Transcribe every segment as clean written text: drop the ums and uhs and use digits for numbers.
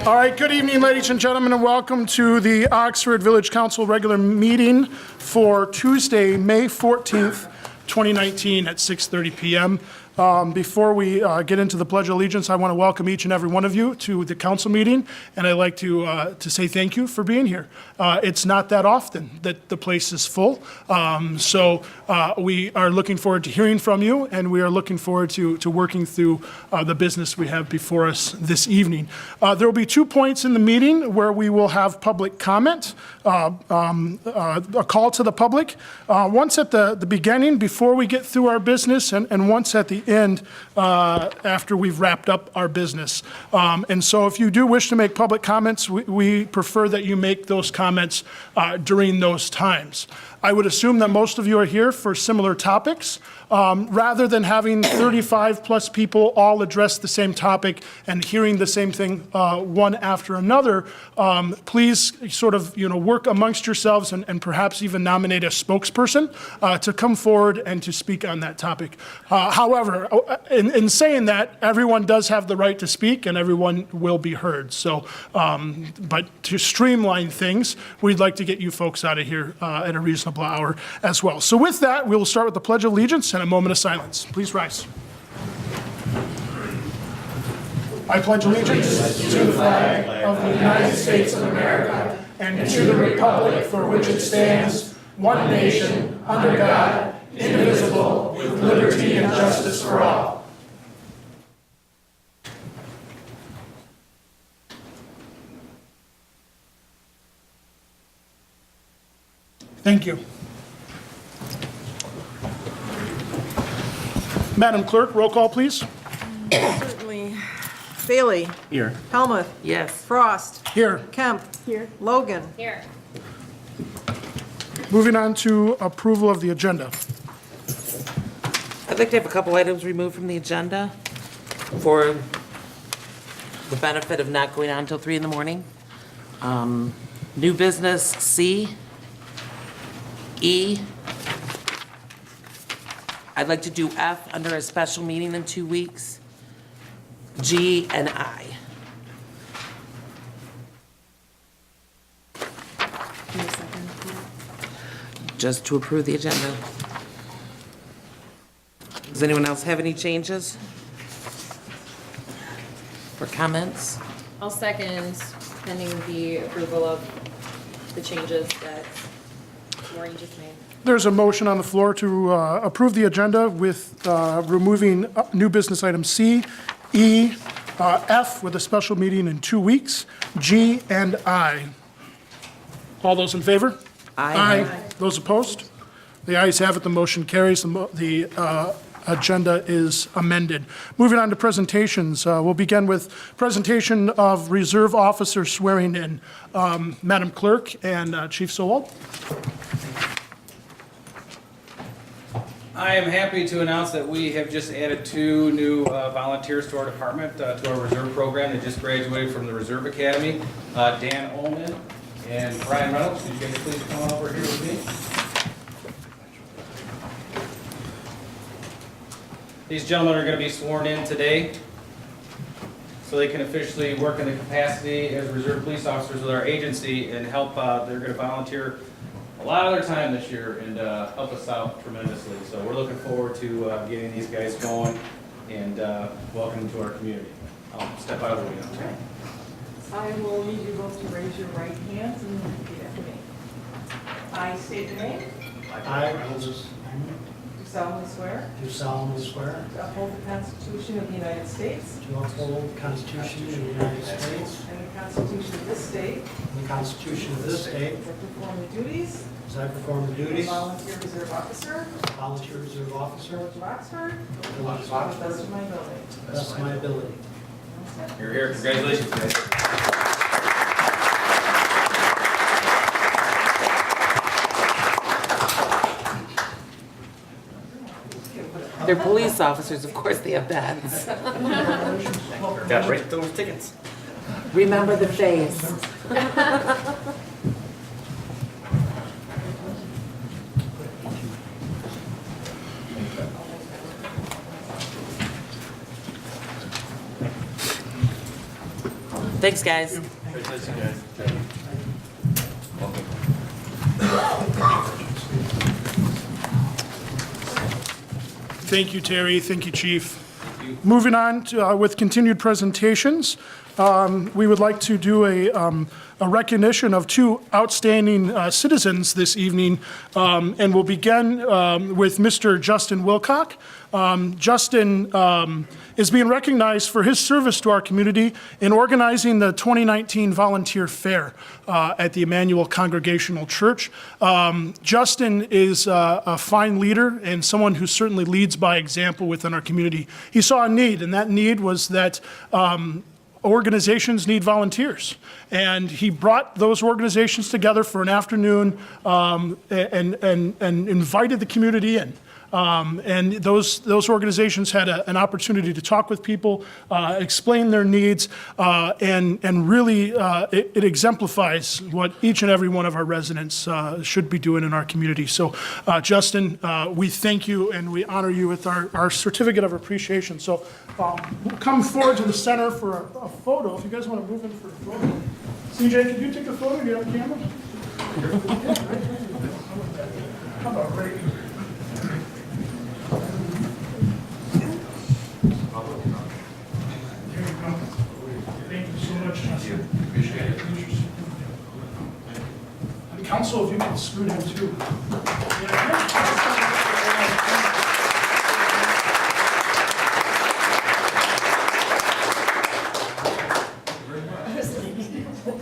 All right, good evening, ladies and gentlemen, and welcome to the Oxford Village Council regular meeting for Tuesday, May 14th, 2019 at 6:30 p.m. Before we get into the Pledge of Allegiance, I want to welcome each and every one of you to the council meeting, and I'd like to say thank you for being here. It's not that often that the place is full, so we are looking forward to hearing from you, and we are looking forward to working through the business we have before us this evening. There will be 2 points in the meeting where we will have public comment, a call to the public, once at the beginning before we get through our business, and once at the end after we've wrapped up our business. And so if you do wish to make public comments, we prefer that you make those comments during those times. I would assume that most of you are here for similar topics. Rather than having 35 plus people all address the same topic and hearing the same thing one after another, please sort of work amongst yourselves and perhaps even nominate a spokesperson to come forward and to speak on that topic. However, in saying that, everyone does have the right to speak and everyone will be heard. So, but to streamline things, we'd like to get you folks out of here at a reasonable hour as well. So with that, we will start with the Pledge of Allegiance and a moment of silence. Please rise. I pledge allegiance to the flag of the United States of America and to the republic for which it stands, one nation, under God, indivisible, with liberty and justice for all. Thank you. Madam Clerk, roll call, please. Certainly. Bailey. Here. Helmuth. Yes. Frost. Here. Kemp. Here. Logan. Here. Moving on to approval of the agenda. I'd like to have a couple items removed from the agenda for the benefit of not going on until 3 in the morning. New business C, E. I'd like to do F under a special meeting in 2 weeks, G and I. Just to approve the agenda. Does anyone else have any changes or comments? I'll second, pending the approval of the changes that Maureen just made. There's a motion on the floor to approve the agenda with removing new business item C, E, F with a special meeting in 2 weeks, G and I. All those in favor? Aye. Those opposed? The ayes have it, the motion carries, the agenda is amended. Moving on to presentations, we'll begin with presentation of Reserve Officer swearing in. Madam Clerk and Chief Sowald. I am happy to announce that we have just added 2 new volunteers to our department, to our reserve program. They just graduated from the Reserve Academy. Dan Ullman and Brian Reynolds. Could you guys please come on over here with me? These gentlemen are going to be sworn in today so they can officially work in the capacity as reserve police officers with our agency and help. They're going to volunteer a lot of their time this year and help us out tremendously. So we're looking forward to getting these guys going and welcome them to our community. I'll step out of the way now. I will need you both to raise your right hands and repeat after me. I state your name. I, Moses Do solemnly swear do solemnly swear to uphold the Constitution of the United States to uphold the Constitution of the United States and the Constitution of this state, and the Constitution of this state, as I perform the duties as I perform the of duties of volunteer reserve officer, volunteer reserve officer Village of Oxford, Village of to the Oxford, best of my ability. to the best of my ability. You're here. Congratulations, guys. They're police officers, of course they have badges. Got right those tickets. Remember the face. Thanks, guys. Thank you, Terry. Thank you, Chief. Moving on to, with continued presentations, we would like to do a recognition of two outstanding citizens this evening, and we'll begin with Mr. Justin Wilcock. Justin is being recognized for his service to our community in organizing the 2019 Volunteer Fair at the Emmanuel Congregational Church. Justin is a fine leader and someone who certainly leads by example within our community. He saw a need, and that need was that organizations need volunteers. And he brought those organizations together for an afternoon and invited the community in. And those organizations had an opportunity to talk with people, explain their needs, and really it exemplifies what each and every one of our residents should be doing in our community. So Justin, we thank you and we honor you with our certificate of appreciation. So we'll come forward to the center for a photo. If you guys want to move in for a photo. CJ, could you take a photo? Do you have a camera? How about right here? Thank you so much, Justin. Appreciate it. And council, if you can scoot in too.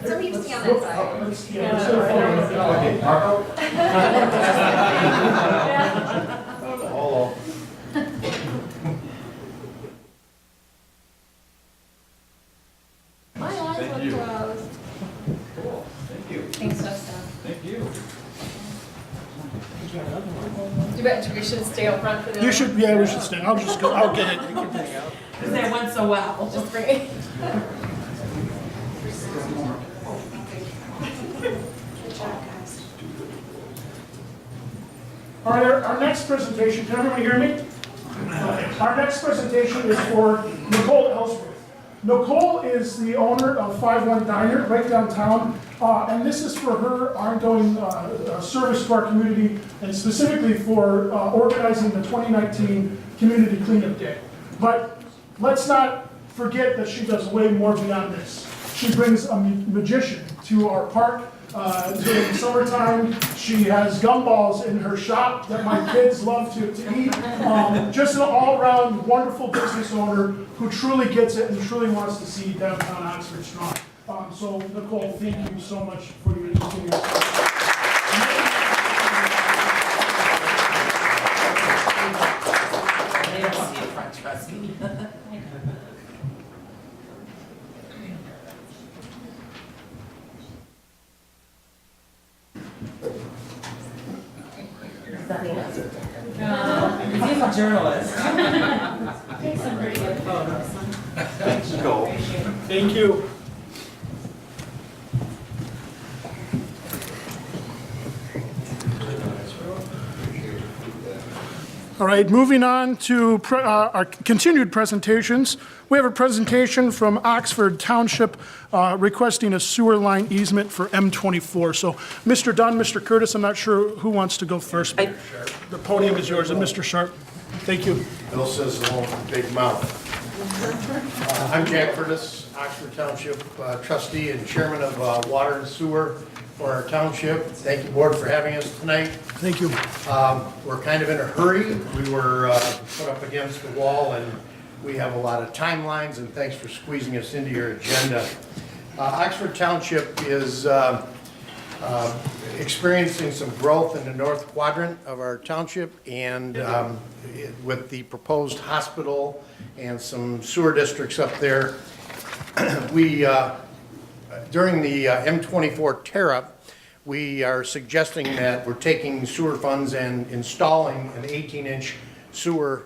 Somebody just stand on that side. My eyes look closed. Thanks, Justin. Thank you. You bet we should stay up front for the. You should, yeah, we should stay. I'll just go, I'll get it. Because that went so well. Just bring it. All right, our next presentation, can everyone hear me? Okay. Our next presentation is for Nicole Ellsworth. Nicole is the owner of 5-1 Diner right downtown, and this is for her ongoing service to our community, and specifically for organizing the 2019 Community Cleanup Day. But let's not forget that she does way more beyond this. She brings a magician to our park. During summertime, she has gumballs in her shop that my kids love to eat. Just an all-around wonderful business owner who truly gets it and truly wants to see downtown Oxford strong. So Nicole, thank you so much for your interest in your They don't see it front, trust me. He's a journalist. Take some pretty good photos. Thank you. All right, moving on to our continued presentations. We have a presentation from Oxford Township requesting a sewer line easement for M24. So Mr. Dunn, Mr. Curtis, I'm not sure who wants to go first. But the podium is yours, and Mr. Sharp. Thank you. Bill says the whole big mouth. I'm Jack Curtis, Oxford Township trustee and chairman of Water and Sewer for our township. Thank you, board, for having us tonight. Thank you. We're kind of in a hurry. We were put up against the wall, and we have a lot of timelines, and thanks for squeezing us into your agenda. Oxford Township is experiencing some growth in the north quadrant of our township, and with the proposed hospital and some sewer districts up there, we during the M24 tear-up, we are suggesting that we're taking sewer funds and installing an 18-inch sewer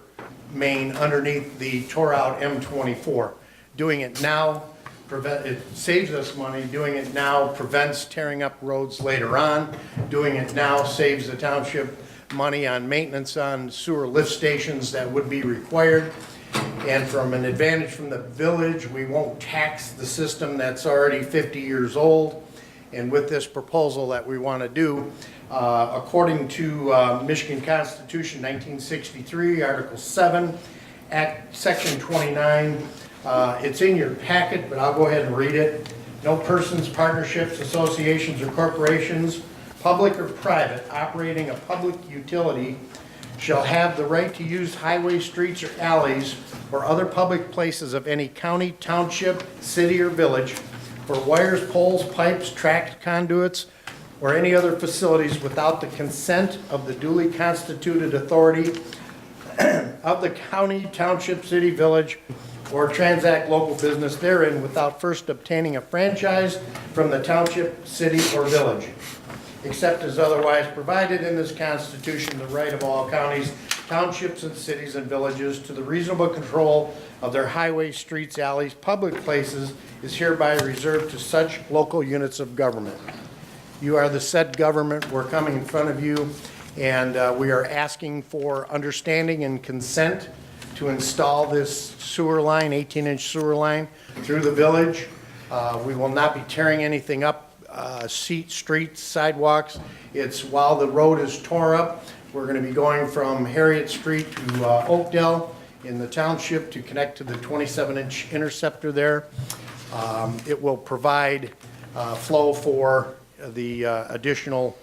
main underneath the tore-out M24. Doing it now, it saves us money. Doing it now prevents tearing up roads later on. Doing it now saves the township money on maintenance on sewer lift stations that would be required. And from an advantage from the village, we won't tax the system that's already 50 years old. And with this proposal that we want to do, according to Michigan Constitution 1963, Article 7, Act Section 29, it's in your packet, but I'll go ahead and read it. No persons, partnerships, associations, or corporations, public or private, operating a public utility shall have the right to use highways, streets, or alleys, or other public places of any county, township, city, or village for wires, poles, pipes, tracked conduits, or any other facilities without the consent of the duly constituted authority of the county, township, city, village, or transact local business therein without first obtaining a franchise from the township, city, or village, except as otherwise provided in this Constitution, the right of all counties, townships, and cities and villages to the reasonable control of their highways, streets, alleys, public places is hereby reserved to such local units of government. You are the said government. We're coming in front of you, and we are asking for understanding and consent to install this sewer line, 18-inch sewer line, through the village. We will not be tearing anything up, streets, sidewalks. It's while the road is tore up, we're going to be going from Harriet Street to Oakdale in the township to connect to the 27-inch interceptor there. It will provide flow for the additional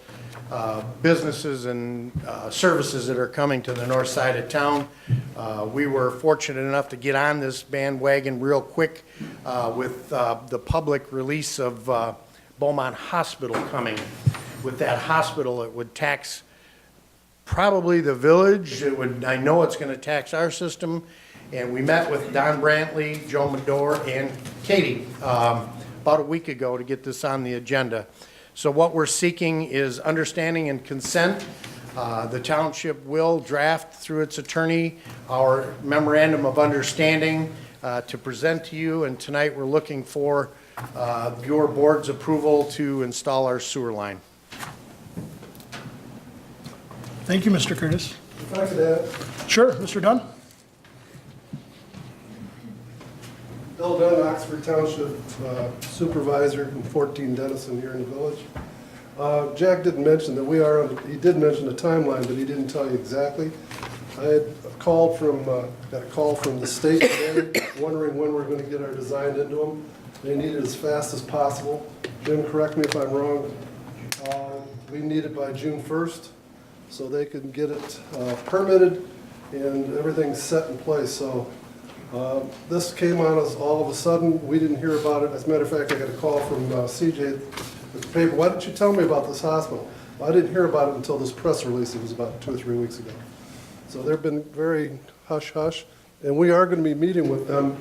businesses and services that are coming to the north side of town. We were fortunate enough to get on this bandwagon real quick with the public release of Beaumont Hospital coming. With that hospital, it would tax probably the village. It would, I know it's going to tax our system. And we met with Don Brantley, Joe Medor, and Katie about a week ago to get this on the agenda. So what we're seeking is understanding and consent. The township will draft through its attorney our memorandum of understanding to present to you. And tonight we're looking for your board's approval to install our sewer line. Thank you, Mr. Curtis. If I could add, Sure, Mr. Dunn? Bill Dunn, Oxford Township Supervisor in 14 Dennison here in the village. Jack didn't mention that he did mention the timeline, but he didn't tell you exactly. I had got a call from the state today, wondering when we're going to get our design into them. They need it as fast as possible. Jim, correct me if I'm wrong. We need it by June 1st, so they can get it permitted and everything's set in place. So this came on us all of a sudden. We didn't hear about it. As a matter of fact, I got a call from CJ at the paper. Why didn't you tell me about this hospital? Well, I didn't hear about it until this press release. It was about 2 or 3 weeks ago. So they've been very hush-hush, and we are going to be meeting with them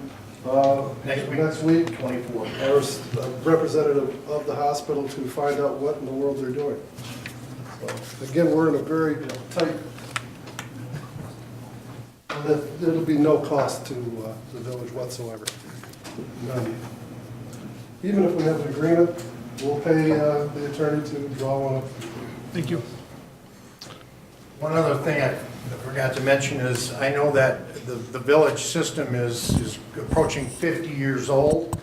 next week. 24. As a representative of the hospital to find out what in the world they're doing. So, again, we're in a very tight, there'll be no cost to the village whatsoever. None. Even if we have an agreement, we'll pay the attorney to draw one up. Thank you. One other thing I forgot to mention is I know that the village system is approaching 50 years old.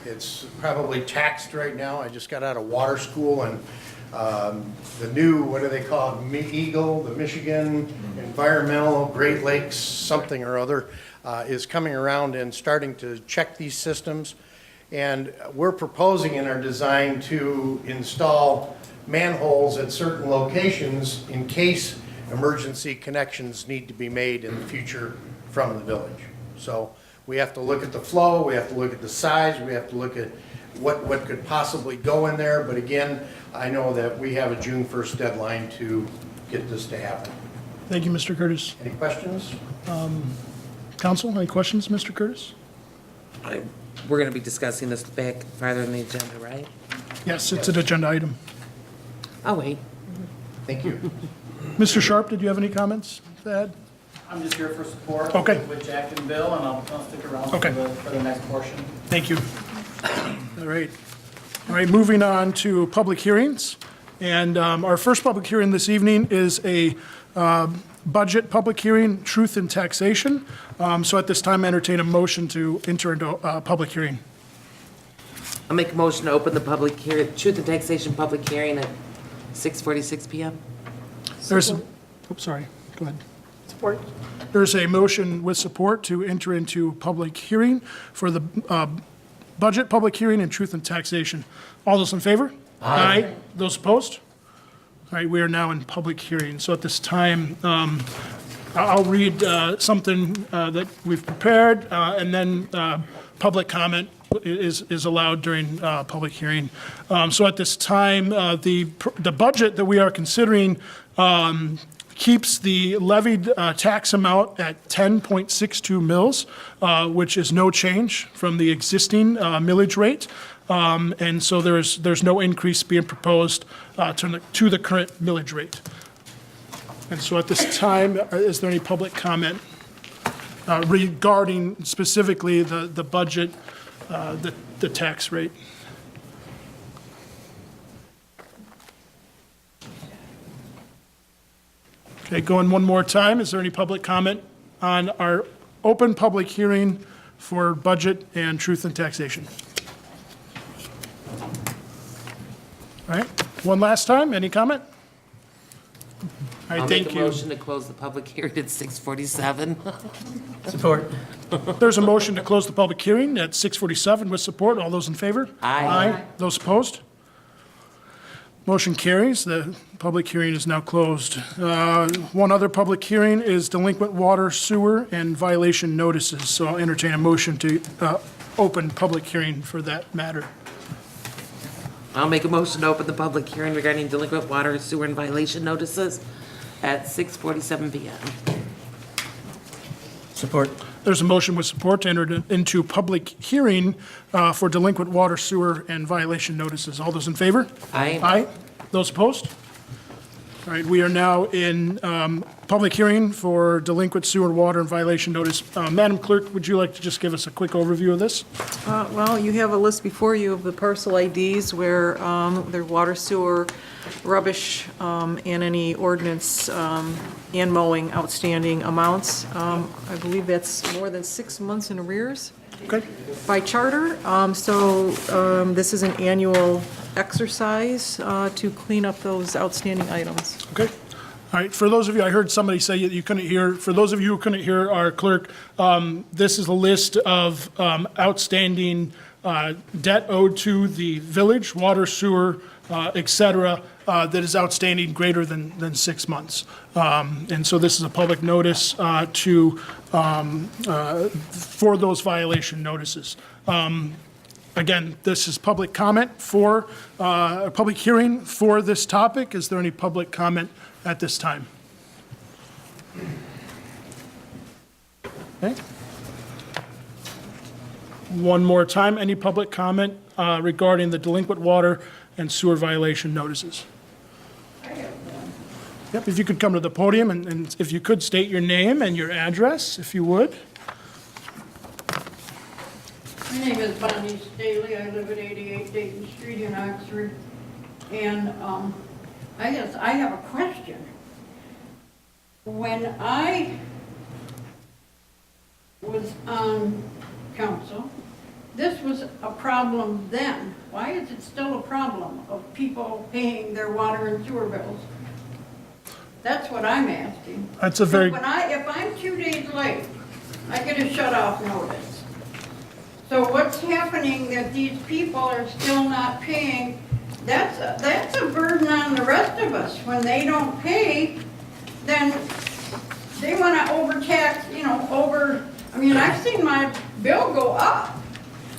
It's probably taxed right now. I just got out of water school, and the new, what do they call it, Eagle, the Michigan Environmental Great Lakes something or other, is coming around and starting to check these systems. And we're proposing in our design to install manholes at certain locations in case emergency connections need to be made in the future from the village. So we have to look at the flow, we have to look at the size, we have to look at what could possibly go in there. But again, I know that we have a June 1st deadline to get this to happen. Thank you, Mr. Curtis. Any questions? Council, any questions, Mr. Curtis? We're going to be discussing this back farther in the agenda, right? Yes, it's an agenda item. I'll wait. Thank you. Mr. Sharp, did you have any comments to add? I'm just here for support. Okay. With Jack and Bill, and I'll stick around Okay. for the next portion. Thank you. All right. All right, moving on to public hearings. And our first public hearing this evening is a budget public hearing, truth and taxation. So at this time, I entertain a motion to enter into public hearing. I'll make a motion to open the public hearing, truth and taxation public hearing at 6:46 PM. There's, oops, sorry, go ahead. Support. There's a motion with support to enter into public hearing for the budget public hearing and truth and taxation. All those in favor? Aye. Those opposed? All right, we are now in public hearing. So at this time, I'll read something that we've prepared, and then public comment is allowed during public hearing. So at this time, the budget that we are considering keeps the levied tax amount at 10.62 mils, which is no change from the existing millage rate. And so there's no increase being proposed to the current millage rate. And so at this time, is there any public comment regarding specifically the budget, the tax rate? Okay, going one more time, is there any public comment on our open public hearing for budget and truth and taxation? All right, one last time, any comment? All right, I'll thank make a you. motion to close the public hearing at 6:47. Support. There's a motion to close the public hearing at 6:47 with support. All those in favor? Aye. Those opposed? Motion carries. The public hearing is now closed. One other public hearing is delinquent water, sewer, and violation notices. So I'll entertain a motion to open public hearing for that matter. I'll make a motion to open the public hearing regarding delinquent water, sewer, and violation notices at 6:47 PM. Support. There's a motion with support to enter into public hearing for delinquent water, sewer, and violation notices. All those in favor? Aye. Aye. Those opposed? All right, we are now in public hearing for delinquent sewer, water, and violation notice. Madam Clerk, would you like to just give us a quick overview of this? Well, you have a list before you of the parcel IDs where their water, sewer, rubbish, and any ordinance and mowing outstanding amounts. I believe that's more than 6 months in arrears Okay. by charter. This is an annual exercise to clean up those outstanding items. Okay. All right, for those of you, I heard somebody say that you couldn't hear, for those of you who couldn't hear our clerk, this is a list of outstanding debt owed to the village, water, sewer, et cetera, that is outstanding greater than 6 months. And so this is a public notice for those violation notices. Again, this is public comment for, a public hearing for this topic. Is there any public comment at this time? Okay. One more time, any public comment regarding the delinquent water and sewer violation notices? Yep, if you could come to the podium and if you could state your name and your address, if you would. My name is Bonnie Staley. I live at 88 Dayton Street in Oxford. And I guess I have a question. When I was on council, this was a problem then. Why is it still a problem of people paying their water and sewer bills? That's what I'm asking. That's a very, If I'm 2 days late, I get a shut-off notice. So what's happening that these people are still not paying? That's a burden on the rest of us. When they don't pay, then they want to overtax, I've seen my bill go up.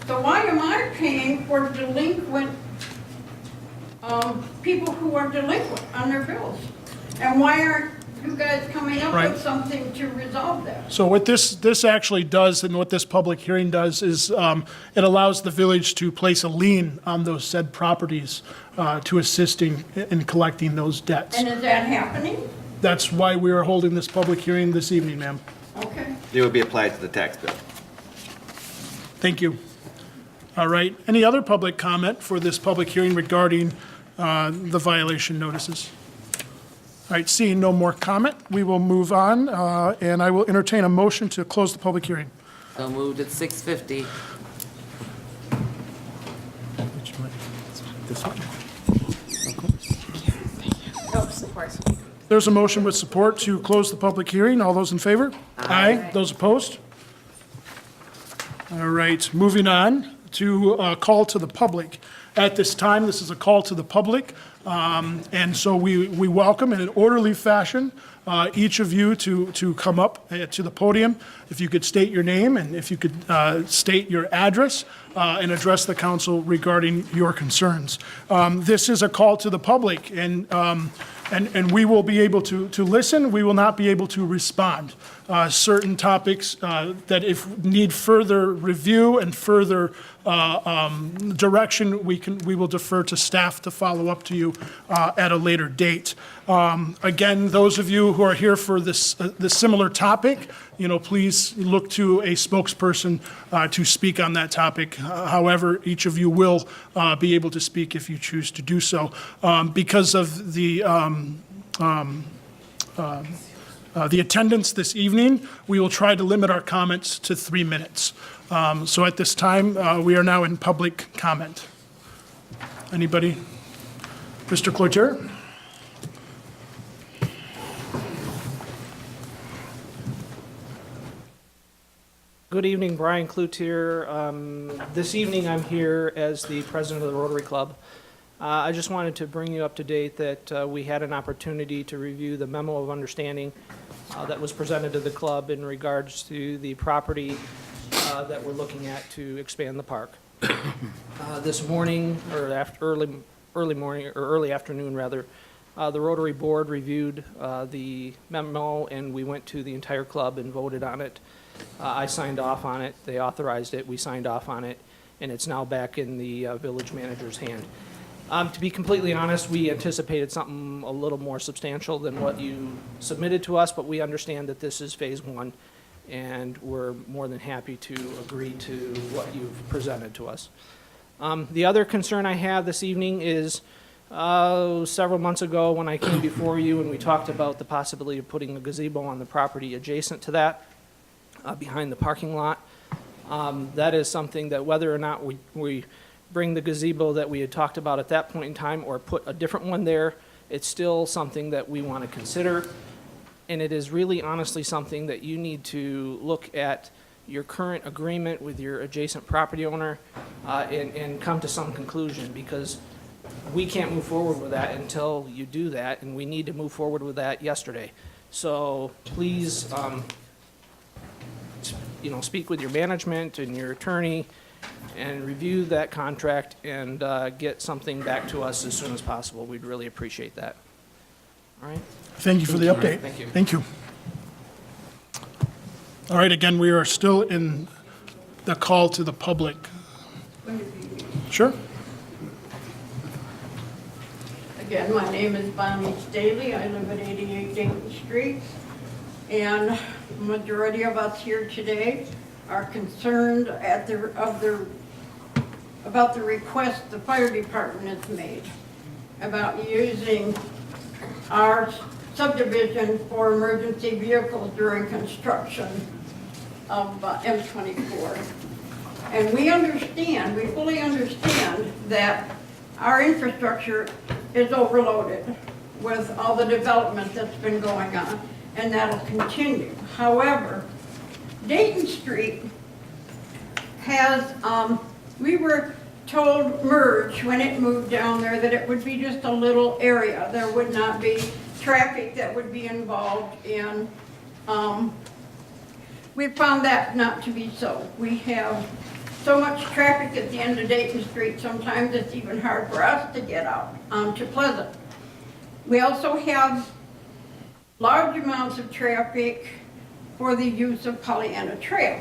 So why am I paying for delinquent, people who are delinquent on their bills? And why aren't you guys coming up Right. with something to resolve that? so what this actually does and what this public hearing does is it allows the village to place a lien on those said properties to assisting in collecting those debts. And is that happening? That's why we are holding this public hearing this evening, ma'am. Okay. It would be applied to the tax bill. Thank you. All right, any other public comment for this public hearing regarding the violation notices? All right, seeing no more comment, we will move on, and I will entertain a motion to close the public hearing. So moved at 6:50. There's a motion with support to close the public hearing. All those in favor? Aye. Those opposed? All right, moving on to call to the public. At this time, this is a call to the public, and so we welcome in an orderly fashion each of you to come up to the podium. If you could state your name and if you could state your address and address the council regarding your concerns. This is a call to the public, and we will be able to listen. We will not be able to respond. Certain topics that if need further review and further direction, we will defer to staff to follow up to you at a later date. Again, those of you who are here for this similar topic, please look to a spokesperson to speak on that topic. However, each of you will be able to speak if you choose to do so. Because of the attendance this evening, we will try to limit our comments to 3 minutes. So at this time, we are now in public comment. Anybody? Mr. Cloutier? Good evening, Brian Cloutier. This evening, I'm here as the president of the Rotary Club. I just wanted to bring you up to date that we had an opportunity to review the memo of understanding that was presented to the club in regards to the property that we're looking at to expand the park. This morning, or early morning, or early afternoon rather, the Rotary Board reviewed the memo, and we went to the entire club and voted on it. I signed off on it, they authorized it, we signed off on it, and it's now back in the village manager's hand. To be completely honest, we anticipated something a little more substantial than what you submitted to us, but we understand that this is phase one, and we're more than happy to agree to what you've presented to us. The other concern I have this evening is several months ago when I came before you and we talked about the possibility of putting a gazebo on the property adjacent to that, behind the parking lot. That is something that whether or not we bring the gazebo that we had talked about at that point in time or put a different one there, it's still something that we want to consider. And it is really honestly something that you need to look at your current agreement with your adjacent property owner and come to some conclusion, because we can't move forward with that until you do that, and we need to move forward with that yesterday. So please, speak with your management and your attorney and review that contract and get something back to us as soon as possible. We'd really appreciate that. All right? Thank you for the update. Thank you. Thank you. All right, again, we are still in the call to the public. Sure. Again, my name is Bonnie Staley. I live at 88 Dayton Street. And the majority of us here today are concerned about the request the fire department has made about using our subdivision for emergency vehicles during construction of M24. And we fully understand that our infrastructure is overloaded with all the development that's been going on, and that'll continue. However, Dayton Street has, we were told merge when it moved down there that it would be just a little area. There would not be traffic that would be involved in, we found that not to be so. We have so much traffic at the end of Dayton Street, sometimes it's even hard for us to get out to Pleasant. We also have large amounts of traffic for the use of Pollyanna Trail.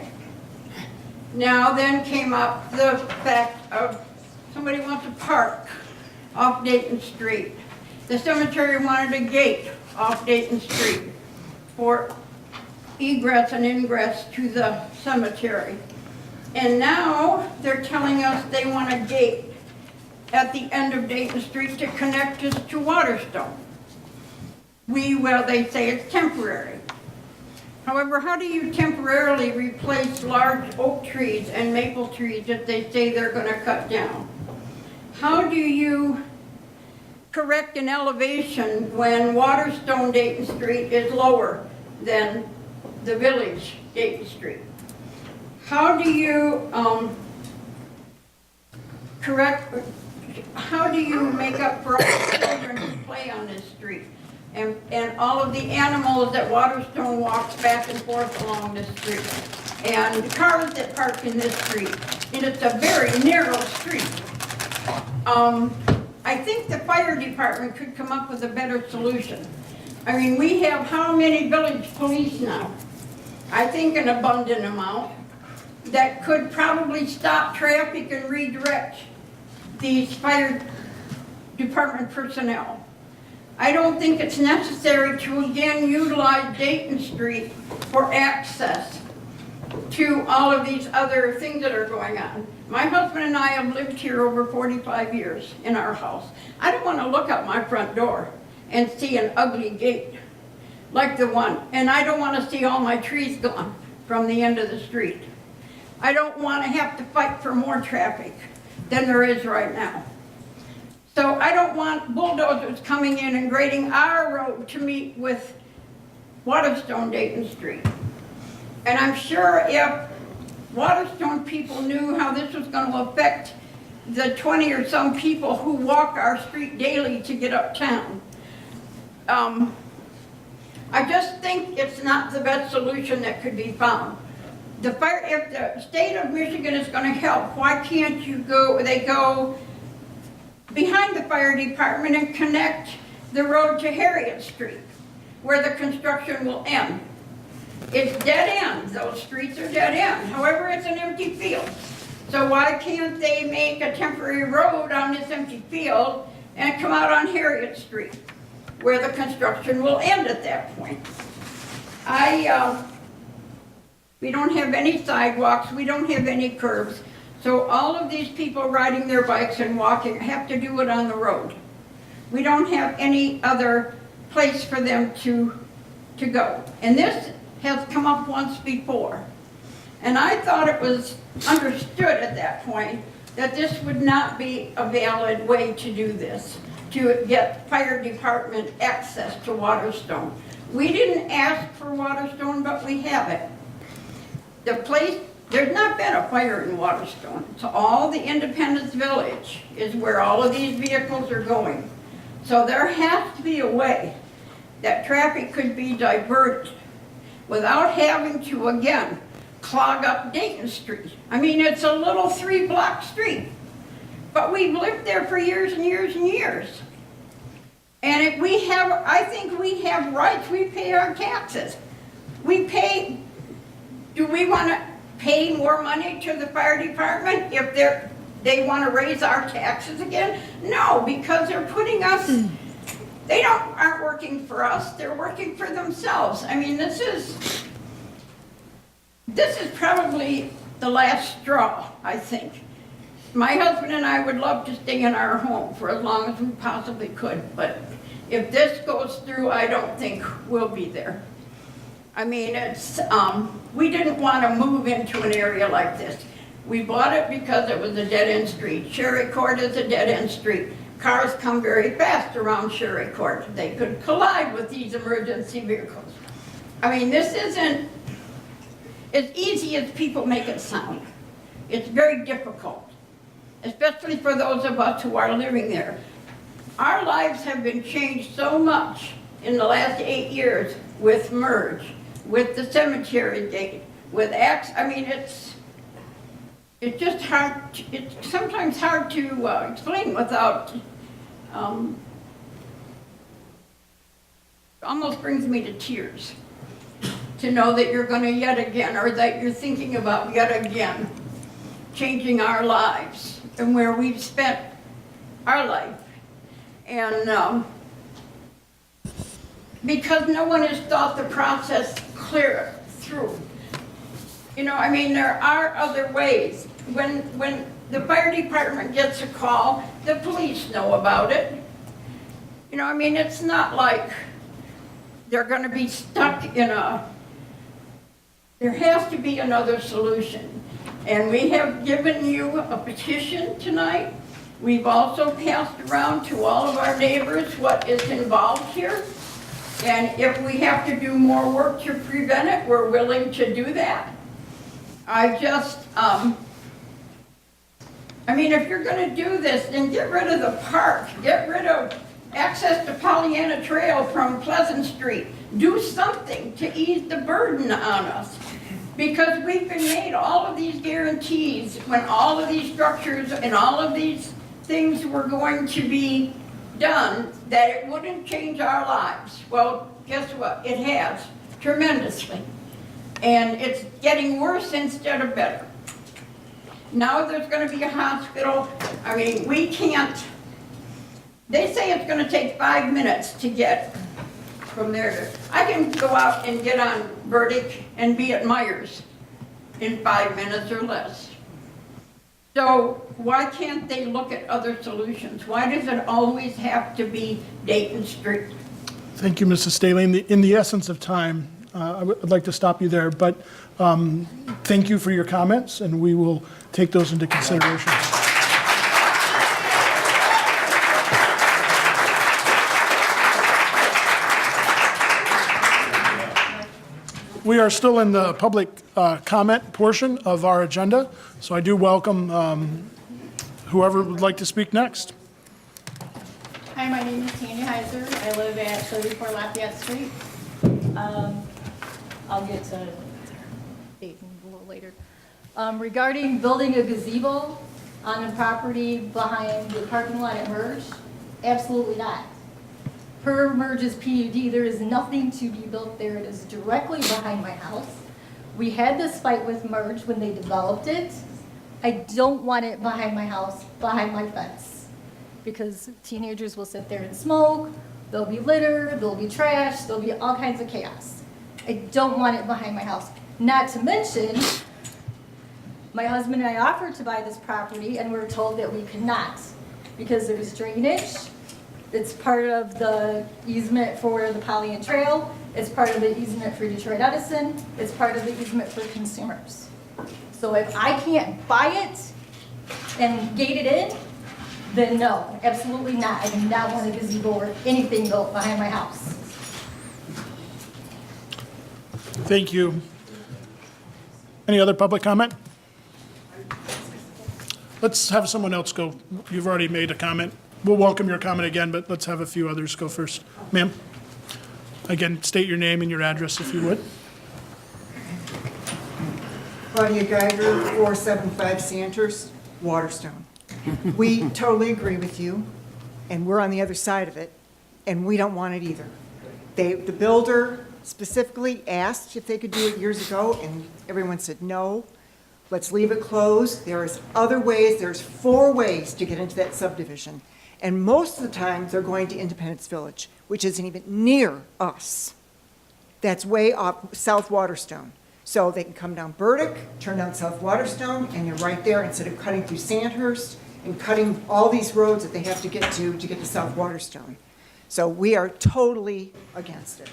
Now then came up the fact of somebody wants to park off Dayton Street. The cemetery wanted a gate off Dayton Street for egress and ingress to the cemetery. And now they're telling us they want a gate at the end of Dayton Street to connect us to Waterstone. they say it's temporary. However, how do you temporarily replace large oak trees and maple trees that they say they're gonna cut down? How do you correct an elevation when Waterstone Dayton Street is lower than the village Dayton Street? How do you how do you make up for all the children who play on this street? And all of the animals that Waterstone walks back and forth along this street? And the cars that park in this street? And it's a very narrow street. I think the fire department could come up with a better solution. I mean, we have how many village police now? I think an abundant amount that could probably stop traffic and redirect these fire department personnel. I don't think it's necessary to again utilize Dayton Street for access to all of these other things that are going on. My husband and I have lived here over 45 years in our house. I don't want to look out my front door and see an ugly gate like the one, and I don't want to see all my trees gone from the end of the street. I don't want to have to fight for more traffic than there is right now. So I don't want bulldozers coming in and grading our road to meet with Waterstone Dayton Street. And I'm sure if Waterstone people knew how this was going to affect the 20 or some people who walk our street daily to get uptown, I just think it's not the best solution that could be found. If the state of Michigan is going to help, why can't they go behind the fire department and connect the road to Harriet Street, where the construction will end? It's dead end. Those streets are dead end. However, it's an empty field. So why can't they make a temporary road on this empty field and come out on Harriet Street, where the construction will end at that point? We don't have any sidewalks. We don't have any curbs. So all of these people riding their bikes and walking have to do it on the road. We don't have any other place for them to go. And this has come up once before. And I thought it was understood at that point that this would not be a valid way to do this, to get fire department access to Waterstone. We didn't ask for Waterstone, but we have it. There's not been a fire in Waterstone. So all the Independence Village is where all of these vehicles are going. So there has to be a way that traffic could be diverted without having to, again, clog up Dayton Street. I mean, it's a little 3-block street, but we've lived there for years and years and years. And I think we have rights. We pay our taxes. Do we want to pay more money to the fire department if they want to raise our taxes again? No, because they're putting us, they aren't working for us, they're working for themselves. I mean, this is probably the last straw, I think. My husband and I would love to stay in our home for as long as we possibly could, but if this goes through, I don't think we'll be there. I mean, we didn't want to move into an area like this. We bought it because it was a dead-end street. Sherry Court is a dead-end street. Cars come very fast around Sherry Court. They could collide with these emergency vehicles. I mean, this isn't as easy as people make it sound. It's very difficult, especially for those of us who are living there. Our lives have been changed so much in the last 8 years with Merge, with the cemetery gate, with I mean, it's just hard, it's sometimes hard to explain without, almost brings me to tears to know that you're going to yet again, or that you're thinking about yet again, changing our lives and where we've spent our life. And because no one has thought the process clear through. You know, I mean, there are other ways. When the fire department gets a call, the police know about it. You know, I mean, it's not like they're gonna be stuck in there has to be another solution. And we have given you a petition tonight. We've also passed around to all of our neighbors what is involved here. And if we have to do more work to prevent it, we're willing to do that. I just, I mean, if you're gonna do this, then get rid of the park, get rid of access to Pollyanna Trail from Pleasant Street. Do something to ease the burden on us. Because we've been made all of these guarantees when all of these structures and all of these things were going to be done, that it wouldn't change our lives. Well, guess what? It has, tremendously. And it's getting worse instead of better. Now there's gonna be a hospital. I mean, we can't, they say it's gonna take 5 minutes to get from there to, I can go out and get on Burdick and be at Myers in 5 minutes or less. So why can't they look at other solutions? Why does it always have to be Dayton Street? Thank you, Mrs. Staley. In the essence of time, I'd like to stop you there, but thank you for your comments, and we will take those into consideration. We are still in the public comment portion of our agenda, so I do welcome whoever would like to speak next. Hi, my name is Tanya Heiser. I live at 34 Lafayette Street. I'll get to Dayton a little later. Regarding building a gazebo on a property behind the parking lot at Merge, absolutely not. Per Merge's PUD, there is nothing to be built there. It is directly behind my house. We had this fight with Merge when they developed it. I don't want it behind my house, behind my fence, because teenagers will sit there and smoke, there'll be litter, there'll be trash, there'll be all kinds of chaos. I don't want it behind my house. Not to mention, my husband and I offered to buy this property and we were told that we could not because there's drainage. It's part of the easement for the Pollyanna Trail. It's part of the easement for Detroit Edison. It's part of the easement for consumers. So if I can't buy it and gate it in, then no, absolutely not. I do not want a gazebo or anything built behind my house. Thank you. Any other public comment? Let's have someone else go. You've already made a comment. We'll welcome your comment again, but let's have a few others go first. Ma'am? Again, state your name and your address if you would. Claudia Geiger, 475 Sandhurst, Waterstone. We totally agree with you, and we're on the other side of it, and we don't want it either. The builder specifically asked if they could do it years ago, and everyone said no. Let's leave it closed. There's other ways. There's 4 ways to get into that subdivision. And most of the time, they're going to Independence Village, which isn't even near us. That's way up South Waterstone. So they can come down Burdick, turn down South Waterstone, and you're right there instead of cutting through Sandhurst and cutting all these roads that they have to get to South Waterstone. So we are totally against it.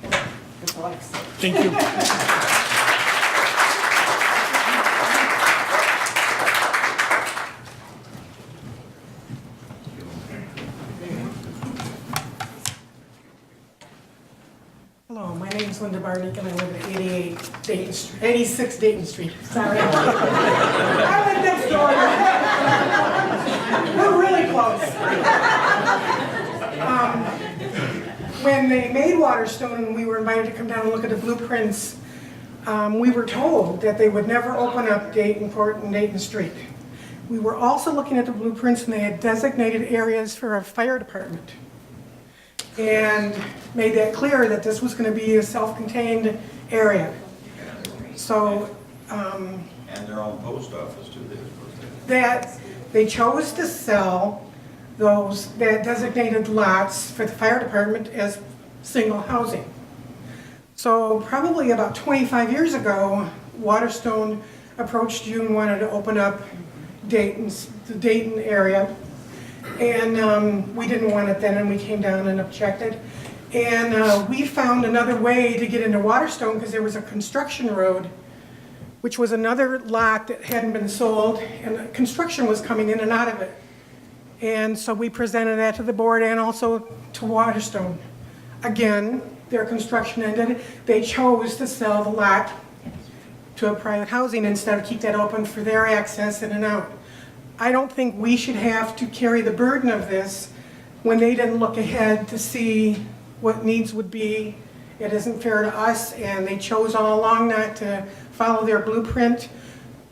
That's all I have to say. Thank you. Hello, my name is Linda Barnick and I live at 86 Dayton Street. Sorry. I live next door. We're really close. When they made Waterstone and we were invited to come down and look at the blueprints, we were told that they would never open up Daytonport and Dayton Street. We were also looking at the blueprints and they had designated areas for a fire department, and made that clear that this was going to be a self-contained area. So, and their own post office too. that they chose to sell that designated lots for the fire department as single housing. So probably about 25 years ago, Waterstone approached you and wanted to open up the Dayton area. And we didn't want it then, and we came down and objected. And we found another way to get into Waterstone because there was a construction road, which was another lot that hadn't been sold, and construction was coming in and out of it. And so we presented that to the board and also to Waterstone. Again, their construction ended. They chose to sell the lot to a private housing instead of keep that open for their access in and out. I don't think we should have to carry the burden of this when they didn't look ahead to see what needs would be. It isn't fair to us, and they chose all along not to follow their blueprint.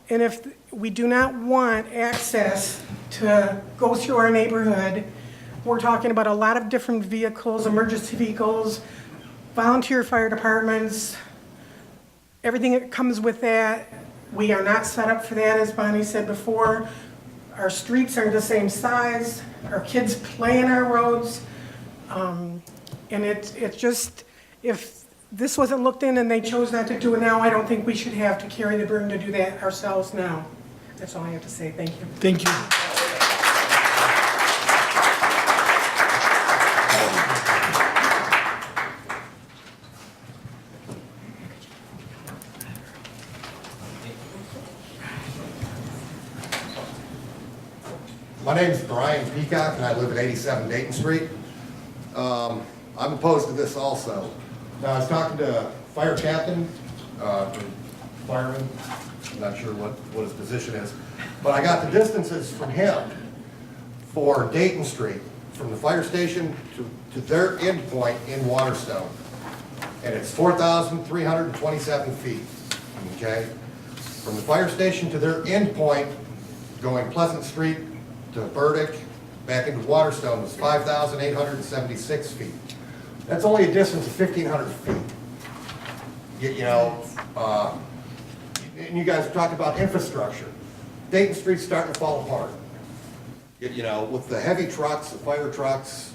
And if we do not want access to go through our neighborhood, we're talking about a lot of different vehicles, emergency vehicles, volunteer fire departments, everything that comes with that. We are not set up for that, as Bonnie said before. Our streets aren't the same size. Our kids play in our roads. And it's just, if this wasn't looked in and they chose not to do it now, I don't think we should have to carry the burden to do that ourselves now. That's all I have to say. Thank you. Thank you. My name's Brian Peacock, and I live at 87 Dayton Street. I'm opposed to this also. Now, I was talking to fire captain, fireman, I'm not sure what his position is, but I got the distances from him for Dayton Street, from the fire station to their end point in Waterstone. And it's 4,327 feet, okay? From the fire station to their end point, going Pleasant Street to Burdick, back into Waterstone, was 5,876 feet. That's only a distance of 1,500 feet. And you guys talked about infrastructure. Dayton Street's starting to fall apart. With the heavy trucks, the fire trucks,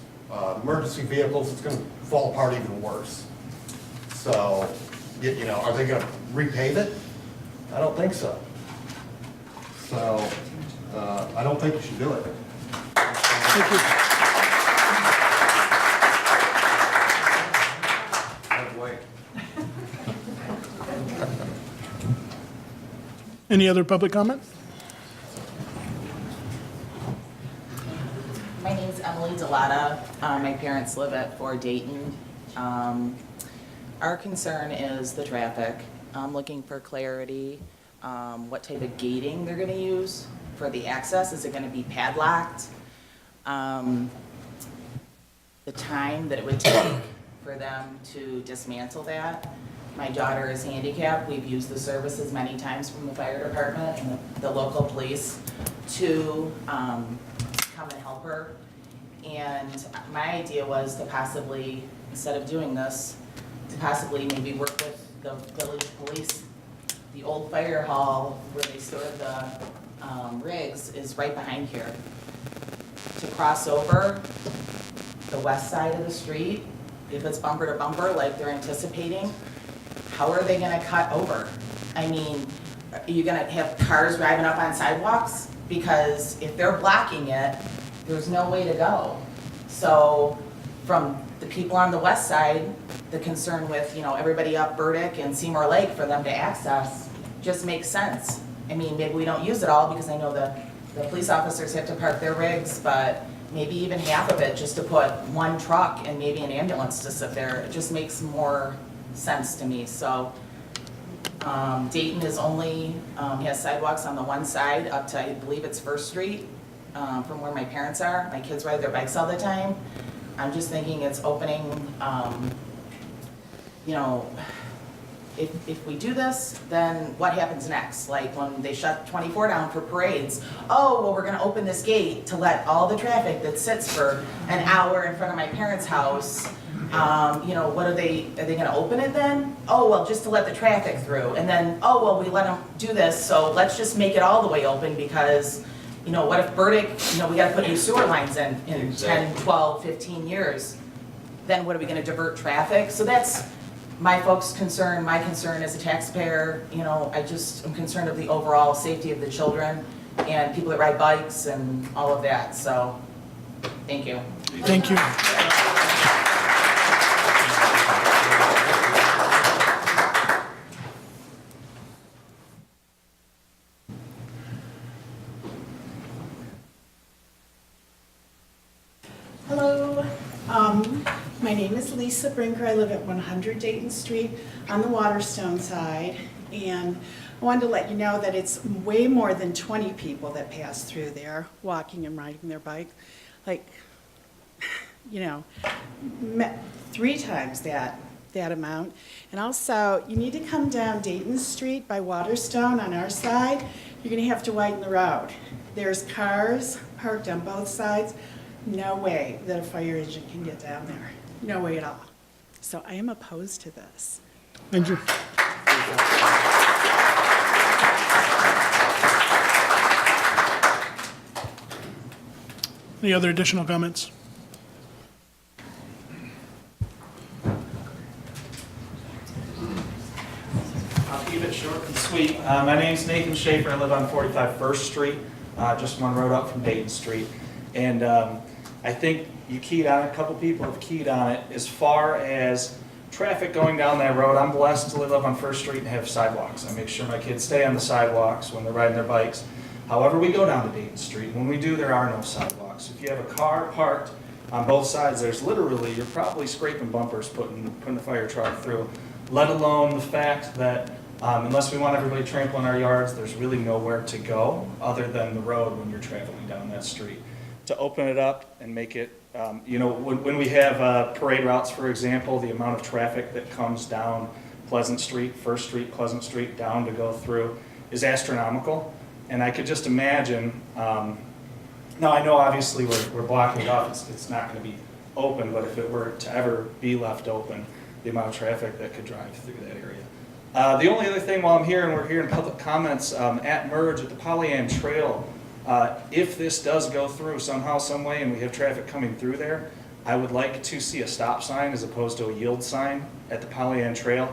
emergency vehicles, it's gonna fall apart even worse. So, are they gonna repave it? I don't think so. So, I don't think you should do it. Thank you. Any other public comment? My name's Emily Delata. My parents live at 4 Dayton. Our concern is the traffic. I'm looking for clarity, what type of gating they're gonna use for the access. Is it gonna be padlocked? The time that it would take for them to dismantle that. My daughter is handicapped. We've used the services many times from the fire department and the local police to come and help her. And my idea was to possibly, instead of doing this, to possibly maybe work with the village police. The old fire hall where they stored the rigs is right behind here. To cross over the west side of the street, if it's bumper to bumper like they're anticipating, how are they gonna cut over? I mean, are you gonna have cars driving up on sidewalks? Because if they're blocking it, there's no way to go. So from the people on the west side, the concern with, everybody up Burdick and Seymour Lake for them to access just makes sense. I mean, maybe we don't use it all because I know the police officers have to park their rigs, but maybe even half of it just to put one truck and maybe an ambulance to sit there. It just makes more sense to me. So Dayton is only, has sidewalks on the one side up to, I believe it's First Street, from where my parents are. My kids ride their bikes all the time. I'm just thinking it's opening, if we do this, then what happens next? Like when they shut 24 down for parades, we're gonna open this gate to let all the traffic that sits for an hour in front of my parents' house, what are they gonna open it then? Just to let the traffic through. And then, we let them do this, so let's just make it all the way open because, what if Burdick, we gotta put new sewer lines in 10, 12, 15 years. Then what are we gonna divert traffic? So that's my folks' concern, my concern as a taxpayer. I'm concerned of the overall safety of the children and people that ride bikes and all of that, so, thank you. Thank you. Hello, my name is Lisa Brinker. I live at 100 Dayton Street on the Waterstone side. And I wanted to let you know that it's way more than 20 people that pass through there, walking and riding their bike. Like, you know, 3 times that amount. And also, you need to come down Dayton Street by Waterstone on our side. You're gonna have to widen the road. There's cars parked on both sides. No way that a fire engine can get down there. No way at all. So I am opposed to this. Thank you. Any other additional comments? I'll keep it short and sweet. My name's Nathan Schaefer. I live on 45 First Street, just one road up from Dayton Street. And I think you keyed on it, a couple people have keyed on it. As far as traffic going down that road, I'm blessed to live up on First Street and have sidewalks. I make sure my kids stay on the sidewalks when they're riding their bikes. However, we go down to Dayton Street. When we do, there are no sidewalks. If you have a car parked on both sides, there's literally, you're probably scraping bumpers putting the fire truck through, let alone the fact that unless we want everybody trampling our yards, there's really nowhere to go other than the road when you're traveling down that street. To open it up and make it, you know, when we have parade routes, for example, the amount of traffic that comes down Pleasant Street, First Street, Pleasant Street, down to go through is astronomical. And I could just imagine, now I know obviously we're blocking it off, it's not going to be open, but if it were to ever be left open, the amount of traffic that could drive through that area. The only other thing while I'm here, and we're hearing public comments, at Merge at the Pollyant Trail, if this does go through somehow, some way, and we have traffic coming through there, I would like to see a stop sign as opposed to a yield sign at the Pollyant Trail.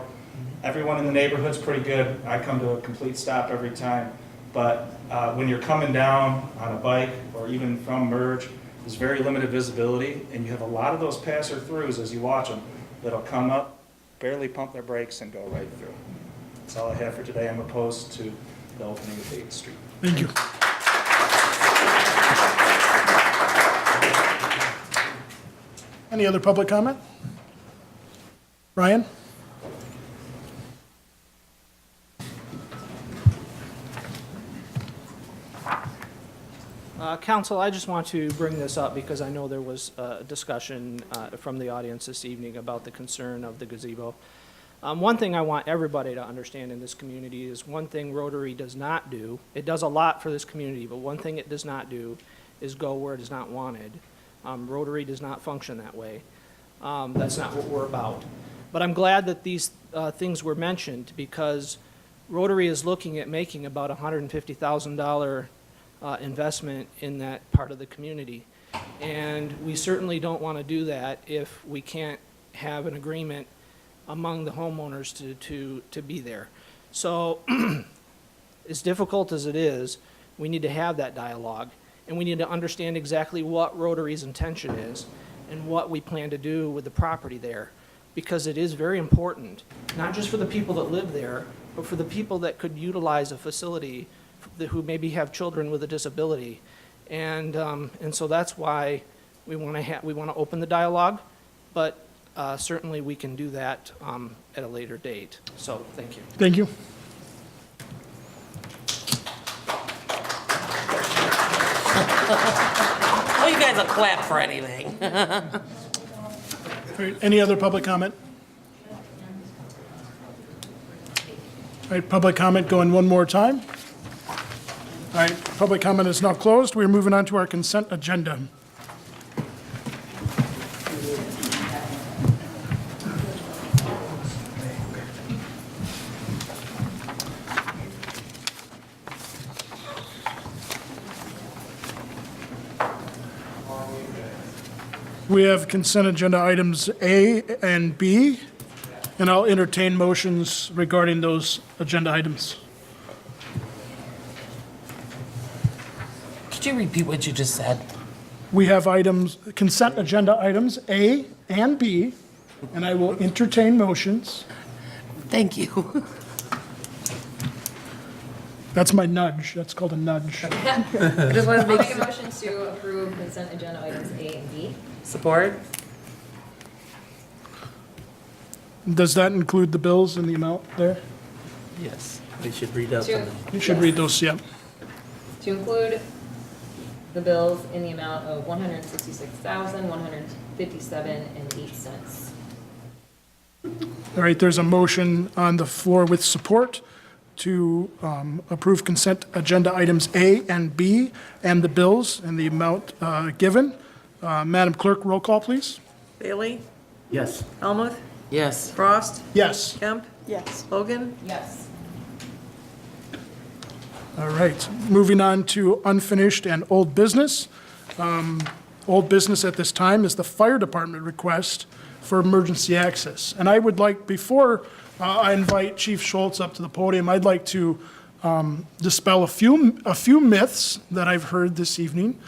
Everyone in the neighborhood's pretty good. I come to a complete stop every time. But when you're coming down on a bike or even from Merge, there's very limited visibility, and you have a lot of those passer-throughs as you watch them that'll come up, barely pump their brakes, and go right through. That's all I have for today. I'm opposed to the opening of 8th Street. Thank you. Any other public comment? Ryan? Council, I just want to bring this up because I know there was a discussion from the audience this evening about the concern of the gazebo. One thing I want everybody to understand in this community is one thing Rotary does not do. It does a lot for this community, but one thing it does not do is go where it is not wanted. Rotary does not function that way. That's not what we're about. But I'm glad that these things were mentioned because Rotary is looking at making about $150,000 investment in that part of the community. And we certainly don't want to do that if we can't have an agreement among the homeowners to be there. So as difficult as it is, we need to have that dialogue, and we need to understand exactly what Rotary's intention is and what we plan to do with the property there, because it is very important, not just for the people that live there, but for the people that could utilize a facility who maybe have children with a disability. And so that's why we want to open the dialogue, but certainly we can do that at a later date. So thank you. Thank you. Well, you guys will clap for anything. All right, any other public comment? All right, public comment going one more time. All right, public comment is now closed. We're moving on to our consent agenda. We have consent agenda items A and B, and I'll entertain motions regarding those agenda items. Could you repeat what you just said? We have items, consent agenda items A and B, and I will entertain motions. Thank you. That's my nudge. That's called a nudge. I just want to make a motion to approve consent agenda items A and B. Support? Does that include the bills and the amount there? Yes. We should read out the. You should read those, yep. To include the bills in the amount of $166,157.08. All right, there's a motion on the floor with support to approve consent agenda items A and B and the bills and the amount given. Madam Clerk, roll call, please. Bailey? Yes. Helmuth? Yes. Frost? Yes. Kemp? Yes. Logan? Yes. All right, moving on to unfinished and old business. Old business at this time is the fire department request for emergency access. And I would like, before I invite Chief Schultz up to the podium, I'd like to dispel a few myths that I've heard this evening.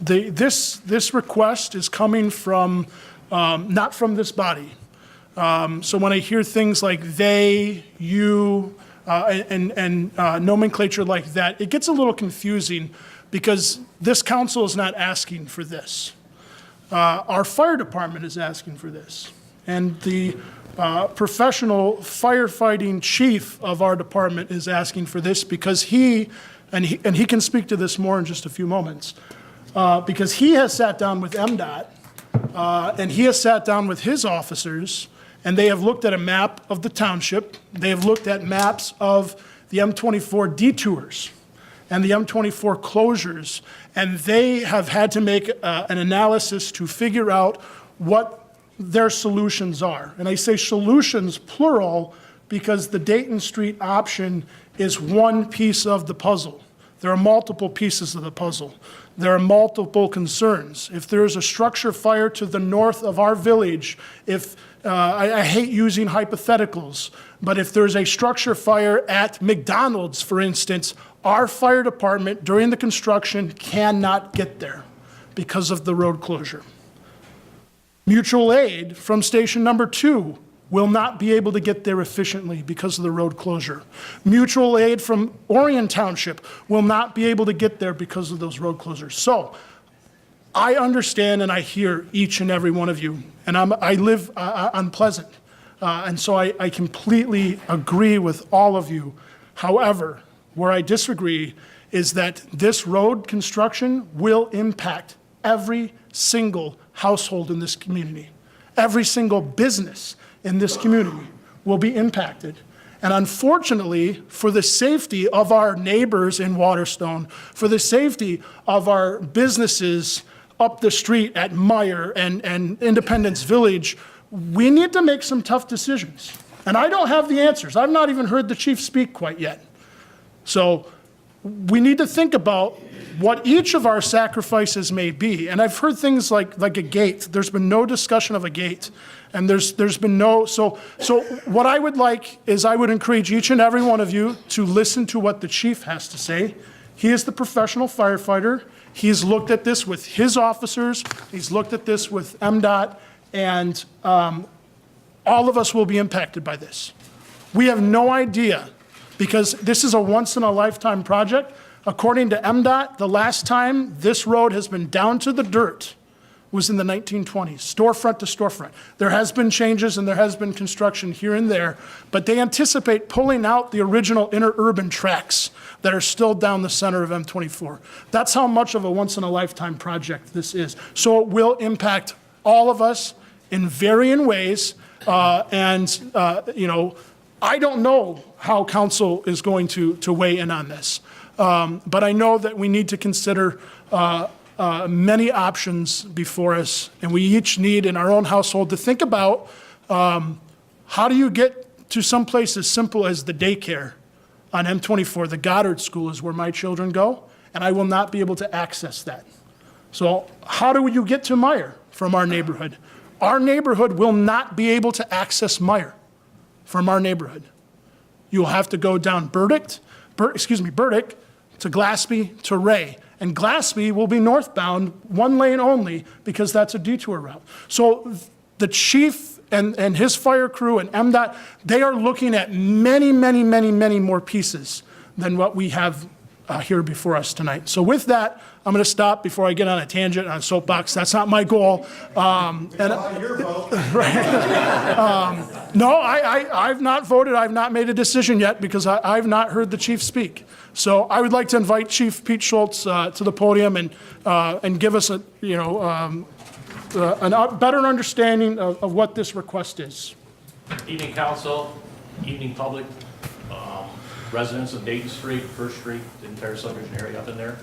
This request is coming from, not from this body. So when I hear things like they, you, and nomenclature like that, it gets a little confusing because this council is not asking for this. Our fire department is asking for this. And the professional firefighting chief of our department is asking for this because he can speak to this more in just a few moments, because he has sat down with MDOT and he has sat down with his officers, and they have looked at a map of the township. They have looked at maps of the M24 detours and the M24 closures, and they have had to make an analysis to figure out what their solutions are. And I say solutions plural because the Dayton Street option is one piece of the puzzle. There are multiple pieces of the puzzle. There are multiple concerns. If there's a structure fire to the north of our village, if I hate using hypotheticals, but if there's a structure fire at McDonald's, for instance, our fire department during the construction cannot get there because of the road closure. Mutual aid from station number 2 will not be able to get there efficiently because of the road closure. Mutual aid from Orion Township will not be able to get there because of those road closures. So I understand and I hear each and every one of you, and I live on Pleasant, and so I completely agree with all of you. However, where I disagree is that this road construction will impact every single household in this community. Every single business in this community will be impacted. And unfortunately, for the safety of our neighbors in Waterstone, for the safety of our businesses up the street at Meyer and Independence Village, we need to make some tough decisions. And I don't have the answers. I've not even heard the chief speak quite yet. So we need to think about what each of our sacrifices may be. And I've heard things like a gate. There's been no discussion of a gate. And there's been no, so what I would like is I would encourage each and every one of you to listen to what the chief has to say. He is the professional firefighter. He's looked at this with his officers. He's looked at this with MDOT, and all of us will be impacted by this. We have no idea, because this is a once-in-a-lifetime project. According to MDOT, the last time this road has been down to the dirt was in the 1920s, storefront to storefront. There has been changes and there has been construction here and there, but they anticipate pulling out the original interurban tracks that are still down the center of M24. That's how much of a once-in-a-lifetime project this is. So it will impact all of us in varying ways, I don't know how council is going to weigh in on this, but I know that we need to consider many options before us, and we each need in our own household to think about how do you get to some place as simple as the daycare on M24. The Goddard School is where my children go, and I will not be able to access that. So how do you get to Meyer from our neighborhood? Our neighborhood will not be able to access Meyer from our neighborhood. You'll have to go down Burdick to Glaspie to Ray. And Glaspie will be northbound, one lane only, because that's a detour route. So the chief and his fire crew and MDOT, they are looking at many, many, many, many more pieces than what we have here before us tonight. So with that, I'm going to stop before I get on a tangent on a soapbox. That's not my goal. Your vote. No, I've not voted. I've not made a decision yet because I've not heard the chief speak. So I would like to invite Chief Pete Schultz to the podium and give us a better understanding of what this request is. Evening, council, evening, public, residents of Dayton Street, First Street, the entire subdivision area up in there.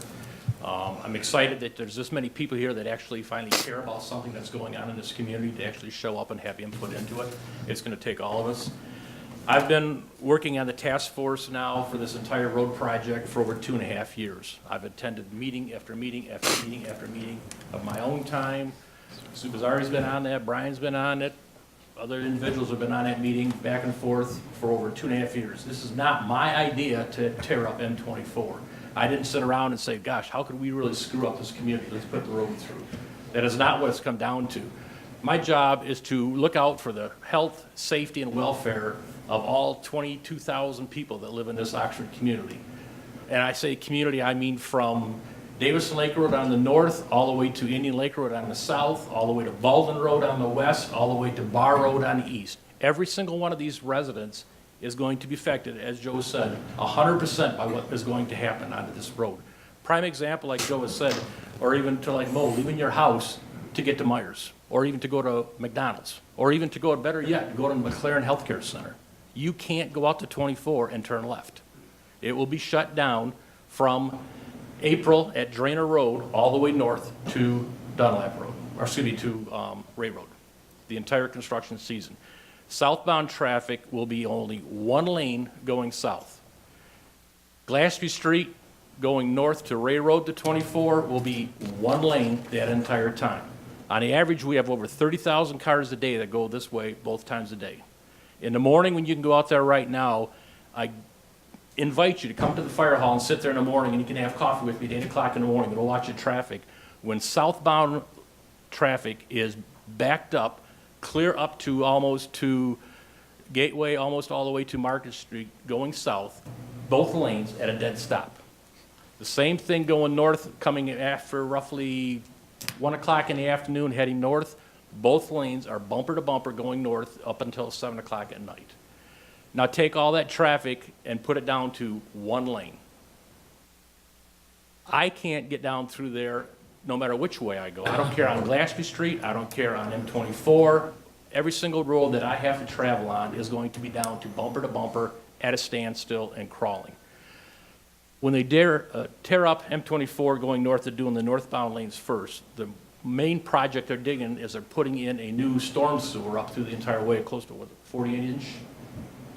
I'm excited that there's this many people here that actually finally care about something that's going on in this community to actually show up and have input into it. It's going to take all of us. I've been working on the task force now for this entire road project for over 2.5 years. I've attended meeting after meeting after meeting after meeting of my own time. Sue Bizzari's been on that, Brian's been on it, other individuals have been on that meeting back and forth for over 2.5 years. This is not my idea to tear up M24. I didn't sit around and say, gosh, how could we really screw up this community? Let's put the road through. That is not what it's come down to. My job is to look out for the health, safety, and welfare of all 22,000 people that live in this Oxford community. And I say community, I mean from Davison Lake Road on the north, all the way to Indian Lake Road on the south, all the way to Baldwin Road on the west, all the way to Bar Road on the east. Every single one of these residents is going to be affected, as Joe said, 100% by what is going to happen onto this road. Prime example, like Joe has said, or even to like Mo, leaving your house to get to Myers, or even to go to McDonald's, or even to go, better yet, go to McLaren Healthcare Center. You can't go out to 24 and turn left. It will be shut down from April at Drainer Road all the way north to Dunlap Road, or excuse me, to Ray Road, the entire construction season. Southbound traffic will be only one lane going south. Glassby Street going north to Ray Road to 24 will be one lane that entire time. On the average, we have over 30,000 cars a day that go this way both times a day. In the morning when you can go out there right now, I invite you to come to the fire hall and sit there in the morning and you can have coffee with me at 8 o'clock in the morning and we'll watch the traffic. When southbound traffic is backed up, clear up to almost to Gateway, almost all the way to Market Street, going south, both lanes at a dead stop. The same thing going north, coming after roughly 1 o'clock in the afternoon, heading north, both lanes are bumper to bumper going north up until 7 o'clock at night. Now take all that traffic and put it down to one lane. I can't get down through there no matter which way I go. I don't care on Glassby Street, I don't care on M24. Every single road that I have to travel on is going to be down to bumper at a standstill and crawling. When they tear up M24 going north, they're doing the northbound lanes first. The main project they're digging is they're putting in a new storm sewer up through the entire way, close to what, 48-inch?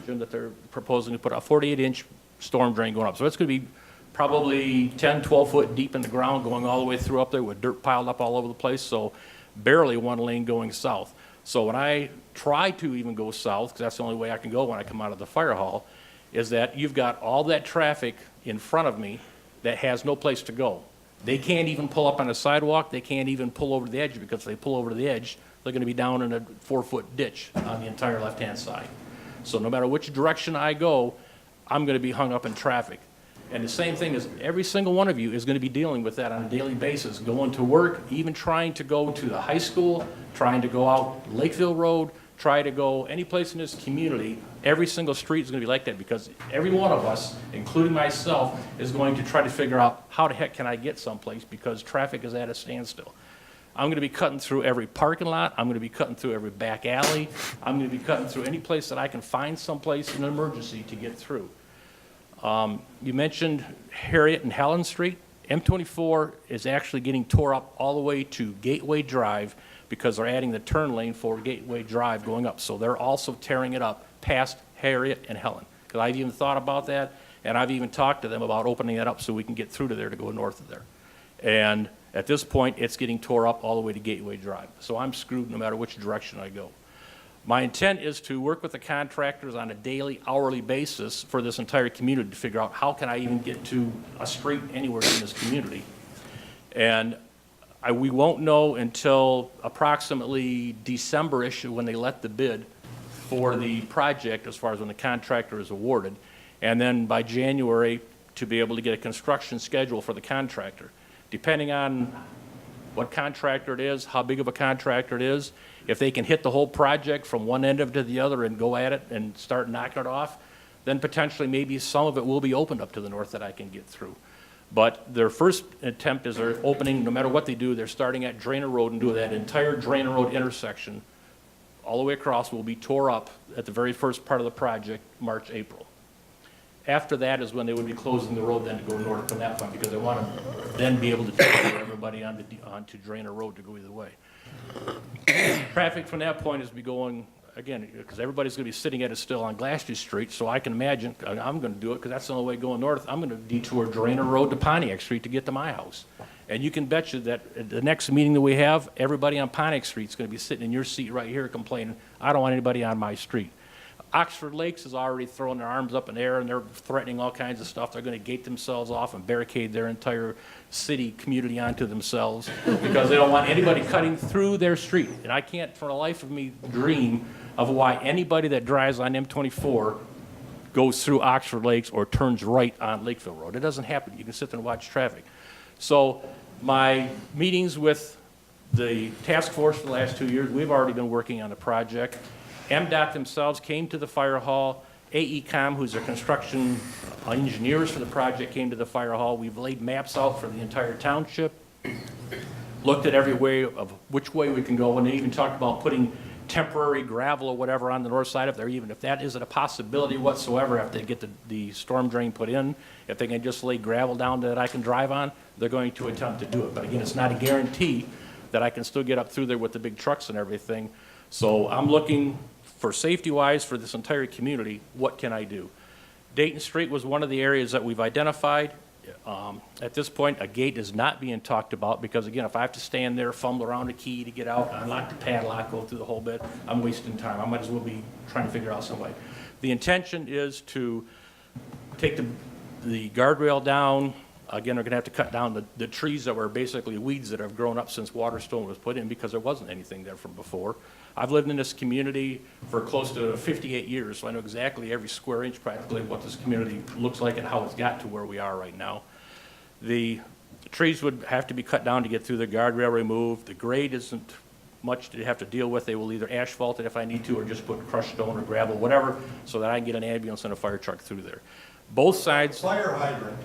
Jim, that they're proposing to put a 48-inch storm drain going up. So it's going to be probably 10, 12 foot deep in the ground going all the way through up there with dirt piled up all over the place, so barely one lane going south. So when I try to even go south, because that's the only way I can go when I come out of the fire hall, is that you've got all that traffic in front of me that has no place to go. They can't even pull up on the sidewalk, they can't even pull over the edge, because if they pull over the edge, they're going to be down in a 4-foot ditch on the entire left-hand side. So no matter which direction I go, I'm going to be hung up in traffic. And the same thing is every single one of you is going to be dealing with that on a daily basis, going to work, even trying to go to the high school, trying to go out Lakeville Road, try to go any place in this community. Every single street is going to be like that because every one of us, including myself, is going to try to figure out how the heck can I get someplace because traffic is at a standstill. I'm going to be cutting through every parking lot. I'm going to be cutting through every back alley. I'm going to be cutting through any place that I can find someplace in an emergency to get through. You mentioned Harriet and Helen Street. M24 is actually getting tore up all the way to Gateway Drive because they're adding the turn lane for Gateway Drive going up. So they're also tearing it up past Harriet and Helen. Because I've even thought about that, and I've even talked to them about opening that up so we can get through to there to go north of there. And at this point, it's getting tore up all the way to Gateway Drive. So I'm screwed no matter which direction I go. My intent is to work with the contractors on a daily, hourly basis for this entire community to figure out how can I even get to a street anywhere in this community. And we won't know until approximately December-ish when they let the bid for the project as far as when the contractor is awarded. and then by January, to be able to get a construction schedule for the contractor. Depending on what contractor it is, how big of a contractor it is, if they can hit the whole project from one end of it to the other and go at it and start knocking it off, then potentially maybe some of it will be opened up to the north that I can get through. But their first attempt is they're opening, no matter what they do, they're starting at Drainer Road and do that entire Drainer Road intersection all the way across will be tore up at the very first part of the project, March, April. After that is when they would be closing the road then to go north from that point, because they want to then be able to take everybody onto Drainer Road to go either way. Traffic from that point is be going, again, because everybody's going to be sitting at it still on Glassview Street, so I can imagine, I'm going to do it because that's the only way going north, I'm going to detour Drainer Road to Pontiac Street to get to my house. And you can bet you that at the next meeting that we have, everybody on Pontiac Street is going to be sitting in your seat right here complaining, I don't want anybody on my street. Oxford Lakes is already throwing their arms up in the air and they're threatening all kinds of stuff. They're going to gate themselves off and barricade their entire city community onto themselves because they don't want anybody cutting through their street. And I can't for the life of me dream of why anybody that drives on M24 goes through Oxford Lakes or turns right on Lakeville Road. It doesn't happen. You can sit there and watch traffic. So my meetings with the task force for the last 2 years, we've already been working on the project. MDOT themselves came to the fire hall. AECom, who's their construction engineers for the project, came to the fire hall. We've laid maps out for the entire township, looked at every way of which way we can go, and they even talked about putting temporary gravel or whatever on the north side of there, even if that isn't a possibility whatsoever, if they get the storm drain put in, if they can just lay gravel down that I can drive on, they're going to attempt to do it. But again, it's not a guarantee that I can still get up through there with the big trucks and everything. So I'm looking for safety-wise for this entire community, what can I do? Dayton Street was one of the areas that we've identified. At this point, a gate is not being talked about because, again, if I have to stand there, fumble around a key to get out, unlock the padlock, go through the whole bit, I'm wasting time. I might as well be trying to figure out some way. The intention is to take the guardrail down. Again, we're going to have to cut down the trees that were basically weeds that have grown up since Waterstone was put in because there wasn't anything there from before. I've lived in this community for close to 58 years, so I know exactly every square inch practically what this community looks like and how it's got to where we are right now. The trees would have to be cut down to get through the guardrail removed. The grade isn't much to have to deal with. They will either asphalt it if I need to or just put crushed stone or gravel, whatever, so that I can get an ambulance and a fire truck through there. Both sides. Fire hydrant.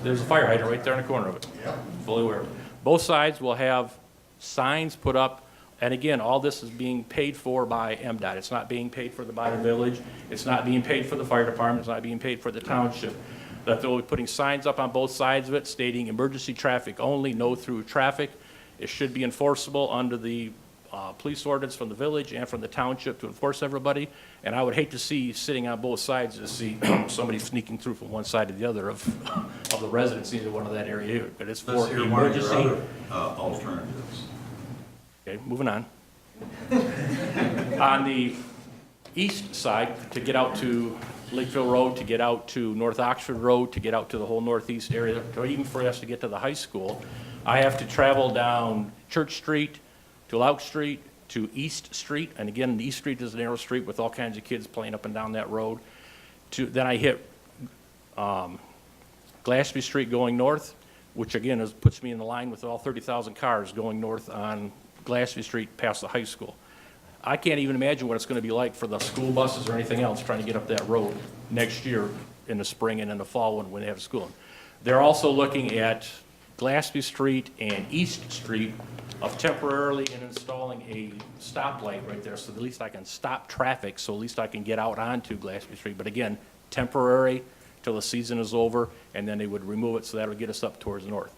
There's a fire hydrant right there in the corner of it. Yep. Fully aware of it. Both sides will have signs put up, and again, all this is being paid for by MDOT. It's not being paid for by the village. It's not being paid for the fire department. It's not being paid for the township. That they'll be putting signs up on both sides of it stating emergency traffic only, no through traffic. It should be enforceable under the police ordinance from the village and from the township to enforce everybody. And I would hate to see sitting on both sides to see somebody sneaking through from one side to the other of the residents in one of that area here. But it's for Let's hear one of your emergency. other alternatives. Okay, moving on. On the east side, to get out to Lakeville Road, to get out to North Oxford Road, to get out to the whole northeast area, or even for us to get to the high school, I have to travel down Church Street, to Lauk Street, to East Street, and again, the East Street is a narrow street with all kinds of kids playing up and down that road. Then I hit Glassby Street going north, which again puts me in the line with all 30,000 cars going north on Glassby Street past the high school. I can't even imagine what it's going to be like for the school buses or anything else trying to get up that road next year in the spring and in the fall when they have school. They're also looking at Glassby Street and East Street of temporarily installing a stoplight right there so at least I can stop traffic, so at least I can get out onto Glassby Street. But again, temporary till the season is over, and then they would remove it, so that would get us up towards the north.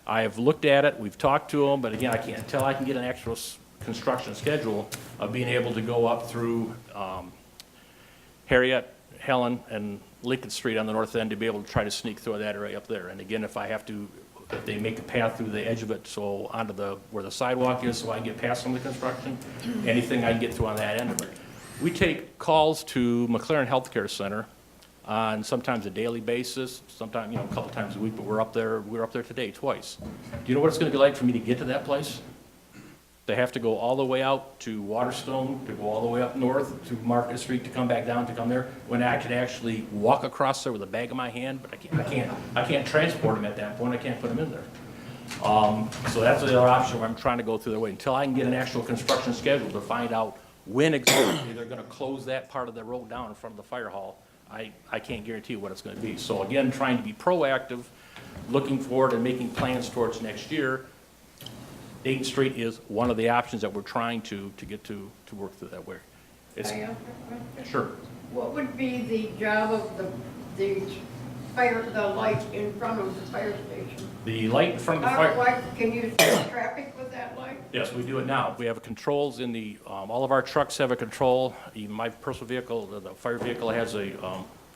I have looked at it, we've talked to them, but again, I can't until I can get an actual construction schedule of being able to go up through Harriet, Helen, and Lincoln Street on the north end to be able to try to sneak through that area up there. And again, if they make a path through the edge of it, so onto where the sidewalk is, so I can get past some of the construction, anything I can get through on that end of it. We take calls to McLaren Healthcare Center on sometimes a daily basis, sometimes, a couple times a week, but we're up there today twice. Do you know what it's gonna be like for me to get to that place? They have to go all the way out to Waterstone, to go all the way up north to Market Street, to come back down, to come there, when I can actually walk across there with a bag in my hand, but I can't transport them at that point, I can't put them in there. So that's the other option where I'm trying to go through their way, until I can get an actual construction schedule to find out when exactly they're gonna close that part of the road down in front of the fire hall. I can't guarantee what it's gonna be. So again, trying to be proactive, looking forward and making plans towards next year. Dayton Street is one of the options that we're trying to get to work through that way. It's, Can I ask a question? sure. What would be the job of the light in front of the fire station? The light in front of the fire. Can you stop traffic with that light? Yes, we do it now. We have controls in the, all of our trucks have a control. Even my personal vehicle, the fire vehicle has a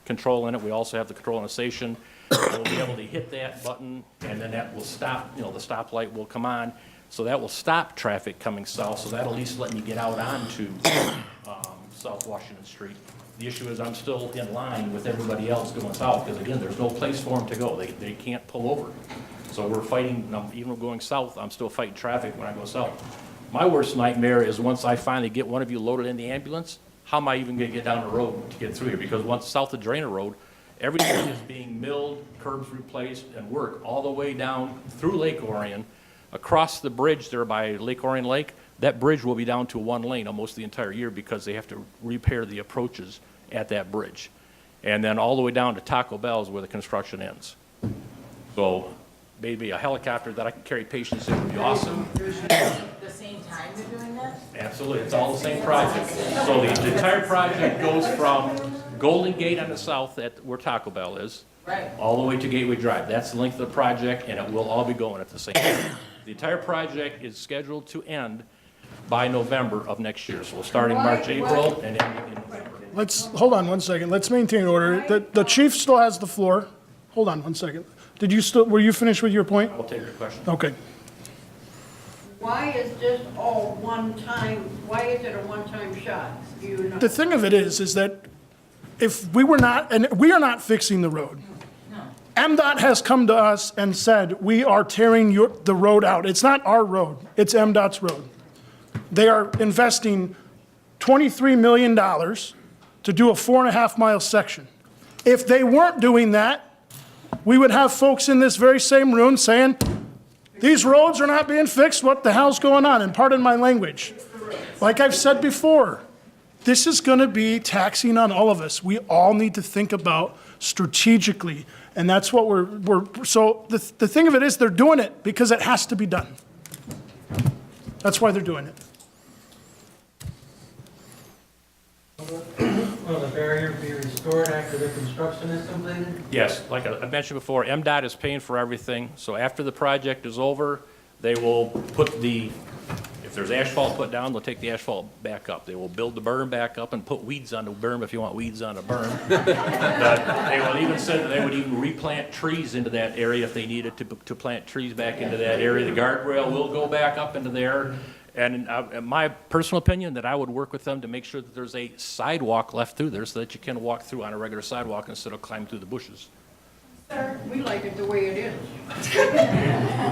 control in it. We also have the control in the station. We'll be able to hit that button, and then that will stop, the stoplight will come on. So that will stop traffic coming south, so that'll at least let me get out onto South Washington Street. The issue is I'm still in line with everybody else going south, because again, there's no place for them to go. They can't pull over. So we're fighting, even going south, I'm still fighting traffic when I go south. My worst nightmare is once I finally get one of you loaded in the ambulance, how am I even gonna get down the road to get through here? Because once south of Drainer Road, everything is being milled, curbs replaced, and work all the way down through Lake Orion, across the bridge there by Lake Orion Lake. That bridge will be down to one lane almost the entire year because they have to repair the approaches at that bridge. And then all the way down to Taco Bell's where the construction ends. So maybe a helicopter that I can carry patients in would be awesome. The same time they're doing that? Absolutely, it's all the same project. So the entire project goes from Golden Gate on the south at where Taco Bell is, Right. all the way to Gateway Drive. That's the length of the project, and it will all be going at the same time. The entire project is scheduled to end by November of next year. So we'll start in March, April, and ending in November. Hold on one second. Let's maintain order. The chief still has the floor. Hold on one second. Were you finished with your point? I'll take your question. Okay. Why is this all one time, why is it a one-time shot? Do you know? The thing of it is that if we were not, and we are not fixing the road. MDOT has come to us and said, we are tearing the road out. It's not our road, it's MDOT's road. They are investing $23 million to do a 4.5-mile section. If they weren't doing that, we would have folks in this very same room saying, these roads are not being fixed, what the hell's going on? And pardon my language. Like I've said before, this is gonna be taxing on all of us. We all need to think about strategically, and that's what so the thing of it is they're doing it because it has to be done. That's why they're doing it. Will the barrier be restored after the construction is completed? Yes, like I mentioned before, MDOT is paying for everything. So after the project is over, they will put if there's asphalt put down, they'll take the asphalt back up. They will build the berm back up and put weeds on the berm if you want weeds on the berm. They will even said that they would even replant trees into that area if they needed to plant trees back into that area. The guardrail will go back up into there. And in my personal opinion, that I would work with them to make sure that there's a sidewalk left through there so that you can walk through on a regular sidewalk instead of climb through the bushes. Sir, we like it the way it is.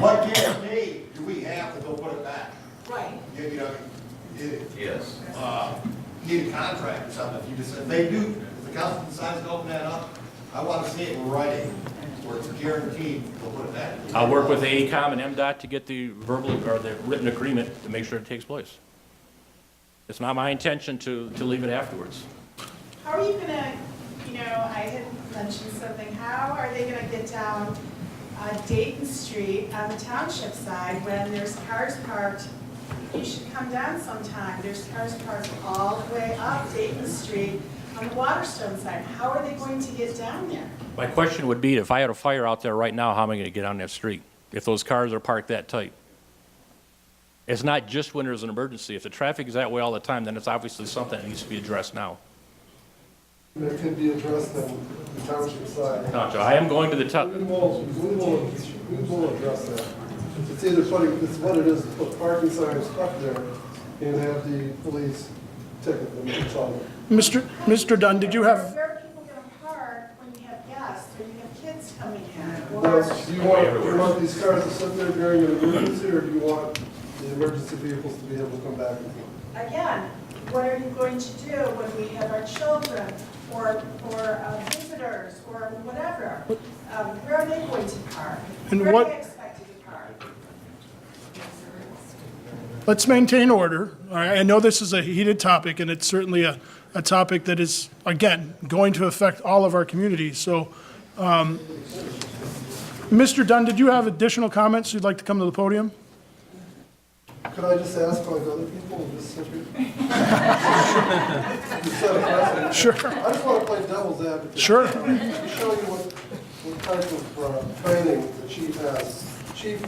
What guarantee do we have to go put it back? Right. Yes. Need a contract or something. If the council decides to open that up, I want to see it in writing where it's guaranteed they'll put it back. I'll work with AECom and MDOT to get the verbal or the written agreement to make sure it takes place. It's not my intention to leave it afterwards. How are you gonna, I had mentioned something, how are they gonna get down Dayton Street on the township side when there's cars parked? You should come down sometime, there's cars parked all the way up Dayton Street on the Waterstone side. How are they going to get down there? My question would be, if I had a fire out there right now, how am I going to get on that street? If those cars are parked that tight? It's not just when there's an emergency. If the traffic is that way all the time, then it's obviously something that needs to be addressed now. That could be addressed on the township side. No, Joe, I am going to the top. We will address that. It's either it's what it is, put parking signs up there and have the police ticket them. It's all. Mr. Dunn, did you have? Where are people gonna park when you have guests or you have kids coming in? Do you want these cars to sit there during an emergency, or do you want the emergency vehicles to be able to come back and forth. Again, what are you going to do when we have our children or visitors or whatever? Where are they going to park? And Where what- are they expected to park? Let's maintain order. All right, I know this is a heated topic, and it's certainly a topic that is, again, going to affect all of our communities. So, Mr. Dunn, did you have additional comments you'd like to come to the podium? Could I just ask like other people in this city? You set a precedent. Sure. I just want to play devil's advocate. Sure. To show you what type of training the chief has. Chief,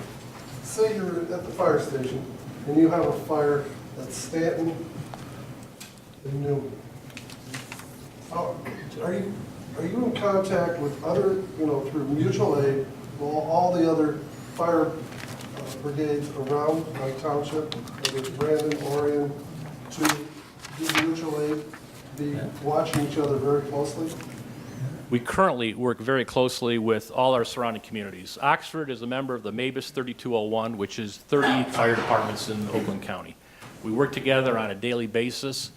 say you're at the fire station and you have a fire at Stanton and Newman. Are you in contact with other, through mutual aid, all the other fire brigades around my township, whether it's Brandon, Orion, to do mutual aid, be watching each other very closely? We currently work very closely with all our surrounding communities. Oxford is a member of the MABUS 3201, which is 30 fire departments in Oakland County. We work together on a daily basis.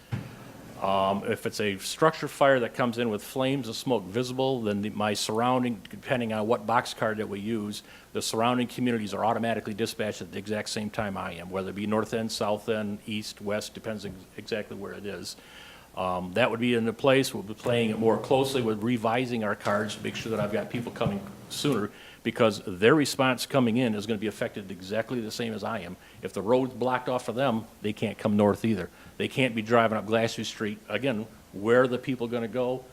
If it's a structure fire that comes in with flames and smoke visible, then my surrounding, depending on what box car that we use, the surrounding communities are automatically dispatched at the exact same time I am, whether it be north end, south end, east, west, depends exactly where it is. That would be in the place. We'll be playing it more closely with revising our cards to make sure that I've got people coming sooner, because their response coming in is going to be affected exactly the same as I am. If the road's blocked off for them, they can't come north either. They can't be driving up Glassview Street. Again, where are the people going to go?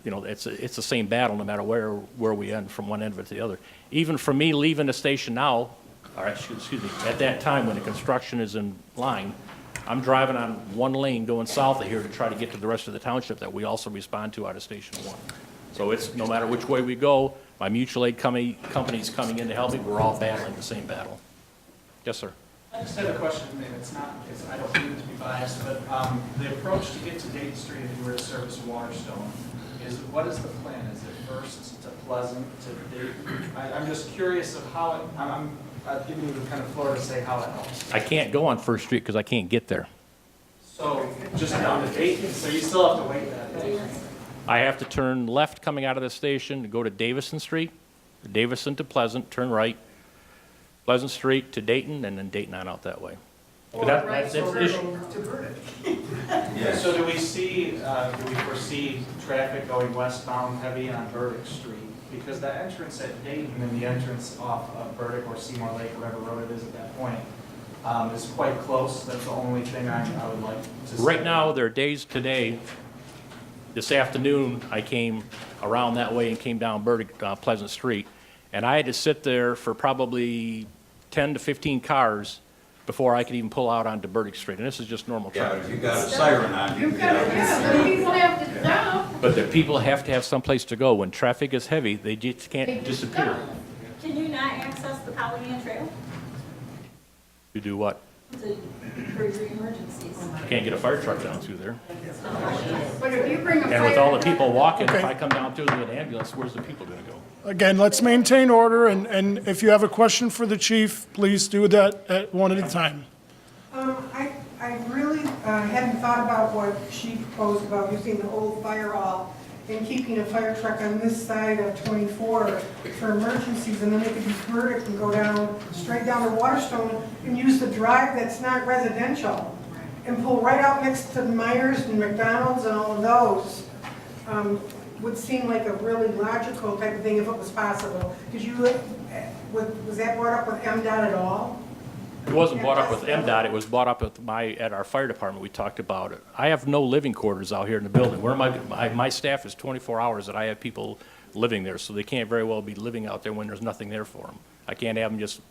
It's the same battle no matter where we end from one end of it to the other. Even for me leaving the station now, or excuse me, at that time when the construction is in line, I'm driving on one lane going south of here to try to get to the rest of the township that we also respond to out of Station 1. So it's, no matter which way we go, my mutual aid company's coming in to help me, we're all battling the same battle. Yes, sir. I just have a question, and I don't mean it to be biased, but the approach to get to Dayton Street if you were to service Waterstone, what is the plan? Is it first to Pleasant, to Dayton? I'm just curious of how I'm giving you the kind of floor to say how it helps. I can't go on First Street because I can't get there. So just down to Dayton, so you still have to wait that day? I have to turn left coming out of the station to go to Davison Street, Davison to Pleasant, turn right, Pleasant Street to Dayton, and then Dayton on out that way. But that's the issue. So do we foresee traffic going westbound heavy on Burdick Street? Because the entrance at Dayton and the entrance off of Burdick or Seymour Lake, whatever road it is at that point, is quite close. That's the only thing I would like to see. Right now, there are days today, this afternoon, I came around that way and came down Burdick, Pleasant Street, and I had to sit there for probably 10 to 15 cars before I could even pull out onto Burdick Street, and this is just normal Yeah, traffic. but if you got a siren on, you You've can got, get the people have to stop. But the people have to have someplace to go. When traffic is heavy, they just can't disappear. Can you not access the Pollyant Trail You do what? for your emergencies? You can't get a fire truck down through there. But if you bring a And with all the fire people walking, if Okay. I come down through with an ambulance, where's the people gonna go? Again, let's maintain order, and if you have a question for the chief, please do that at one at a time. I really hadn't thought about what she proposed about using the old fire hall and keeping a fire truck on this side of 24 for emergencies, and then they could use Burdick and go down, straight down to Waterstone and use the drive that's not residential and pull right out next to Myers and McDonald's and all of those. Would seem like a really logical type of thing if it was possible. Was that brought up with MDOT at all? It wasn't brought up with MDOT, it was brought up at our fire department, we talked about it. I have no living quarters out here in the building. My staff is 24 hours that I have people living there, so they can't very well be living out there when there's nothing there for them. I can't have them just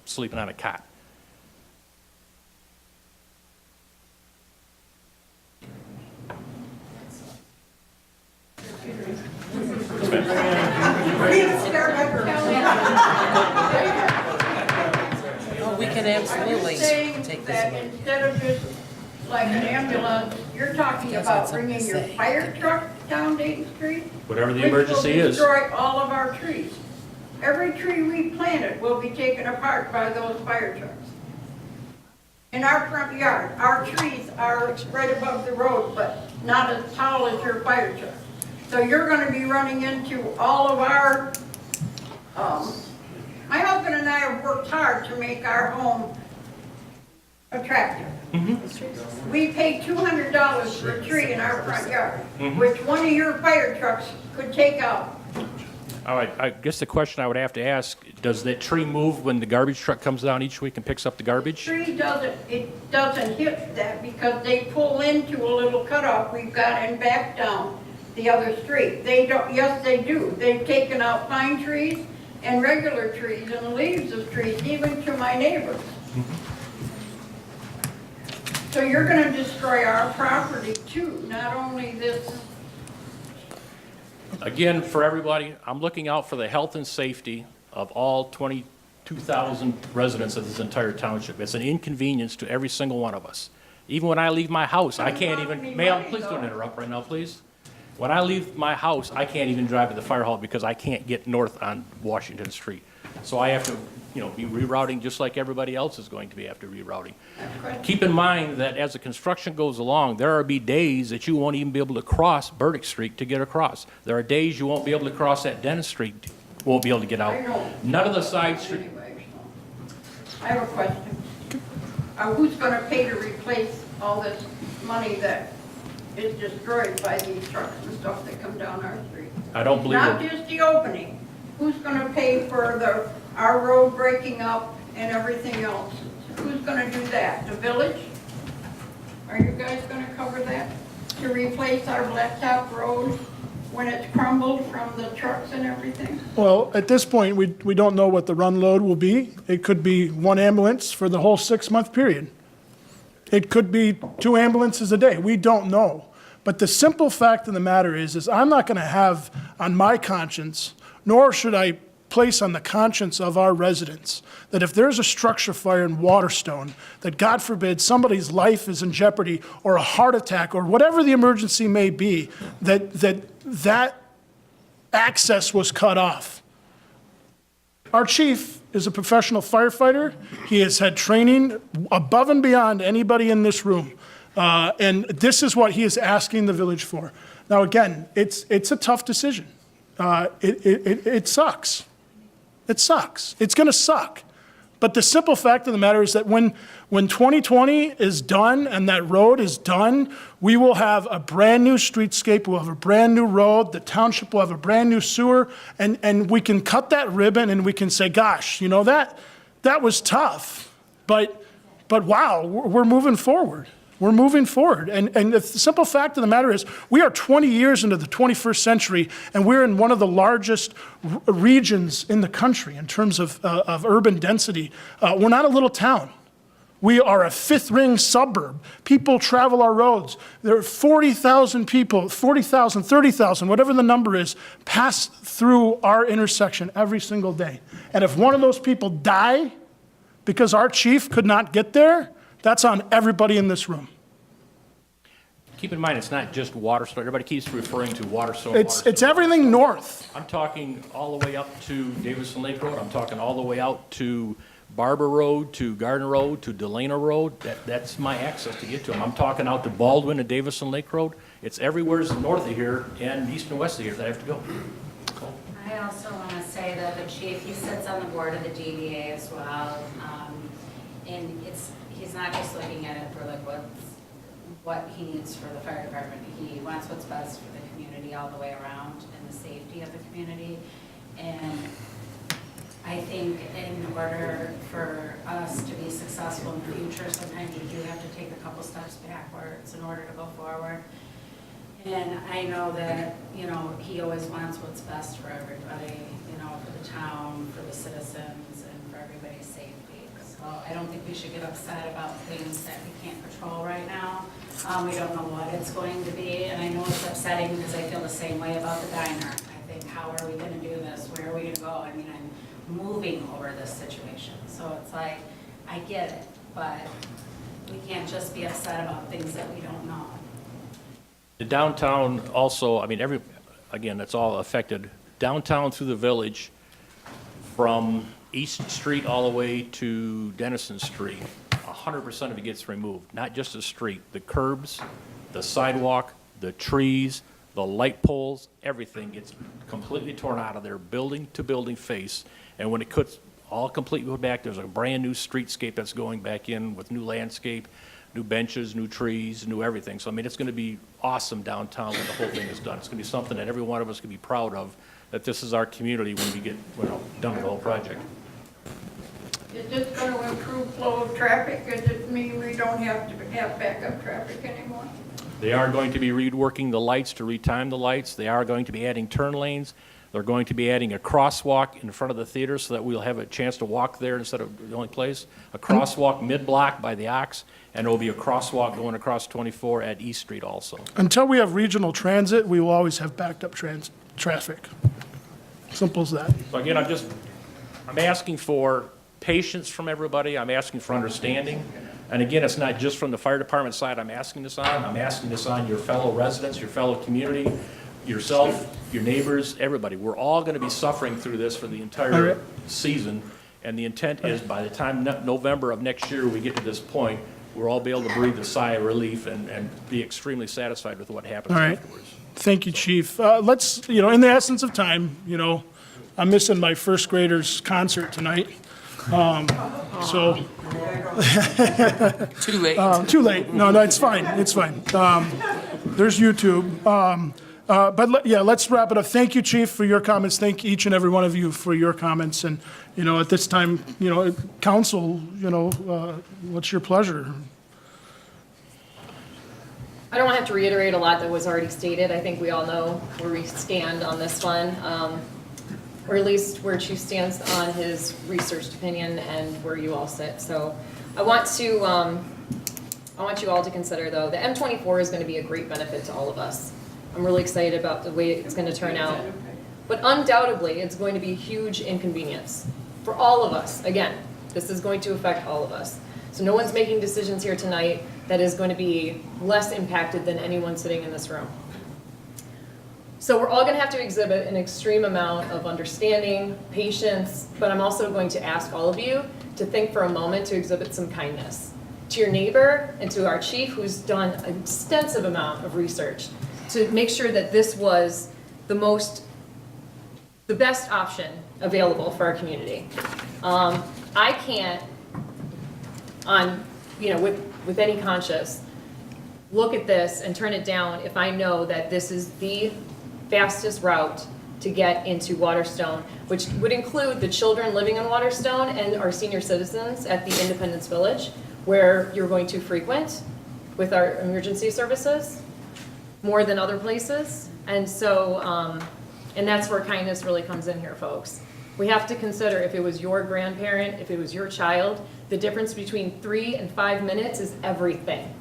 sleeping on a cot. We can absolutely take this. Instead of just like an ambulance, you're talking about bringing your fire truck down Dayton Street? Whatever the emergency is. Which will destroy all of our trees. Every tree we planted will be taken apart by those fire trucks. in our front yard. Our trees are right above the road, but not as tall as your fire truck. So you're gonna be running into all of our, my husband and I have worked hard to make our home attractive. We pay $200 for a tree in our front yard, which one of your fire trucks could take out. All right, I guess the question I would have to ask, does that tree move when the garbage truck comes down each week and picks up the garbage? Tree doesn't hit that because they pull into a little cutoff we've got and back down the other street. They don't, yes, they do. They've taken out pine trees and regular trees and the leaves of trees, even to my neighbors. So you're gonna destroy our property too, not only this. Again, for everybody, I'm looking out for the health and safety of all 22,000 residents of this entire township. It's an inconvenience to every single one of us. Even when I leave my house, I can't even, ma'am, please don't interrupt right now, please. When I leave my house, I can't even drive to the fire hall because I can't get north on Washington Street. So I have to, be rerouting just like everybody else is going to be after rerouting. Keep in mind that as the construction goes along, there will be days that you won't even be able to cross Burdick Street to get across. There are days you won't be able to cross that Dennis Street, won't be able to get out. I know. None of the side streets. Anyway, I have a question. Who's gonna pay to replace all this money that is destroyed by these trucks and stuff that come down our street? I don't believe Not it. just the opening. Who's gonna pay for our road breaking up and everything else? Who's gonna do that? The village? Are you guys gonna cover that? To replace our blacktop road when it's crumbled from the trucks and everything? Well, at this point, we don't know what the run load will be. It could be 1 ambulance for the whole 6-month period. It could be 2 ambulances a day. We don't know. But the simple fact of the matter is I'm not going to have on my conscience, nor should I place on the conscience of our residents, that if there's a structure fire in Waterstone, that God forbid somebody's life is in jeopardy or a heart attack or whatever the emergency may be, that access was cut off. Our chief is a professional firefighter. He has had training above and beyond anybody in this room. And this is what he is asking the village for. Now, again, it's a tough decision. It sucks. It sucks. It's going to suck. But the simple fact of the matter is that when 2020 is done and that road is done, we will have a brand-new streetscape, we'll have a brand-new road, the township will have a brand-new sewer, and we can cut that ribbon and we can say, gosh, that was tough, but wow, we're moving forward. We're moving forward. And the simple fact of the matter is we are 20 years into the 21st century, and we're in one of the largest regions in the country in terms of urban density. We're not a little town. We are a 5th-ring suburb. People travel our roads. There are 40,000 people, 40,000, 30,000, whatever the number is, pass through our intersection every single day. And if one of those people die because our chief could not get there, that's on everybody in this room. Keep in mind, it's not just Waterstone. Everybody keeps referring to Waterstone. It's everything north. I'm talking all the way up to Davison Lake Road. I'm talking all the way out to Barber Road, to Garden Road, to Delana Road. That's my access to get to them. I'm talking out to Baldwin and Davison Lake Road. It's everywhere north of here and east and west of here that I have to go. I also want to say that the chief, he sits on the board of the DDA as well. And he's not just looking at it for like what he needs for the fire department. He wants what's best for the community all the way around and the safety of the community. And I think in order for us to be successful in the future, sometimes we do have to take a couple steps backwards in order to go forward. And I know that, he always wants what's best for everybody, for the town, for the citizens, and for everybody's safety. So I don't think we should get upset about things that we can't control right now. We don't know what it's going to be, and I know it's upsetting because I feel the same way about the diner. I think, how are we going to do this? Where are we going to go? I mean, I'm moving over this situation. So it's like, I get it, but we can't just be upset about things that we don't know. The downtown also, again, that's all affected. Downtown through the village, from East Street all the way to Dennison Street, 100% of it gets removed, not just the street, the curbs, the sidewalk, the trees, the light poles, everything gets completely torn out of there, building to building face. And when it cuts all completely put back, there's a brand-new streetscape that's going back in with new landscape, new benches, new trees, new everything. So, I mean, it's going to be awesome downtown when the whole thing is done. It's going to be something that every one of us can be proud of, that this is our community when we get done with the whole project. Is this going to improve flow of traffic? Does it mean we don't have to have backup traffic anymore? They are going to be reworking the lights to retime the lights. They are going to be adding turn lanes. They're going to be adding a crosswalk in front of the theater so that we'll have a chance to walk there instead of the only place. A crosswalk mid-block by the Ox, and there will be a crosswalk going across 24 at East Street also. Until we have regional transit, we will always have backed up traffic. Simple as that. So again, I'm asking for patience from everybody. I'm asking for understanding. And again, it's not just from the fire department side I'm asking this on. I'm asking this on your fellow residents, your fellow community, yourself, your neighbors, everybody. We're all going to be suffering through this for the entire season. And the intent is by the time November of next year we get to this point, we'll all be able to breathe a sigh of relief and be extremely satisfied with what happens All right. afterwards. Thank you, Chief. Let's, in the essence of time, I'm missing my first grader's concert tonight. So. Too late. Too late. No, it's fine. It's fine. There's YouTube. But let's wrap it up. Thank you, Chief, for your comments. Thank each and every one of you for your comments. And, at this time, council, what's your pleasure? I don't have to reiterate a lot that was already stated. I think we all know where we stand on this one, or at least where Chief stands on his researched opinion and where you all sit. So I want you all to consider, though, the M24 is going to be a great benefit to all of us. I'm really excited about the way it's going to turn out. But undoubtedly, it's going to be a huge inconvenience for all of us. Again, this is going to affect all of us. So no one's making decisions here tonight that is going to be less impacted than anyone sitting in this room. So we're all going to have to exhibit an extreme amount of understanding, patience, but I'm also going to ask all of you to think for a moment to exhibit some kindness to your neighbor and to our chief, who's done an extensive amount of research to make sure that this was the best option available for our community. I can't, with any conscience, look at this and turn it down if I know that this is the fastest route to get into Waterstone, which would include the children living in Waterstone and our senior citizens at the Independence Village, where you're going to frequent with our emergency services more than other places. And so, and that's where kindness really comes in here, folks. We have to consider if it was your grandparent, if it was your child, the difference between 3 and 5 minutes is everything.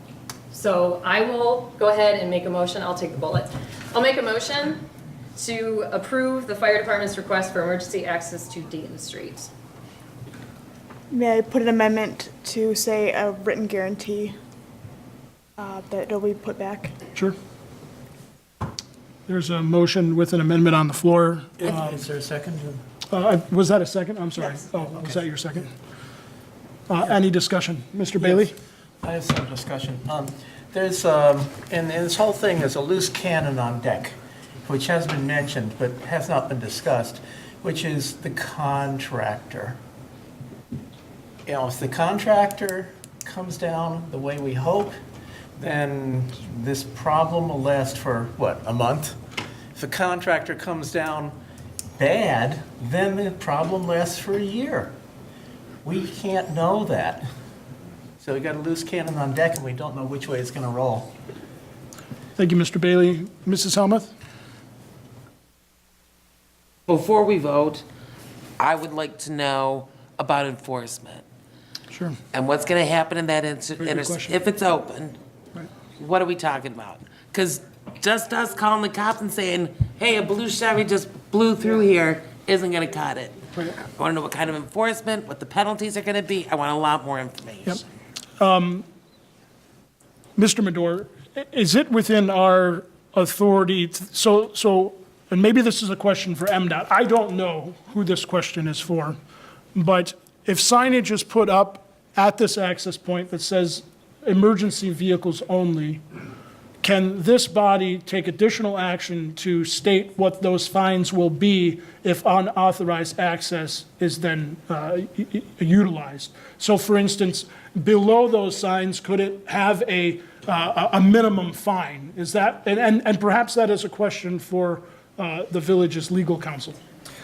So I will go ahead and make a motion. I'll take the bullet. I'll make a motion to approve the fire department's request for emergency access to Dayton Street. May I put an amendment to say a written guarantee that it'll be put back? Sure. There's a motion with an amendment on the floor. Is there a second? Was that a second? I'm sorry. Yes. Oh, was that your second? Any discussion? Mr. Bailey? Yes. I have some discussion. There's, in this whole thing, there's a loose cannon on deck, which has been mentioned but has not been discussed, which is the contractor. If the contractor comes down the way we hope, then this problem will last for, a month? If the contractor comes down bad, then the problem lasts for a year. We can't know that. So we got a loose cannon on deck and we don't know which way it's going to roll. Thank you, Mr. Bailey. Mrs. Helmuth? Before we vote, I would like to know about enforcement. Sure. And what's going to happen in that incident, Very good question. if it's open. Right. What are we talking about? Because just us calling the cops and saying, hey, a blue Chevy just blew through here isn't going to cut it. Right. I want to know what kind of enforcement, what the penalties are going to be. I want a lot more information. Yep. Mr. Madore, is it within our authority, and maybe this is a question for MDOT. I don't know who this question is for, but if signage is put up at this access point that says emergency vehicles only, can this body take additional action to state what those fines will be if unauthorized access is then utilized? So for instance, below those signs, could it have a minimum fine? Is that, and perhaps that is a question for the village's legal counsel.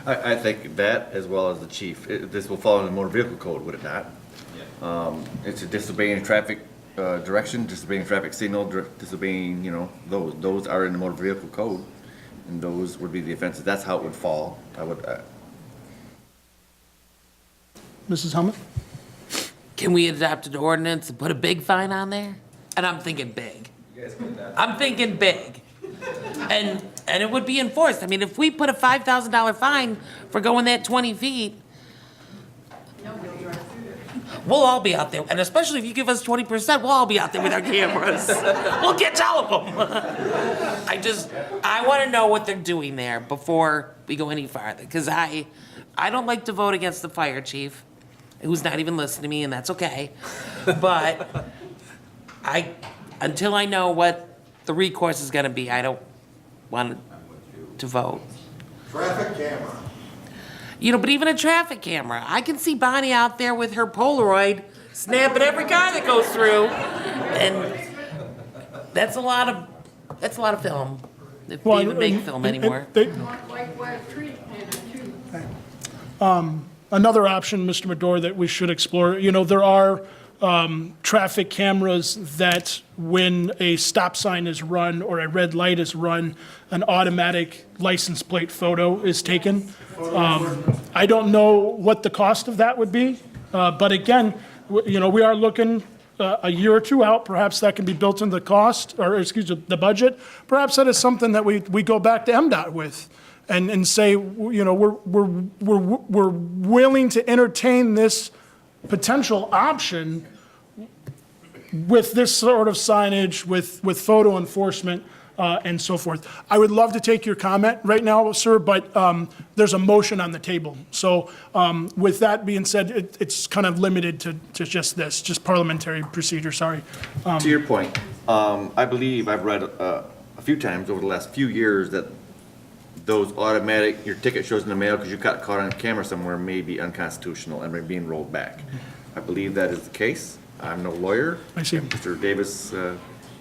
I think that, as well as the chief, this will fall in the motor vehicle code, would it not? It's a disobeying traffic direction, disobeying traffic signal, disobeying, you know, those are in the motor vehicle code, and those would be the offenses. That's how it would fall. I would. Mrs. Helmut? Can we adopt an ordinance and put a big fine on there? And I'm thinking big. I'm thinking big. And it would be enforced. I mean, if we put a $5,000 fine for going that 20 feet, we'll all be out there. And especially if you give us 20%, we'll all be out there with our cameras. We'll catch all of them. I want to know what they're doing there before we go any farther. Because I don't like to vote against the fire chief, who's not even listening to me, and that's okay. But until I know what the recourse is going to be, I don't want to vote. Traffic camera. You know, but even a traffic camera, I can see Bonnie out there with her Polaroid snapping every car that goes through, and that's a lot of film. If they even make film anymore. Like where trees planted too. Another option, Mr. Medor, that we should explore, you know, there are traffic cameras that when a stop sign is run or a red light is run, an automatic license plate photo is taken. I don't know what the cost of that would be, but again, you know, we are looking a year or two out. Perhaps that can be built into the cost, or excuse me, the budget. Perhaps that is something that we go back to MDOT with and say, you know, we're willing to entertain this potential option with this sort of signage, with photo enforcement, and so forth. I would love to take your comment right now, sir, but there's a motion on the table. So with that being said, it's kind of limited to just this, just parliamentary procedure, sorry. To your point, I believe I've read a few times over the last few years that those automatic, your ticket shows in the mail because you got caught on camera somewhere may be unconstitutional and are being rolled back. I believe that is the case. I'm no lawyer. I see. If Mr. Davis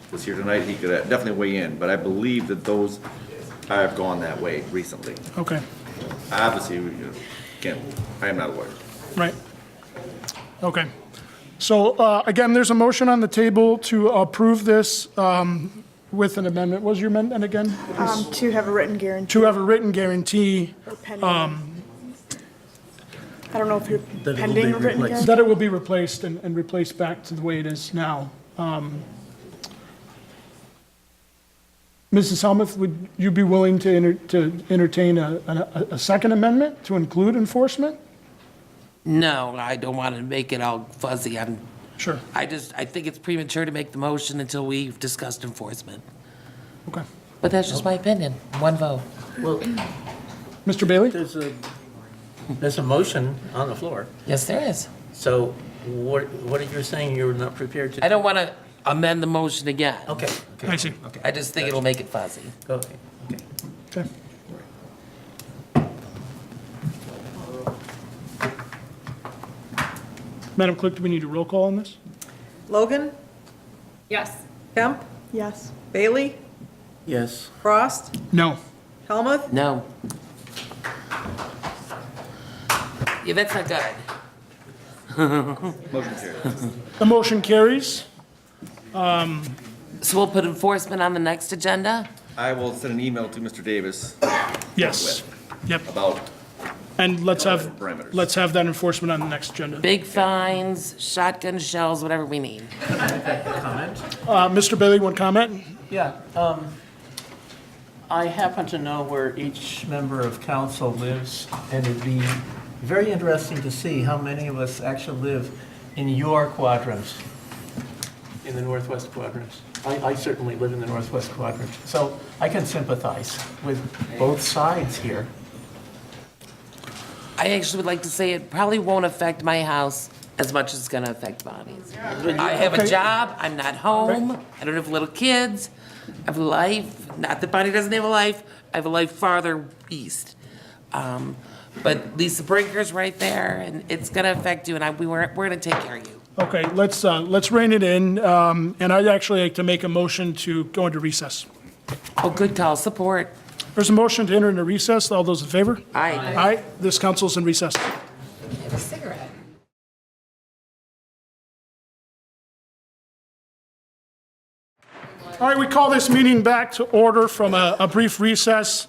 was here tonight, he could definitely weigh in, but I believe that those have gone that way recently. Okay, Obviously, again, I am not a lawyer. right. Okay. So again, there's a motion on the table to approve this with an amendment. What was your amendment again? To have a written guarantee. To have a written guarantee. Or pending. I don't know if you're pending a written guarantee. That it will be replaced and replaced back to the way it is now. Mrs. Helmuth, would you be willing to entertain a second amendment to include enforcement? No, I don't want to make it all fuzzy. Sure. I think it's premature to make the motion until we've discussed enforcement. Okay. But that's just my opinion. One vote. Well, Mr. Bailey? there's a motion on the floor. Yes, there is. So what are you saying you're not prepared to? I don't want to amend the motion again. Okay. I see. Okay. I just think it'll make it fuzzy. Okay. Okay. Madam Clerk, do we need a roll call on this? Logan? Yes. Kemp? Yes. Bailey? Yes. Frost? No. Helmuth? No. Yeah, that's not good. Motion carries. The motion carries. So we'll put enforcement on the next agenda? I will send an email to Mr. Davis Yes. Yep. about And let's have parameters. that enforcement on the next agenda. Big fines, shotgun shells, whatever we need. Comment? Mr. Bailey, one comment? Yeah. I happen to know where each member of council lives, and it'd be very interesting to see how many of us actually live in your quadrant, in the northwest quadrant. I certainly live in the northwest quadrant, so I can sympathize with both sides here. I actually would like to say it probably won't affect my house as much as it's gonna affect Bonnie's. I have a job, I'm not home, I don't have little kids, I have a life, not that Bonnie doesn't have a life, I have a life farther east. But Lisa Brinker's right there, and it's gonna affect you, and we're gonna take care of you. Okay, let's rein it in, and I'd actually like to make a motion to go into recess. Oh, good call, support. There's a motion to enter into recess. All those in favor? Aye. Aye. This council's in recess. Have a cigarette. All right, we call this meeting back to order from a brief recess,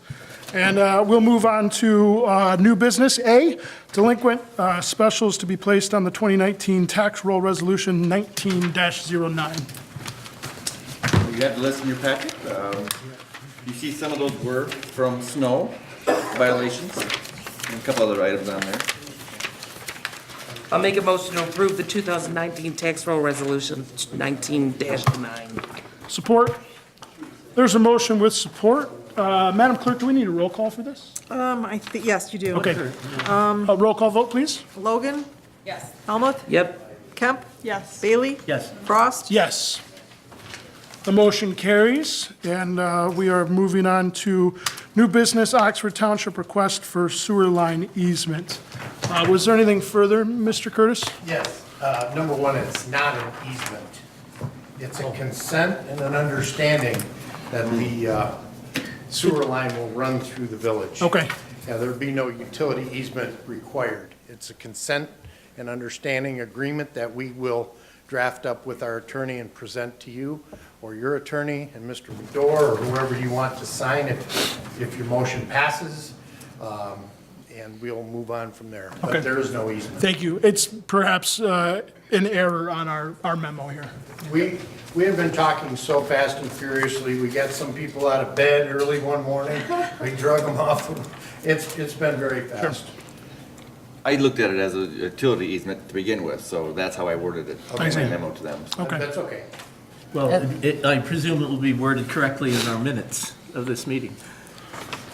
and we'll move on to new business. A, delinquent specials to be placed on the 2019 tax roll resolution 19-09. You have the list in your packet. You see some of those were from snow violations, and a couple other items on there. I'll make a motion to approve the 2019 tax roll resolution 19-9. Support? There's a motion with support. Madam Clerk, do we need a roll call for this? I think, yes, you do. Okay. A roll call vote, please. Logan? Yes. Helmut? Yep. Kemp? Yes. Bailey? Yes. Frost? Yes. The motion carries, and we are moving on to new business, Oxford Township request for sewer line easement. Was there anything further, Mr. Curtis? Yes, number one, it's not an easement. It's a consent and an understanding that the sewer line will run through the village. Okay. Yeah, there'd be no utility easement required. It's a consent and understanding agreement that we will draft up with our attorney and present to you, or your attorney and Mr. Bedore, or whoever you want to sign if your motion passes, and we'll move on from there. Okay. But there is no easement. Thank you. It's perhaps an error on our memo here. We have been talking so fast and furiously. We got some people out of bed early one morning. We drug them off. It's been very fast. I looked at it as a utility easement to begin with, so that's how I worded it in my memo to them. So. Okay. That's okay. Well, I presume it will be worded correctly in our minutes of this meeting.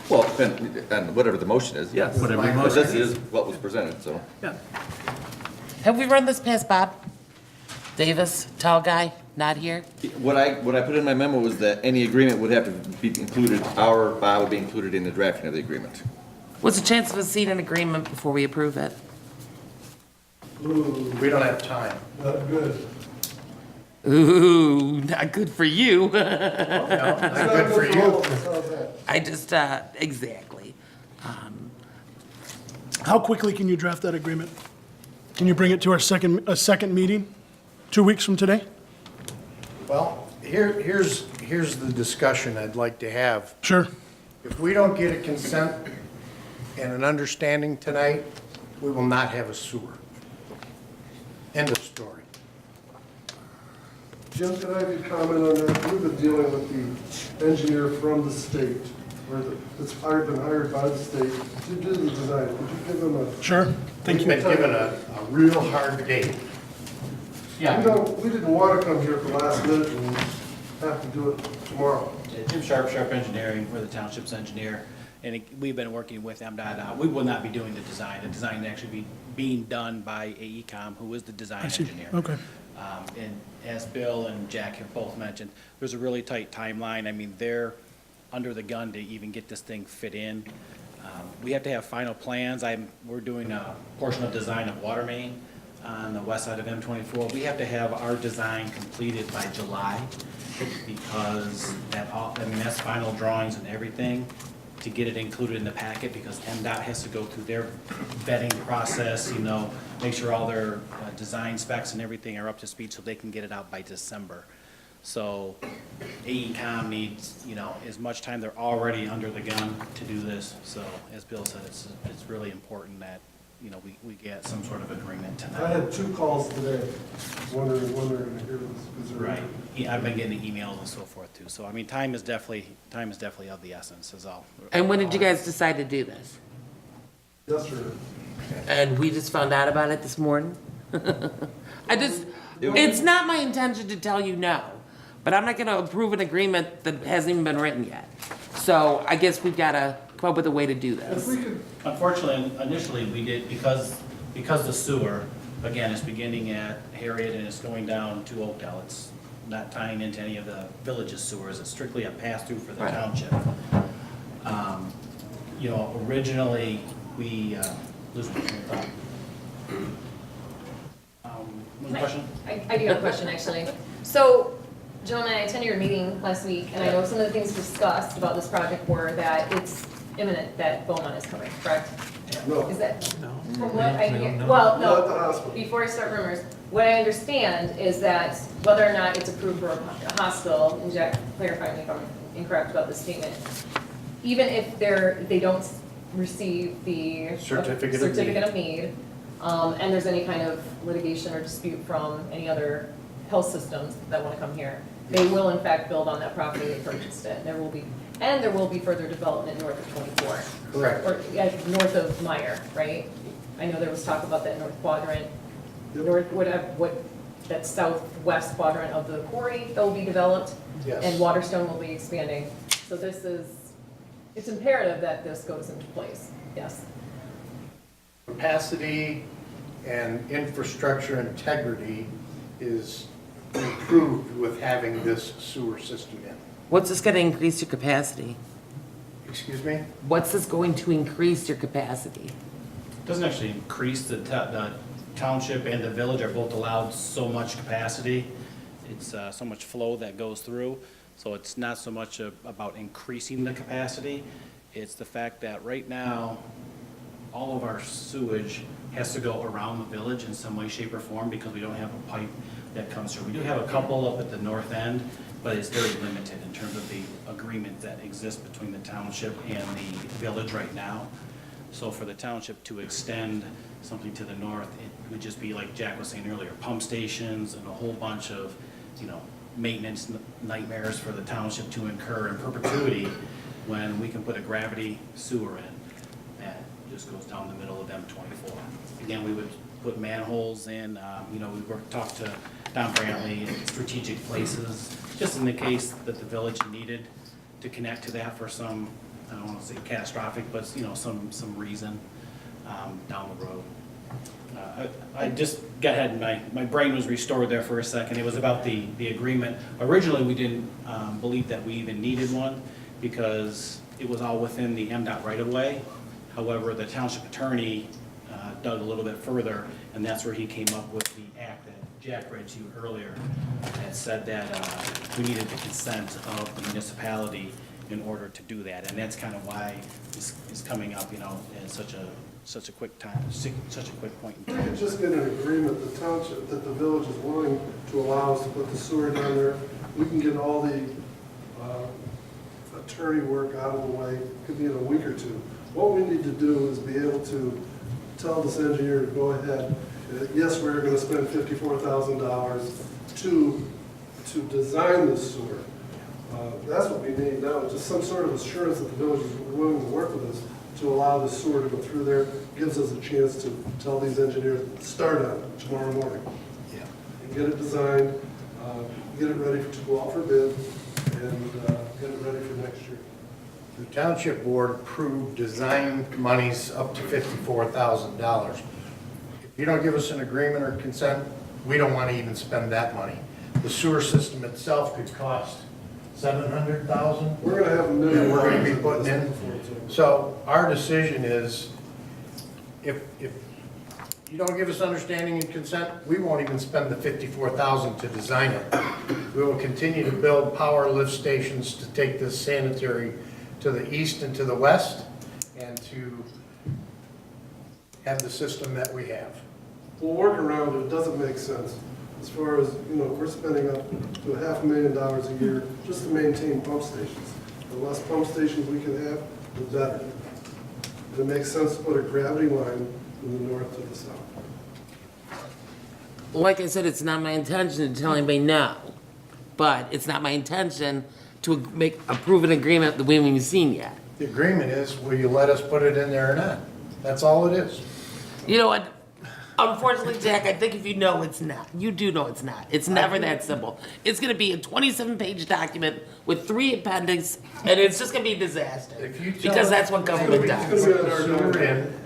Well, and whatever the motion is, yes. Whatever the But motion this is what was presented, so. Yeah. Have we run this past Bob Davis, tall guy, not here? What I put in my memo was that any agreement would have to be included, our Bob would be included in the drafting of the agreement. What's the chance of us seeing an agreement before we approve it? We don't have time. Not good. Ooh, not good for you. Not good for you. I just, exactly. How quickly can you draft that agreement? Can you bring it to our second meeting, 2 weeks from today? Well, here's the discussion I'd like to have. Sure. If we don't get a consent and an understanding tonight, we will not have a sewer. End of story. Jim, can I have you comment on that? We've been dealing with the engineer from the state, that's been hired by the state to do the design. Would you give him a? Sure. Thank We've you. been given a real hard date. We didn't want to come here at the last minute and have to do it tomorrow. Jim Sharp, Sharp Engineering, we're the township's engineer, and we've been working with MDOT. We will not be doing the design. The design will actually be being done by AECom, who is the design I see. engineer. Okay. And as Bill and Jack have both mentioned, there's a really tight timeline. I mean, they're under the gun to even get this thing fit in. We have to have final plans. We're doing a portion of design of water main on the west side of M24. We have to have our design completed by July because that's final drawings and everything to get it included in the packet because MDOT has to go through their vetting process, make sure all their design specs and everything are up to speed so they can get it out by December. So AECom needs, as much time. They're already under the gun to do this. So as Bill said, it's really important that, we get some sort of agreement tonight. I had 2 calls today, wondering when they're going to hear this. Right. Yeah, I've been getting the emails and so forth too. So, I mean, time is definitely of the essence is all. And when did you guys decide to do this? Yesterday. And we just found out about it this morning? It's not my intention to tell you no, but I'm not gonna approve an agreement that hasn't even been written yet. So I guess we've gotta come up with a way to do this. Unfortunately, initially we did, because the sewer, again, it's beginning at Harriet and it's going down to Oakdale. It's not tying into any of the village's sewers, it's strictly a pass-through for the Right. township. You know, originally, we, lose my train of thought. One question? I do have a question, actually. So, gentlemen, I attended your meeting last week, and I know some of the things discussed about this project were that it's imminent that Beaumont is coming, correct? No. Is that, from what we I don't hear, know. well, Not at the no, hospital. before I start rumors, what I understand is that whether or not it's approved for a hospital, and Jack, clarify me if I'm incorrect about this statement, even if they don't receive the Certificate of need. certificate of need, and there's any kind of litigation or dispute from any other health systems that want to come here, they will in fact build on that property they purchased it. There will be further development north of 24. Correct. Or north of Meyer, right? I know there was talk about that north quadrant, that southwest quadrant of the quarry that will be developed. Yes. And Waterstone will be expanding. So it's imperative that this goes into place, yes. Capacity and infrastructure integrity is improved with having this sewer system in. What's this gonna increase your capacity? Excuse me? What's this going to increase your capacity? Doesn't actually increase the township and the village are both allowed so much capacity. It's so much flow that goes through, so it's not so much about increasing the capacity. It's the fact that right now, all of our sewage has to go around the village in some way, shape, or form because we don't have a pipe that comes through. We do have a couple up at the north end, but it's very limited in terms of the agreement that exists between the township and the village right now. So for the township to extend something to the north, it would just be like Jack was saying earlier, pump stations and a whole bunch of, maintenance nightmares for the township to incur in perpetuity when we can put a gravity sewer in that just goes down the middle of M24. Again, we would put manholes in, we talked to Don Brantley in strategic places, just in the case that the village needed to connect to that for some, I don't want to say catastrophic, but, some reason down the road. I just got ahead, my brain was restored there for a second. It was about the agreement. Originally, we didn't believe that we even needed one because it was all within the MDOT right-of-way. However, the township attorney dug a little bit further, and that's where he came up with the act that Jack read to you earlier that said that we needed the consent of the municipality in order to do that. And that's kind of why this is coming up, in such a quick time, such a quick point in We time. could just get an agreement, the township, that the village is willing to allow us to put the sewer down there. We can get all the attorney work out of the way, could be in a week or two. What we need to do is be able to tell this engineer to go ahead. Yes, we're gonna spend $54,000 to design the sewer. That's what we need now, just some sort of assurance that the village is willing to work with us to allow the sewer to go through there, gives us a chance to tell these engineers, start on it tomorrow morning. Yeah. And get it designed, get it ready to go out for bid, and get it ready for next year. The township board approved design monies up to $54,000. If you don't give us an agreement or consent, we don't want to even spend that money. The sewer system itself could cost $700,000. We're gonna have $1 million. We're gonna be putting in. So our decision is, if you don't give us understanding and consent, we won't even spend the $54,000 to design it. We will continue to build power lift stations to take this sanitary to the east and to the west, and to have the system that we have. We'll work around it, it doesn't make sense. As far as, we're spending up to $500,000 a year just to maintain pump stations. The less pump stations we can have, the better. And it makes sense to put a gravity line from the north to the south. Like I said, it's not my intention to tell anybody no, but it's not my intention to approve an agreement that we haven't even seen yet. The agreement is, will you let us put it in there or not? That's all it is. You know what? Unfortunately, Jack, I think if you know it's not, you do know it's not. It's never that simple. It's gonna be a 27-page document with 3 appendix, and it's just gonna be a disaster. Because that's what government does.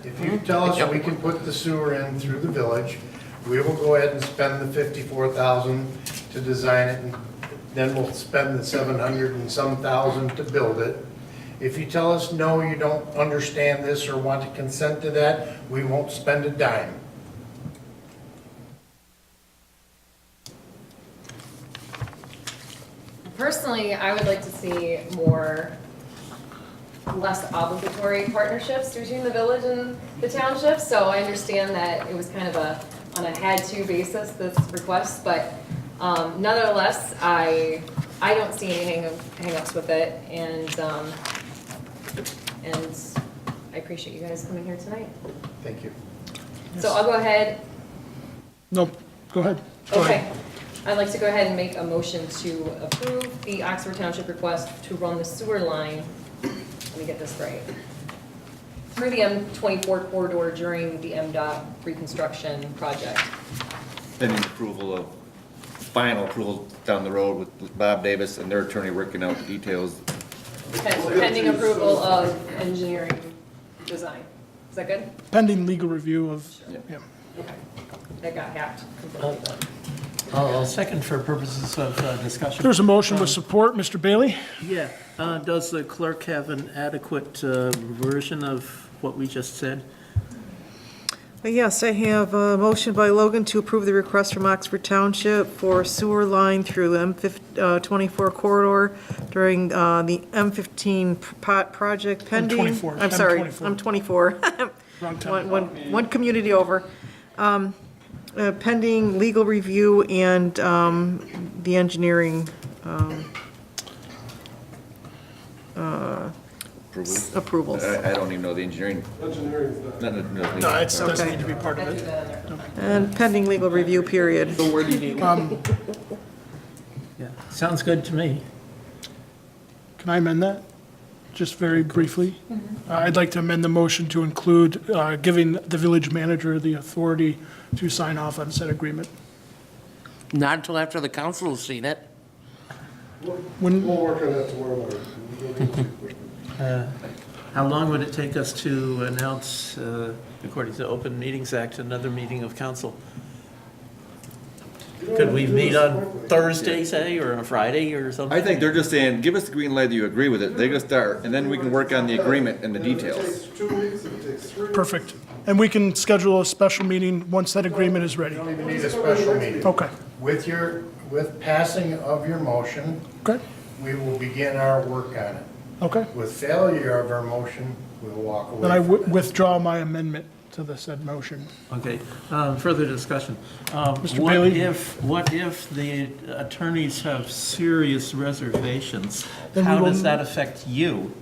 If you tell us we can put the sewer in through the village, we will go ahead and spend the 54,000 to design it, and then we'll spend the 700 and some thousand to build it. If you tell us, no, you don't understand this or want to consent to that, we won't spend a dime. Personally, I would like to see less obligatory partnerships between the village and the township. So I understand that it was kind of on a had-to basis, this request, but nonetheless, I don't see any hang-ups with it, and I appreciate you guys coming here tonight. Thank you. So I'll go ahead. No, go ahead. Go ahead. Okay. I'd like to go ahead and make a motion to approve the Oxford Township request to run the sewer line, let me get this right, through the M24 corridor during the MDOT reconstruction project. Pending approval of, final approval down the road with Bob Davis and their attorney working out the details. Pending approval of engineering design. Is that good? Pending legal review of, yeah. Okay. That got hacked completely. I'll second for purposes of discussion. There's a motion with support. Mr. Bailey? Yeah, does the clerk have an adequate version of what we just said? Yes, I have a motion by Logan to approve the request from Oxford Township for sewer line through the M24 corridor during the M15 project pending. M24. I'm sorry, M24. M24. One community over. Pending legal review and the engineering approvals. I don't even know the engineering. Engineering's not. No, it doesn't need to be part of it. And pending legal review period. So where do you need? Yeah, sounds good to me. Can I amend that? Just very briefly? I'd like to amend the motion to include giving the village manager the authority to sign off on said agreement. Not until after the council has seen it. When, We'll work on that tomorrow morning. How long would it take us to announce, according to the Open Meetings Act, another meeting of council? Could we meet on Thursday, say, or on a Friday or something? I think they're just saying, give us the green light that you agree with it. They're gonna start, and then we can work on the agreement and the It details. takes 2 weeks, if it takes 3 weeks. perfect. And we can schedule a special meeting once that agreement is ready. You don't even need a special meeting. Okay, With passing of your motion, okay, we will begin our work on it. okay. With failure of our motion, we'll walk away Then I from it. withdraw my amendment to the said motion. Okay, further discussion. Mr. Bailey? What if the attorneys have serious reservations? Then we How will- does that affect you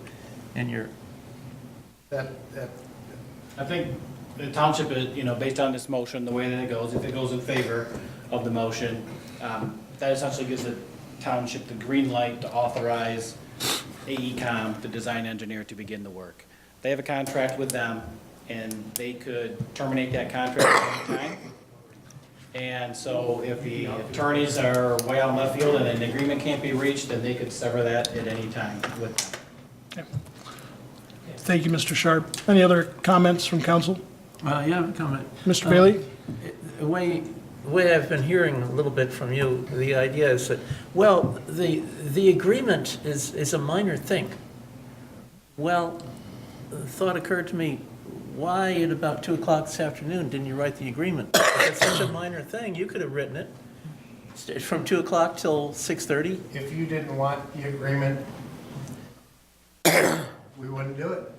and your, That, I think the township, based on this motion, the way that it goes, if it goes in favor of the motion, that essentially gives the township the green light to authorize AECom, the design engineer, to begin the work. They have a contract with them, and they could terminate that contract at any time. And so if the attorneys are way out in left field and an agreement can't be reached, then they could sever that at any time with them. Thank you, Mr. Sharp. Any other comments from council? yeah, comment. Mr. Bailey? The way I've been hearing a little bit from you, the idea is that, well, the agreement is a minor thing. Well, the thought occurred to me, why at about 2 o'clock this afternoon didn't you write the agreement? If it's such a minor thing, you could have written it from 2 o'clock till 6:30. if you didn't want the agreement, we wouldn't do it.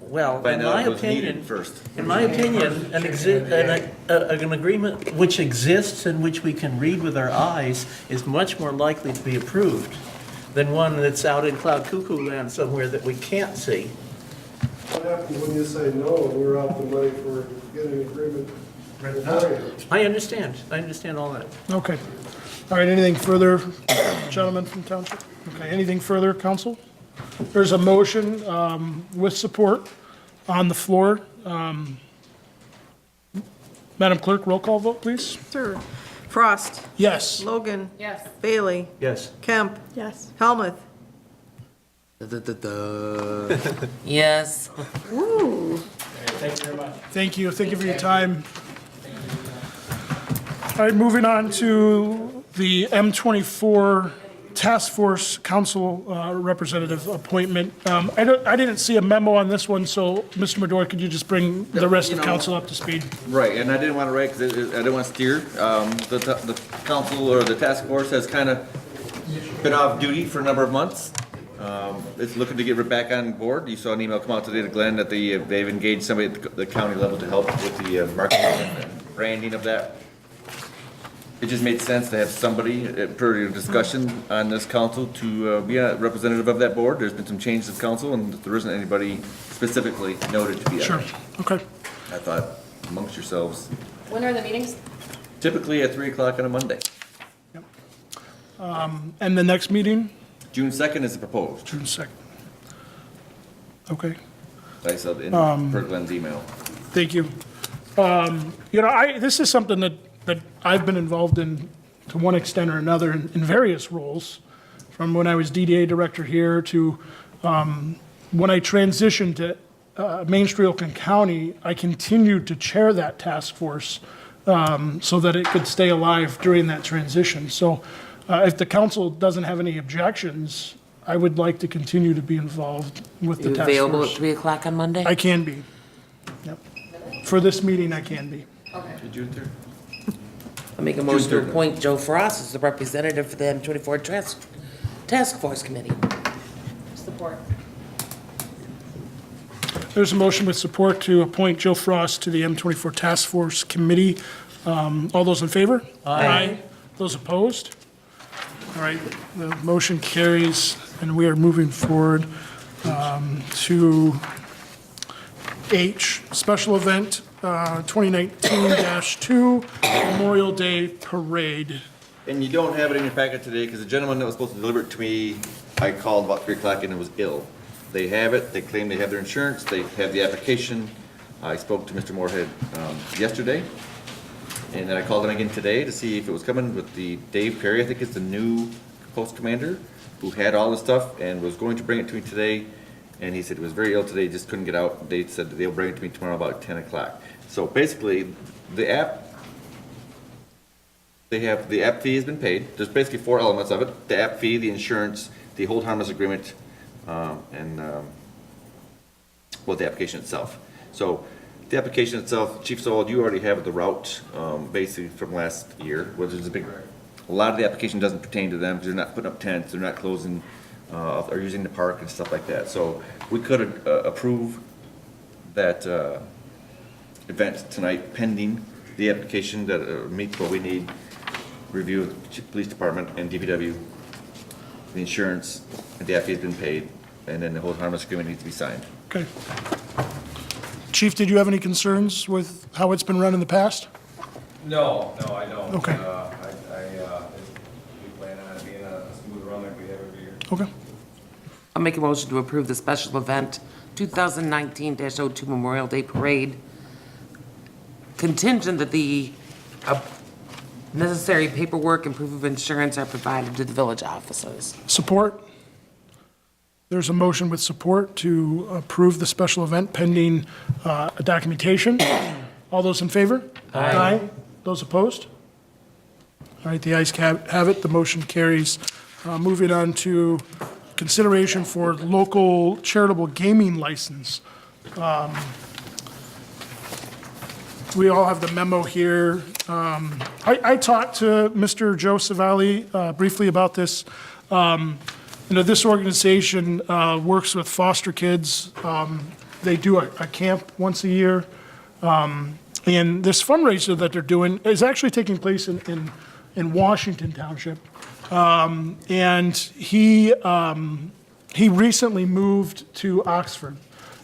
Well, in Find out my if it was needed opinion, first. in my opinion, an agreement which exists and which we can read with our eyes is much more likely to be approved than one that's out in cloud cuckoo land somewhere that we can't see. What happens when you say no and we're out the money for getting an agreement? I understand all that. Okay. All right, anything further, gentlemen from township? Okay, anything further, council? There's a motion with support on the floor. Madam Clerk, roll call vote, please. Sir. Frost. Yes. Logan. Yes. Bailey. Yes. Kemp. Yes. Helmuth. Yes. Woo. Thank you very much. Thank you for your time. All right, moving on to the M24 Task Force Council Representative appointment. I didn't see a memo on this one, so Mr. Medora, could you just bring the rest of council up to speed? Right, and I didn't want to write, because I didn't want to steer. The council or the task force has kind of been off duty for a number of months. It's looking to get back on board. You saw an email come out today to Glenn that they've engaged somebody at the county level to help with the marketing and branding of that. It just made sense to have somebody, per your discussion on this council, to be a representative of that board. There's been some changes to council, and there isn't anybody specifically noted to be on it. Sure, okay. I thought amongst yourselves, When are the meetings? typically at 3 o'clock on a Monday. And the next meeting? June 2nd is proposed. June 2nd. Okay, I said in per Glenn's email. thank you. This is something that I've been involved in to one extent or another in various roles, from when I was DDA director here to when I transitioned to Main Street Oakland County, I continued to chair that task force so that it could stay alive during that transition. So if the council doesn't have any objections, I would like to continue to be involved with the You task force. available at 3 o'clock on Monday? I can be. Yep. For this meeting, I can be. June 3rd? I'll make a motion to June 3rd. appoint Joe Frost as the representative for the M24 Task Force Committee. Support. There's a motion with support to appoint Joe Frost to the M24 Task Force Committee. All those in favor? Aye. Those opposed? All right, the motion carries, and we are moving forward to H, special event 2019-2 Memorial Day Parade. And you don't have it in your packet today, because the gentleman that was supposed to deliver it to me, I called about 3 o'clock and it was ill. They have it, they claim they have their insurance, they have the application. I spoke to Mr. Moorhead yesterday, and then I called him again today to see if it was coming with the Dave Perry, I think it's the new post commander, who had all the stuff and was going to bring it to me today. And he said he was very ill today, just couldn't get out. They said they'll bring it to me tomorrow about 10 o'clock. So basically, the app fee has been paid. There's basically 4 elements of it: the app fee, the insurance, the hold harmless agreement, and the application itself. So the application itself, Chief Sowell, you already have the route, basically from last year, which is a lot of the application doesn't pertain to them. They're not putting up tents, they're not closing, or using the park and stuff like that. So we could approve that event tonight pending the application that meets what we need, review of the police department and DPW, the insurance, and the fee has been paid, and then the hold harmless agreement needs to be signed. Okay. Chief, did you have any concerns with how it's been run in the past? No, I don't. Okay. We plan on it being a smooth run like we have every year. Okay. I'll make a motion to approve the special event 2019-02 Memorial Day Parade, contingent that the necessary paperwork and proof of insurance are provided to the village offices. Support? There's a motion with support to approve the special event pending documentation. All those in favor? Aye. Those opposed? All right, the ayes have it, the motion carries. Moving on to consideration for local charitable gaming license. We all have the memo here. I talked to Mr. Joe Savalli briefly about this. This organization works with foster kids. They do a camp once a year. And this fundraiser that they're doing is actually taking place in Washington Township. And he recently moved to Oxford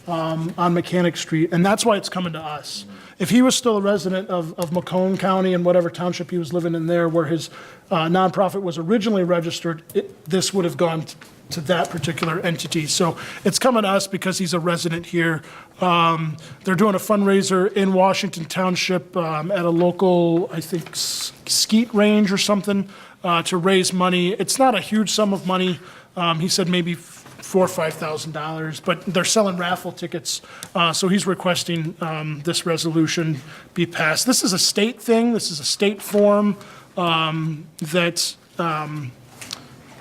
on Mechanic Street, and that's why it's coming to us. If he was still a resident of Macomb County and whatever township he was living in there where his nonprofit was originally registered, this would have gone to that particular entity. So it's coming to us because he's a resident here. They're doing a fundraiser in Washington Township at a local, I think, skeet range or something to raise money. It's not a huge sum of money. He said maybe $4,000 or $5,000, but they're selling raffle tickets, so he's requesting this resolution be passed. This is a state thing, this is a state form that,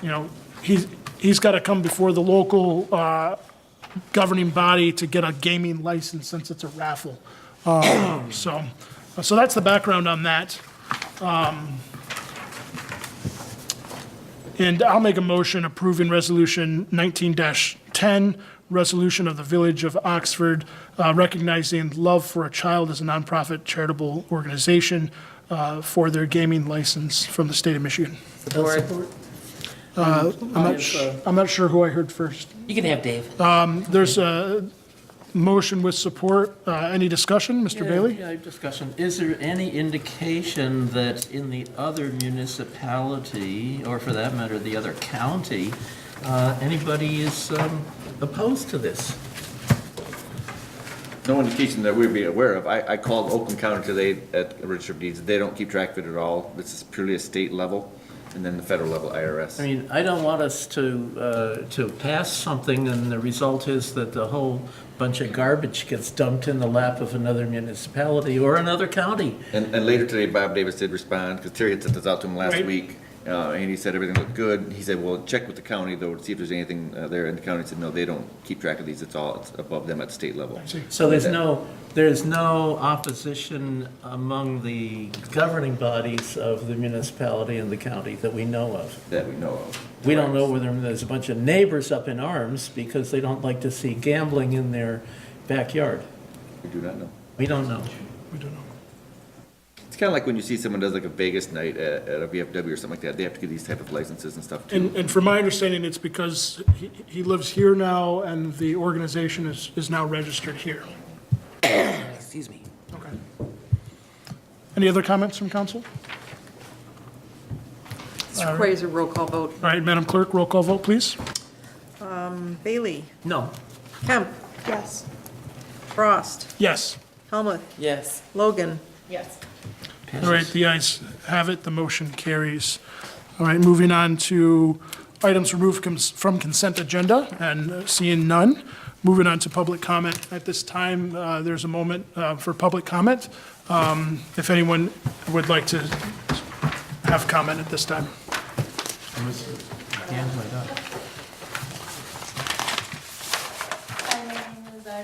you know, he's got to come before the local governing body to get a gaming license since it's a raffle. So that's the background on that. And I'll make a motion approving Resolution 19-10, resolution of the Village of Oxford recognizing Love for a Child as a nonprofit charitable organization for their gaming license from the state of Michigan. Support. I'm not sure who I heard first. You can have Dave. There's a motion with support. Any discussion, Mr. Bailey? Yeah, discussion. Is there any indication that in the other municipality, or for that matter, the other county, anybody is opposed to this? No indication that we'd be aware of. I called Oakland County today at Register of Deeds. They don't keep track of it at all. This is purely a state level, and then the federal level IRS. I mean, I don't want us to pass something and the result is that the whole bunch of garbage gets dumped in the lap of another municipality or another county. And later today, Bob Davis did respond, because Terry had sent this out to him last Right. week, and he said everything looked good. He said, well, check with the county, though, to see if there's anything there, and the county said, no, they don't keep track of these, it's above them at state level. So there's no opposition among the governing bodies of the municipality and the county that we know of? That we know of. We don't know whether there's a bunch of neighbors up in arms because they don't like to see gambling in their backyard. We do not know. We don't know. We don't know. It's kind of like when you see someone does like a Vegas night at a VFW or something like that, they have to get these type of licenses and stuff too. And from my understanding, it's because he lives here now and the organization is now registered here. Excuse me. Okay. Any other comments from council? This requires a roll call vote. All right, Madam Clerk, roll call vote, please. Bailey? No. Kemp? Yes. Frost? Yes. Helmut? Yes. Logan? Yes. All right, the ayes have it, the motion carries. All right, moving on to items removed from consent agenda, and seeing none. Moving on to public comment. At this time, there's a moment for public comment. If anyone would like to have comment at this time. My name is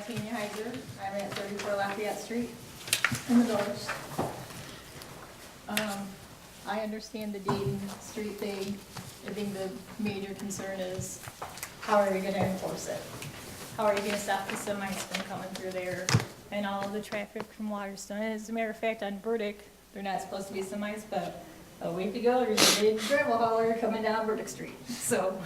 Tanya Heiser. I'm at 34 Lafayette Street in the village. I understand the Dayton Street thing. I think the major concern is how are we going to enforce it? How are you going to stop the semis from coming through there and all of the traffic from Waterstone? As a matter of fact, on Burdick, they're not supposed to be semis, but a week ago, there's a big gravel hauler coming down Burdick Street. So,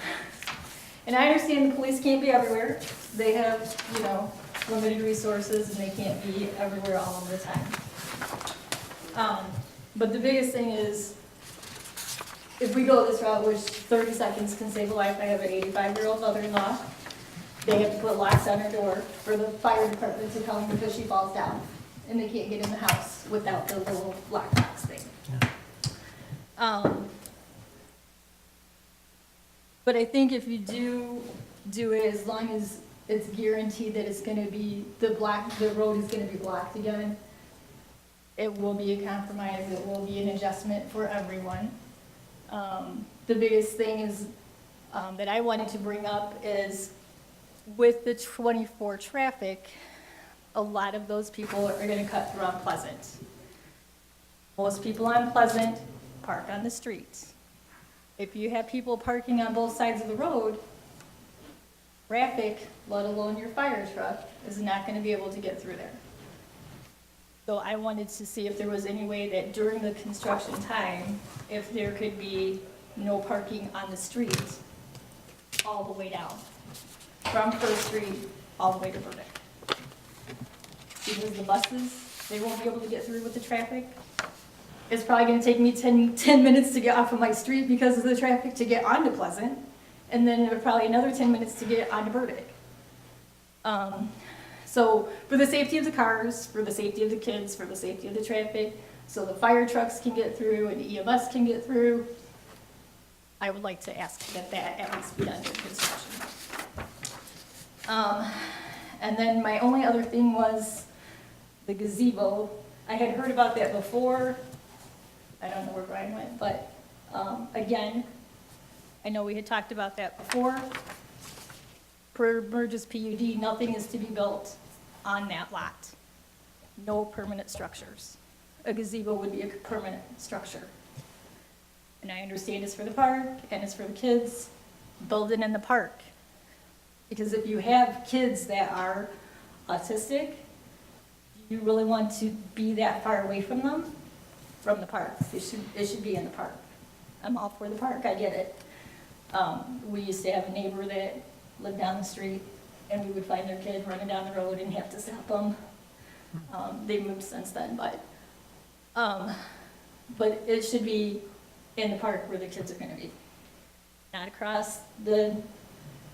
and I understand the police can't be everywhere. They have, you know, limited resources and they can't be everywhere all of the time. But the biggest thing is, if we go this route, which 30 seconds can save a life, I have an 85-year-old mother-in-law. They have to put locks on her door for the fire department to come because she falls down. And they can't get in the house without the little lockbox thing. But I think if you do it, as long as it's guaranteed that it's gonna be, the road is gonna be blocked again, it will be a compromise, it will be an adjustment for everyone. The biggest thing is, that I wanted to bring up is with the 24 traffic, a lot of those people are gonna cut through on Pleasant. Most people on Pleasant park on the streets. If you have people parking on both sides of the road, traffic, let alone your fire truck, is not gonna be able to get through there. So I wanted to see if there was any way that during the construction time, if there could be no parking on the street all the way down, from First Street all the way to Burdick. Because the buses, they won't be able to get through with the traffic. It's probably gonna take me 10 minutes to get off of my street because of the traffic to get onto Pleasant, and then probably another 10 minutes to get onto Burdick. So for the safety of the cars, for the safety of the kids, for the safety of the traffic, so the fire trucks can get through and the EMS can get through, I would like to ask that at least be done during construction. And then my only other thing was the gazebo. I had heard about that before. I don't know where Brian went, but, again, I know we had talked about that before. Per Burgess PUD, nothing is to be built on that lot. No permanent structures. A gazebo would be a permanent structure. And I understand it's for the park and it's for the kids. Build it in the park. Because if you have kids that are autistic, do you really want to be that far away from them? From the park. It should be in the park. I'm all for the park, I get it. We used to have a neighbor that lived down the street, and we would find their kid running down the road and have to stop them. They moved since then, but it should be in the park where the kids are gonna be. Not across the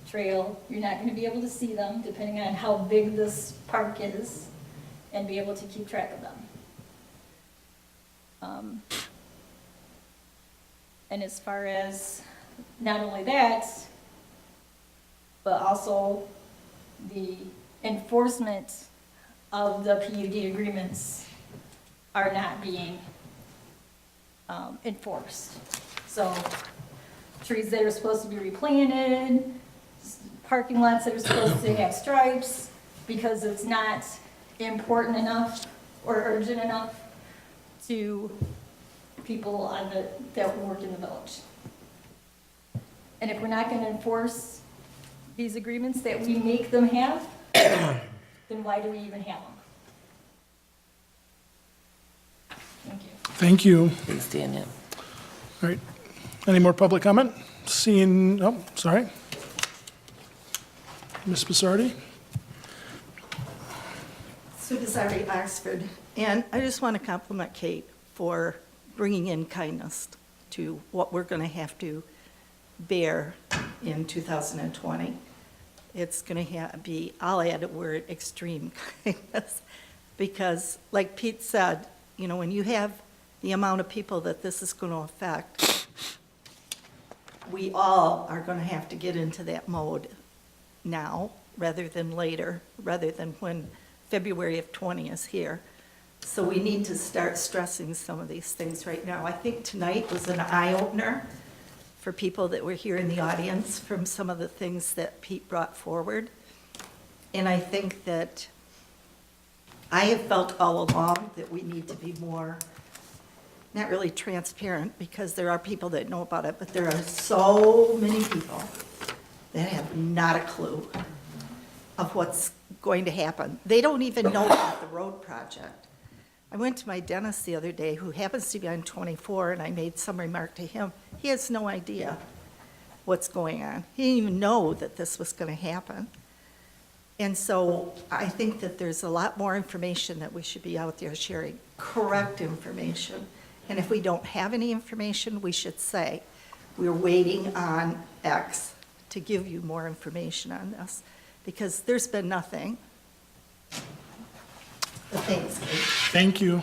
trail. You're not gonna be able to see them, depending on how big this park is, and be able to keep track of them. And as far as not only that, but also the enforcement of the PUD agreements are not being enforced. So trees that are supposed to be replanted, parking lots that are supposed to have stripes, because it's not important enough or urgent enough to people that work in the village. And if we're not gonna enforce these agreements that we make them have, then why do we even have them? Thank you. Thank you. Please stand in. All right. Any more public comment? Seeing, oh, sorry. Ms. Basardi? Sue Basardi, Oxford. And I just want to compliment Kate for bringing in kindness to what we're going to have to bear in 2020. It's going to be, I'll add a word, extreme kindness, because like Pete said, you know, when you have the amount of people that this is going to affect, we all are going to have to get into that mode now rather than later, rather than when February of 20 is here. So we need to start stressing some of these things right now. I think tonight was an eye-opener for people that were here in the audience from some of the things that Pete brought forward. And I think that I have felt all along that we need to be more, not really transparent, because there are people that know about it, but there are so many people that have not a clue of what's going to happen. They don't even know about the road project. I went to my dentist the other day, who happens to be on 24, and I made some remark to him. He has no idea what's going on. He didn't even know that this was going to happen. And so I think that there's a lot more information that we should be out there sharing, correct information. And if we don't have any information, we should say, we're waiting on X to give you more information on this, because there's been nothing. But thanks, Kate. Thank you.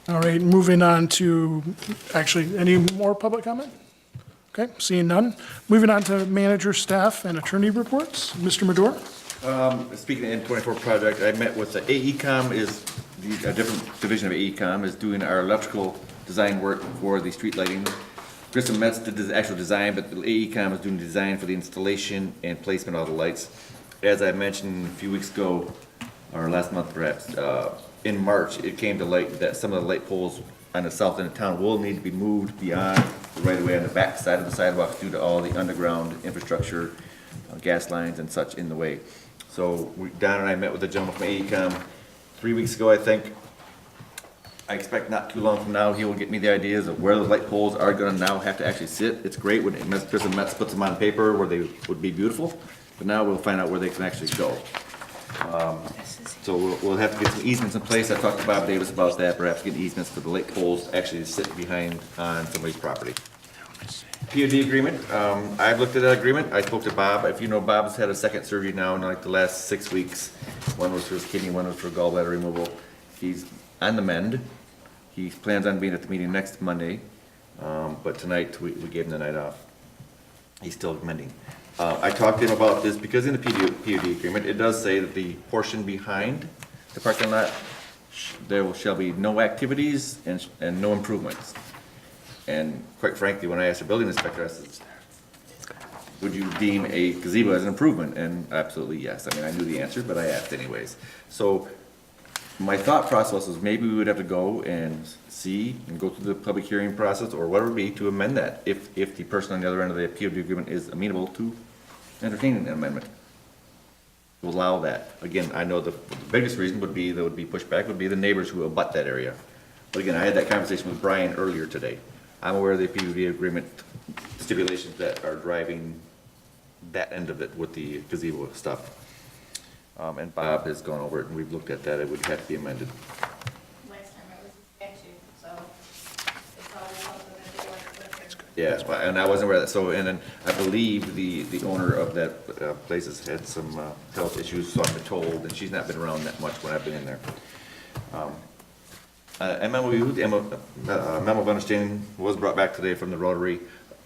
All right, moving on to, actually, any more public comment? Okay, seeing none. Moving on to manager, staff, and attorney reports. Mr. Madore? Speaking of the N24 project, I met with the AECom, a different division of AECom, is doing our electrical design work for the street lighting. Grissom Metz did the actual design, but the AECom is doing design for the installation and placement of the lights. As I mentioned a few weeks ago, or last month perhaps, in March, it came to light that some of the light poles on the south end of town will need to be moved beyond the right of way on the back side of the sidewalks due to all the underground infrastructure, gas lines and such in the way. So Don and I met with a gentleman from AECom 3 weeks ago, I think. I expect not too long from now, he will get me the ideas of where the light poles are gonna now have to actually sit. It's great when Grissom Metz puts them on paper where they would be beautiful, but now we'll find out where they can actually go. So we'll have to get some easements in place. I talked to Bob Davis about that, perhaps get easements for the light poles actually to sit behind on somebody's property. POD agreement, I've looked at that agreement. I spoke to Bob. If you know, Bob's had a second surgery now in like the last 6 weeks. One was for his kidney, one was for gallbladder removal. He's on the mend. He plans on being at the meeting next Monday, but tonight we gave him the night off. He's still mending. I talked to him about this because in the PUD agreement, it does say that the portion behind the parking lot, there shall be no activities and no improvements. And quite frankly, when I asked the building inspector, I said, would you deem a gazebo as an improvement? And absolutely yes. I mean, I knew the answer, but I asked anyways. So my thought process was maybe we would have to go and see and go through the public hearing process or whatever it be to amend that if the person on the other end of the PUD agreement is amenable to entertaining an amendment. To allow that. Again, I know the biggest reason would be, that would be pushback, would be the neighbors who abut that area. But again, I had that conversation with Brian earlier today. I'm aware of the PUD agreement stipulations that are driving that end of it with the gazebo stuff. And Bob has gone over it and we've looked at that. It would have to be amended. Last time I was a statute, so it's always something that they want to put there. Yes, and I wasn't aware of that. So, and then I believe the owner of that place has had some health issues, so I've been told, and she's not been around that much when I've been in there. MOU, the memo of understanding was brought back today from the Rotary.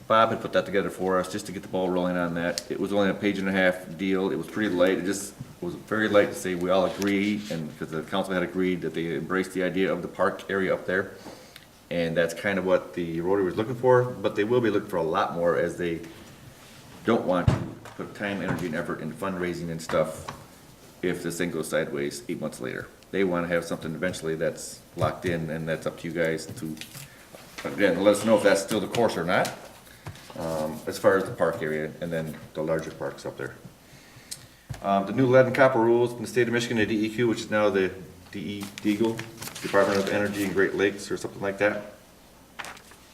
Bob had put that together for us just to get the ball rolling on that. It was only a 1.5-page deal. It was pretty light. It just was very light to say we all agree, and because the council had agreed that they embraced the idea of the park area up there. And that's kind of what the Rotary was looking for, but they will be looking for a lot more as they don't want to put time, energy, and effort into fundraising and stuff if this thing goes sideways 8 months later. They want to have something eventually that's locked in, and that's up to you guys to, again, let us know if that's still the course or not, as far as the park area and then the larger parks up there. The new lead and copper rules from the state of Michigan, the DEQ, which is now the DEGL, Department of Energy and Great Lakes or something like that.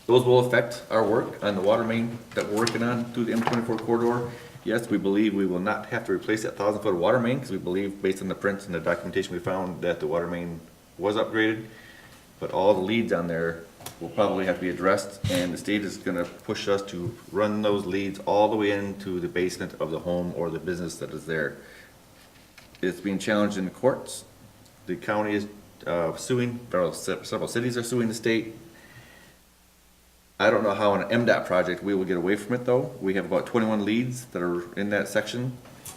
Those will affect our work on the water main that we're working on through the M24 corridor. Yes, we believe we will not have to replace that 1,000-foot water main because we believe, based on the prints and the documentation we found, that the water main was upgraded. But all the leads on there will probably have to be addressed, and the state is going to push us to run those leads all the way into the basement of the home or the business that is there. It's being challenged in the courts. The county is suing, several cities are suing the state. I don't know how on an MDOT project we will get away from it though. We have about 21 leads that are in that section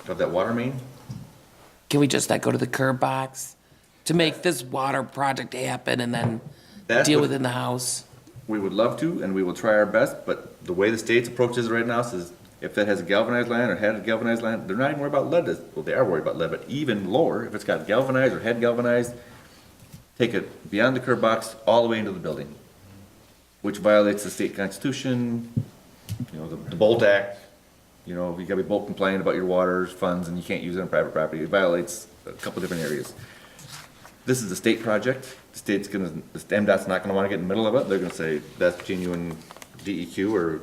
of that water main. Can we just not go to the curb box to make this water project happen and then deal with it in the house? We would love to, and we will try our best, but the way the state's approach is right now says if that has a galvanized line or had a galvanized line, they're not even worried about lead. Well, they are worried about lead, but even lower, if it's got galvanized or had galvanized, take it beyond the curb box all the way into the building, which violates the state constitution, you know, the Bolt Act. You know, you gotta be Bolt compliant about your waters, funds, and you can't use it on private property. It violates a couple different areas. This is a state project. The state's gonna, the MDOT's not gonna wanna get in the middle of it. They're gonna say that's genuine DEQ or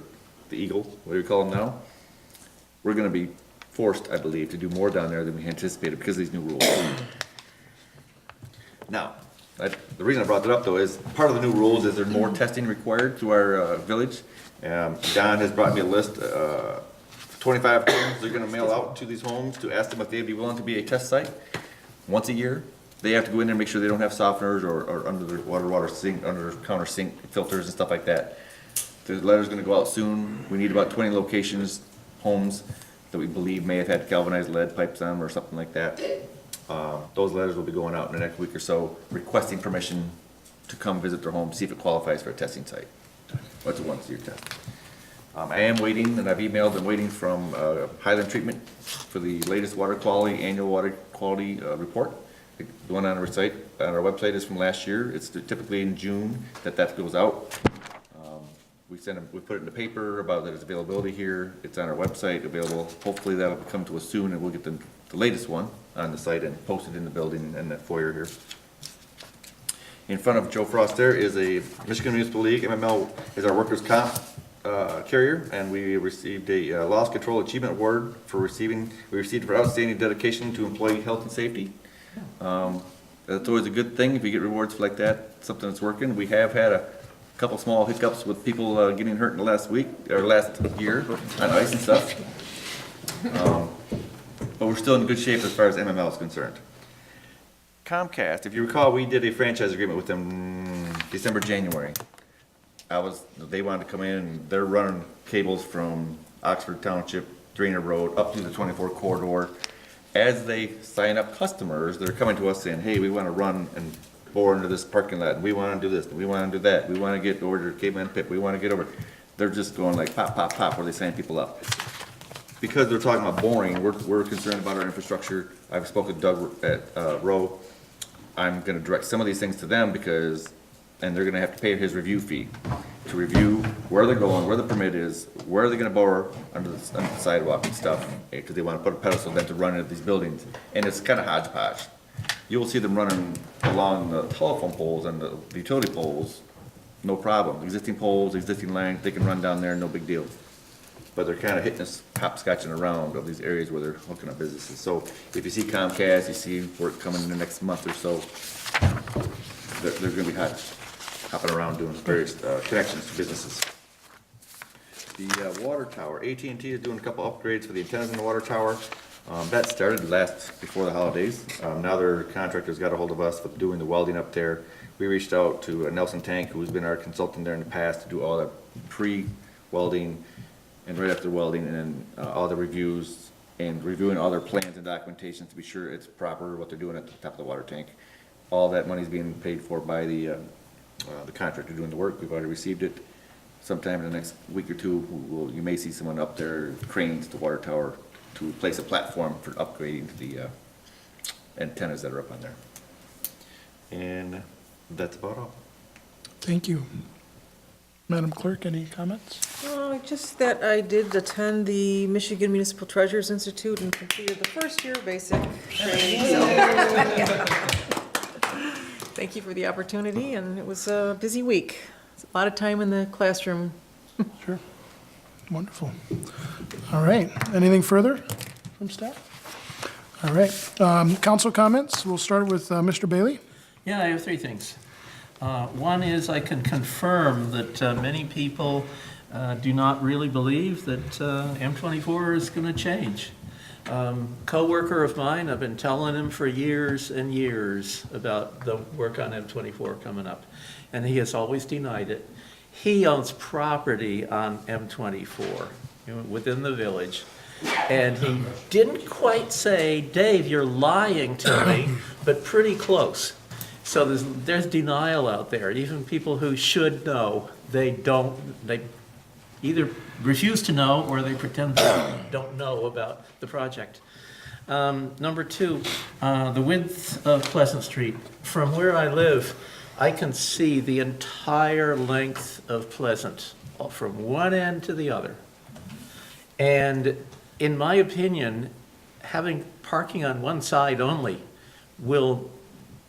the Eagle, what do you call them now? We're gonna be forced, I believe, to do more down there than we anticipated because of these new rules. Now, the reason I brought that up though is part of the new rules is there's more testing required through our village. Don has brought me a list, 25 homes they're gonna mail out to these homes to ask them if they'd be willing to be a test site once a year. They have to go in there and make sure they don't have softeners or under the water sink, under counter sink filters and stuff like that. The letter's gonna go out soon. We need about 20 locations, homes that we believe may have had galvanized lead pipes on them or something like that. Those letters will be going out in the next week or so, requesting permission to come visit their home, see if it qualifies for a testing site. That's a once-a-year test. I am waiting, and I've emailed and waiting from Highland Treatment for the latest water quality, annual water quality report. The one on our website is from last year. It's typically in June that goes out. We put it in the paper about its availability here. It's on our website available. Hopefully that'll come to us soon and we'll get the latest one on the site and post it in the building and that foyer here. In front of Joe Frost there is a Michigan Municipal League. MML is our workers' comp carrier, and we received a Loss Control Achievement Award we received for outstanding dedication to employee health and safety. That's always a good thing if you get rewards like that, something that's working. We have had a couple small hiccups with people getting hurt in the last year on ice and stuff. But we're still in good shape as far as MML is concerned. Comcast, if you recall, we did a franchise agreement with them December, January. They wanted to come in and they're running cables from Oxford Township Drainer Road, up through the 24 corridor. As they sign up customers, they're coming to us saying, hey, we want to run and bore into this parking lot, we want to do this, we want to do that, we want to get over to Cape Ann Pit, we want to get over. They're just going like pop, pop, pop, where they sign people up. Because they're talking about boring, we're concerned about our infrastructure. I've spoken to Doug at Rowe. I'm gonna direct some of these things to them because, and they're gonna have to pay his review fee to review where they're going, where the permit is, where they're gonna bore under the sidewalk and stuff, because they wanna put a pedestal then to run into these buildings. And it's kinda hodgepodge. You will see them running along the telephone poles and the utility poles, no problem. Existing poles, existing length, they can run down there, no big deal. But they're kind of hitting us hopscotching around of these areas where they're hooking up businesses. So if you see Comcast, you see work coming in the next month or so, they're gonna be hopping around doing various connections to businesses. The water tower, AT&T is doing a couple upgrades for the antennas in the water tower. That started before the holidays. Now their contractors got a hold of us for doing the welding up there. We reached out to Nelson Tank, who's been our consultant there in the past, to do all the pre-welding and right after welding, and then all the reviews and reviewing all their plans and documentation to be sure it's proper, what they're doing at the top of the water tank. All that money's being paid for by the contractor doing the work. We've already received it. Sometime in the next week or two, you may see someone up there, cranes to water tower, to place a platform for upgrading the antennas that are up on there. And that's about all. Thank you. Madam Clerk, any comments? Just that I did attend the Michigan Municipal Treasurers Institute and completed the first year basic training. So, yeah. Thank you for the opportunity, and it was a busy week. It's a lot of time in the classroom. Sure. Wonderful. All right. Anything further from staff? All right. Council comments. We'll start with Mr. Bailey. Yeah, I have three things. One is I can confirm that many people do not really believe that M24 is going to change. Co-worker of mine, I've been telling him for years and years about the work on M24 coming up, and he has always denied it. He owns property on M24 within the village, and he didn't quite say, Dave, you're lying to me, but pretty close. So there's denial out there. Even people who should know, they either refuse to know or they pretend they don't know about the project. Number two, the width of Pleasant Street. From where I live, I can see the entire length of Pleasant, from one end to the other. And in my opinion, having parking on one side only will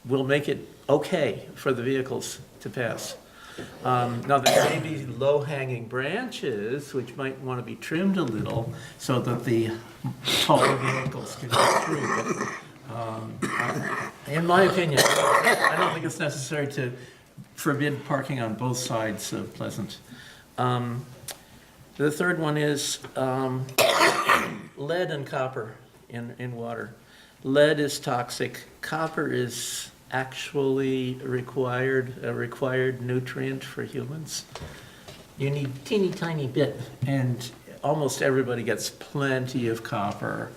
make it okay for the vehicles to pass. Now, there may be low-hanging branches, which might want to be trimmed a little so that the taller vehicles can go through. But, in my opinion, I don't think it's necessary to forbid parking on both sides of Pleasant. The third one is lead and copper in water. Lead is toxic. Copper is actually a required nutrient for humans. You need teeny tiny bit, and almost everybody gets plenty of copper.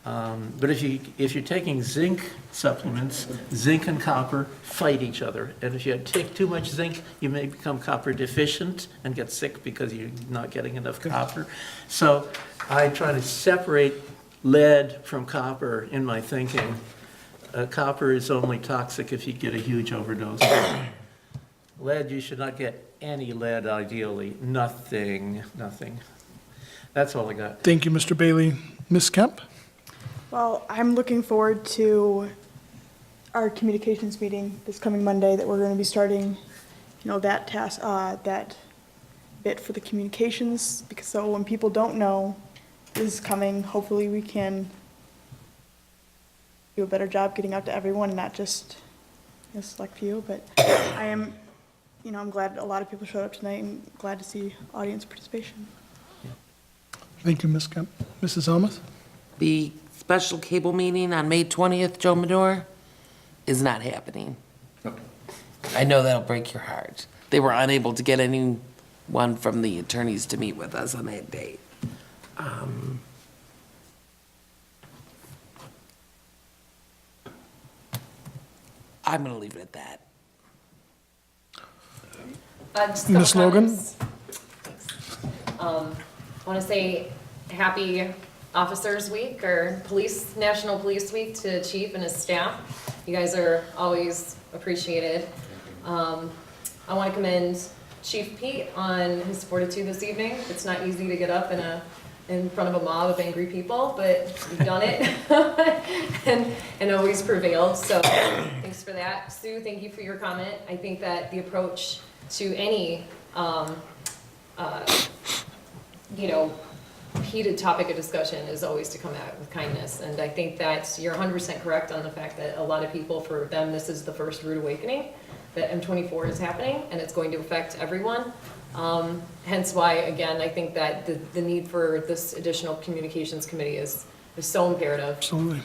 But if you're taking zinc supplements, zinc and copper fight each other. And if you take too much zinc, you may become copper deficient and get sick because you're not getting enough copper. So I try to separate lead from copper in my thinking. Copper is only toxic if you get a huge overdose. Lead, you should not get any lead, ideally. Nothing. That's all I got. Thank you, Mr. Bailey. Ms. Kemp? Well, I'm looking forward to our communications meeting this coming Monday, that we're going to be starting, that task, that bit for the communications, because so when people don't know this is coming, hopefully we can do a better job getting out to everyone, not just a select few. But I am, I'm glad a lot of people showed up tonight, and glad to see audience participation. Thank you, Ms. Kemp. Mrs. Helmuth? The special cable meeting on May 20th, Joe Madore, is not happening. I know that'll break your heart. They were unable to get anyone from the attorneys to meet with us on that date. I'm gonna leave it at that. Just a couple Ms. Logan? comments. I want to say happy Officers Week or National Police Week to Chief and his staff. You guys are always appreciated. I want to commend Chief Pete on his fortitude this evening. It's not easy to get up in front of a mob of angry people, but you've done it and always prevailed. So thanks for that. Sue, thank you for your comment. I think that the approach to any heated topic of discussion is always to come at it with kindness. And I think that you're 100% correct on the fact that a lot of people, for them, this is the first rude awakening, that M24 is happening, and it's going to affect everyone. Hence why, again, I think that the need for this additional communications committee is so imperative. Absolutely.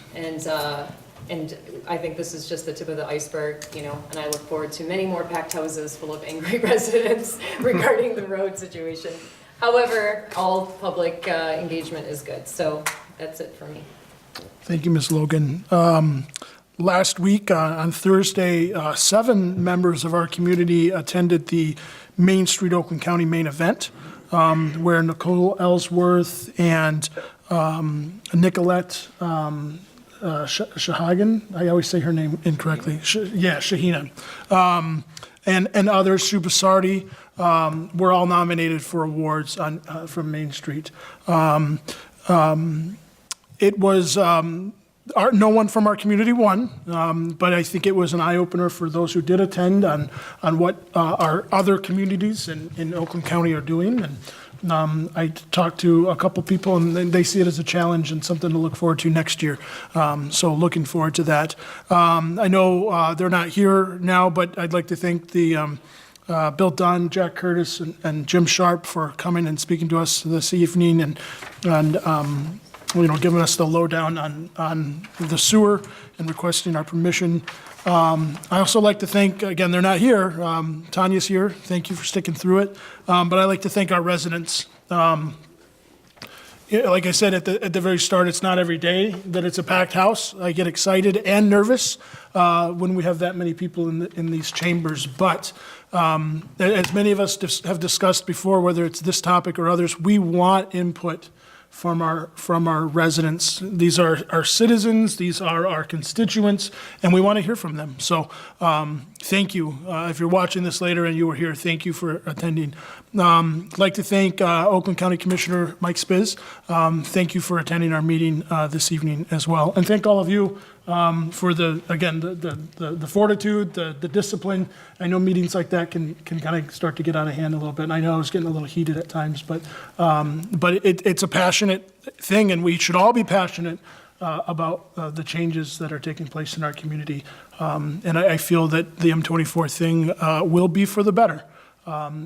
And I think this is just the tip of the iceberg, and I look forward to many more packed houses full of angry residents regarding the road situation. However, all public engagement is good, so that's it for me. Thank you, Ms. Logan. Last week, on Thursday, 7 members of our community attended the Main Street Oakland County main event, where Nicole Ellsworth and Nicolette Shahagan, I always say her name incorrectly, Shahina, and others, Sue Basardi, were all nominated for awards from Main Street. It was, no one from our community won, but I think it was an eye-opener for those who did attend on what our other communities in Oakland County are doing. And I talked to a couple people, and they see it as a challenge and something to look forward to next year. So looking forward to that. I know they're not here now, but I'd like to thank the Bill Dunn, Jack Curtis, and Jim Sharp for coming and speaking to us this evening and giving us the lowdown on the sewer and requesting our permission. I also like to thank, again, they're not here, Tanya's here, thank you for sticking through it, but I'd like to thank our residents. Like I said at the very start, it's not every day that it's a packed house. I get excited and nervous when we have that many people in these chambers, but as many of us have discussed before, whether it's this topic or others, we want input from our residents. These are our citizens, these are our constituents, and we want to hear from them. So thank you. If you're watching this later and you were here, thank you for attending. I'd like to thank Oakland County Commissioner Mike Spiz. Thank you for attending our meeting this evening as well. And thank all of you for the fortitude, the discipline. I know meetings like that can kind of start to get out of hand a little bit. And I know I was getting a little heated at times, but it's a passionate thing, and we should all be passionate about the changes that are taking place in our community. And I feel that the M24 thing will be for the better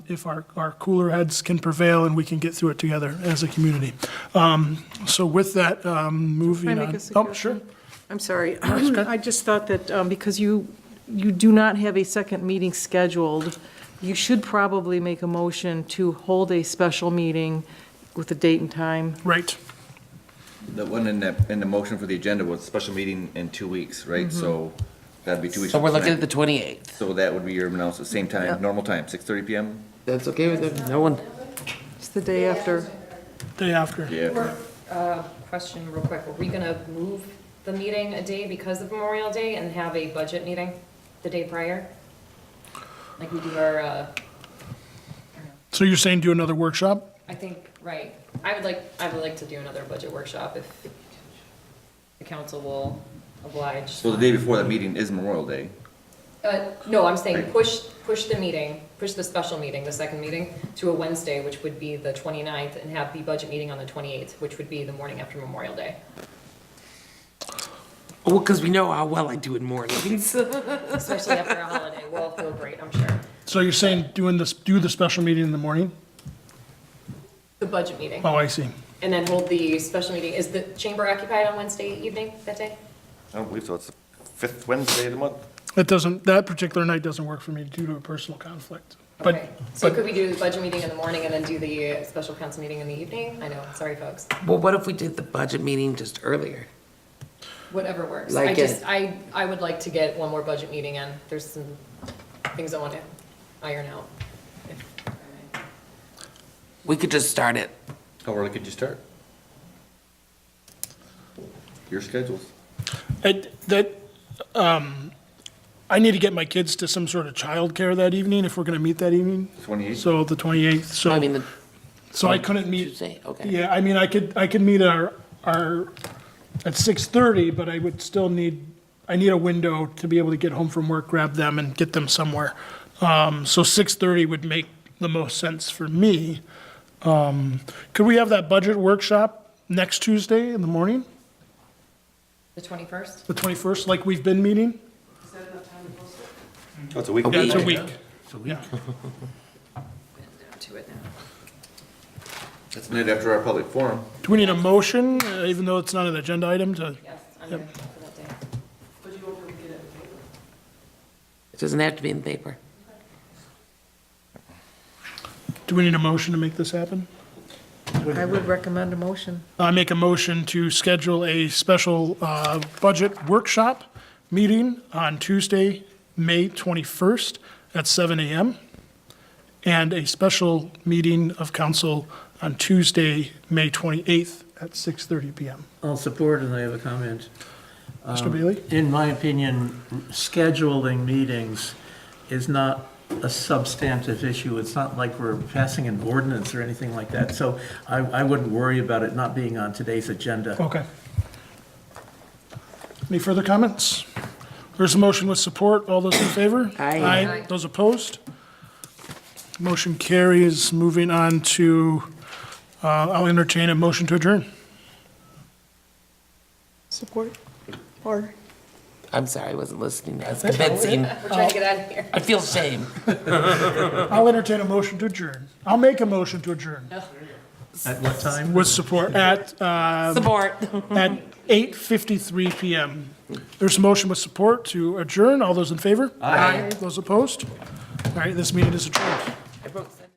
if our cooler heads can prevail and we can get through it together as a community. So with that, moving on. Can I make a suggestion? Oh, sure. I'm sorry. I just thought that because you do not have a second meeting scheduled, you should probably make a motion to hold a special meeting with a date and time. Right. The one in the motion for the agenda was special meeting in 2 weeks, right? So that'd be 2 weeks. So we're from looking at the tonight. 28th. So that would be your announcement, same time, Yep. normal time, 6:30 PM? That's okay with it? No one? It's the day after. Day after. Yeah. Question real quick, are we gonna move the meeting a day because of Memorial Day and have a budget meeting the day prior? Like we do our, So you're saying do another workshop? I think, right. I would like to do another budget workshop if the council will oblige. So the day before that meeting is Memorial Day. No, I'm saying push the special meeting, the second meeting, to a Wednesday, which would be the 29th, and have the budget meeting on the 28th, which would be the morning after Memorial Day. Well, because we know how well I do in mornings. Especially after a holiday. We'll feel great, I'm sure. So you're saying do the special meeting in the morning? The budget meeting. Oh, I see. And then hold the special meeting. Is the chamber occupied on Wednesday evening that day? I don't believe so. It's the 5th Wednesday of the month. That particular night doesn't work for me due to a personal conflict. Okay. So could we do the budget meeting in the morning and then do the special council meeting in the evening? I know, sorry, folks. Well, what if we did the budget meeting just earlier? Whatever works. Like I just, it. I would like to get one more budget meeting in. There's some things I want to iron out. We could just start it. How early could you start? Your schedules. I need to get my kids to some sort of childcare that evening if we're going to meet that evening. 28th? So the 28th, so. I mean, So I couldn't meet. Tuesday, okay. Yeah, I mean, I could meet at at 6:30, but I would still I need a window to be able to get home from work, grab them and get them somewhere. So 6:30 would make the most sense for me. Could we have that budget workshop next Tuesday in the morning, The 21st? the 21st, like we've been meeting? That's a week. Yeah, it's a week. Yeah. Down to it now. That's the night after our public forum. Do we need a motion, even though it's not an agenda item, to? Yes, I'm Yep. ready for that day. It doesn't have to be in the paper. Do we need a motion to make this happen? I would recommend a motion. I make a motion to schedule a special budget workshop meeting on Tuesday, May 21st at 7 a.m. and a special meeting of council on Tuesday, May 28th at 6:30 p.m. I'll support, and I have a comment. Mr. Bailey? In my opinion, scheduling meetings is not a substantive issue. It's not like we're passing an ordinance or anything like that. So I wouldn't worry about it not being on today's agenda. Okay. Any further comments? There's a motion with support. All those in favor? Aye. Those opposed? Motion carries. Moving on to, I'll entertain a motion to adjourn. Support? Or, I'm sorry, I wasn't listening. I was convincing. We're trying to get out of here. I feel shame. I'll entertain a motion to adjourn. I'll make a motion to adjourn At what time? with support at Support. at 8:53 p.m. There's a motion with support to adjourn. All those in favor? Aye. Those opposed? All right, this meeting is adjourned.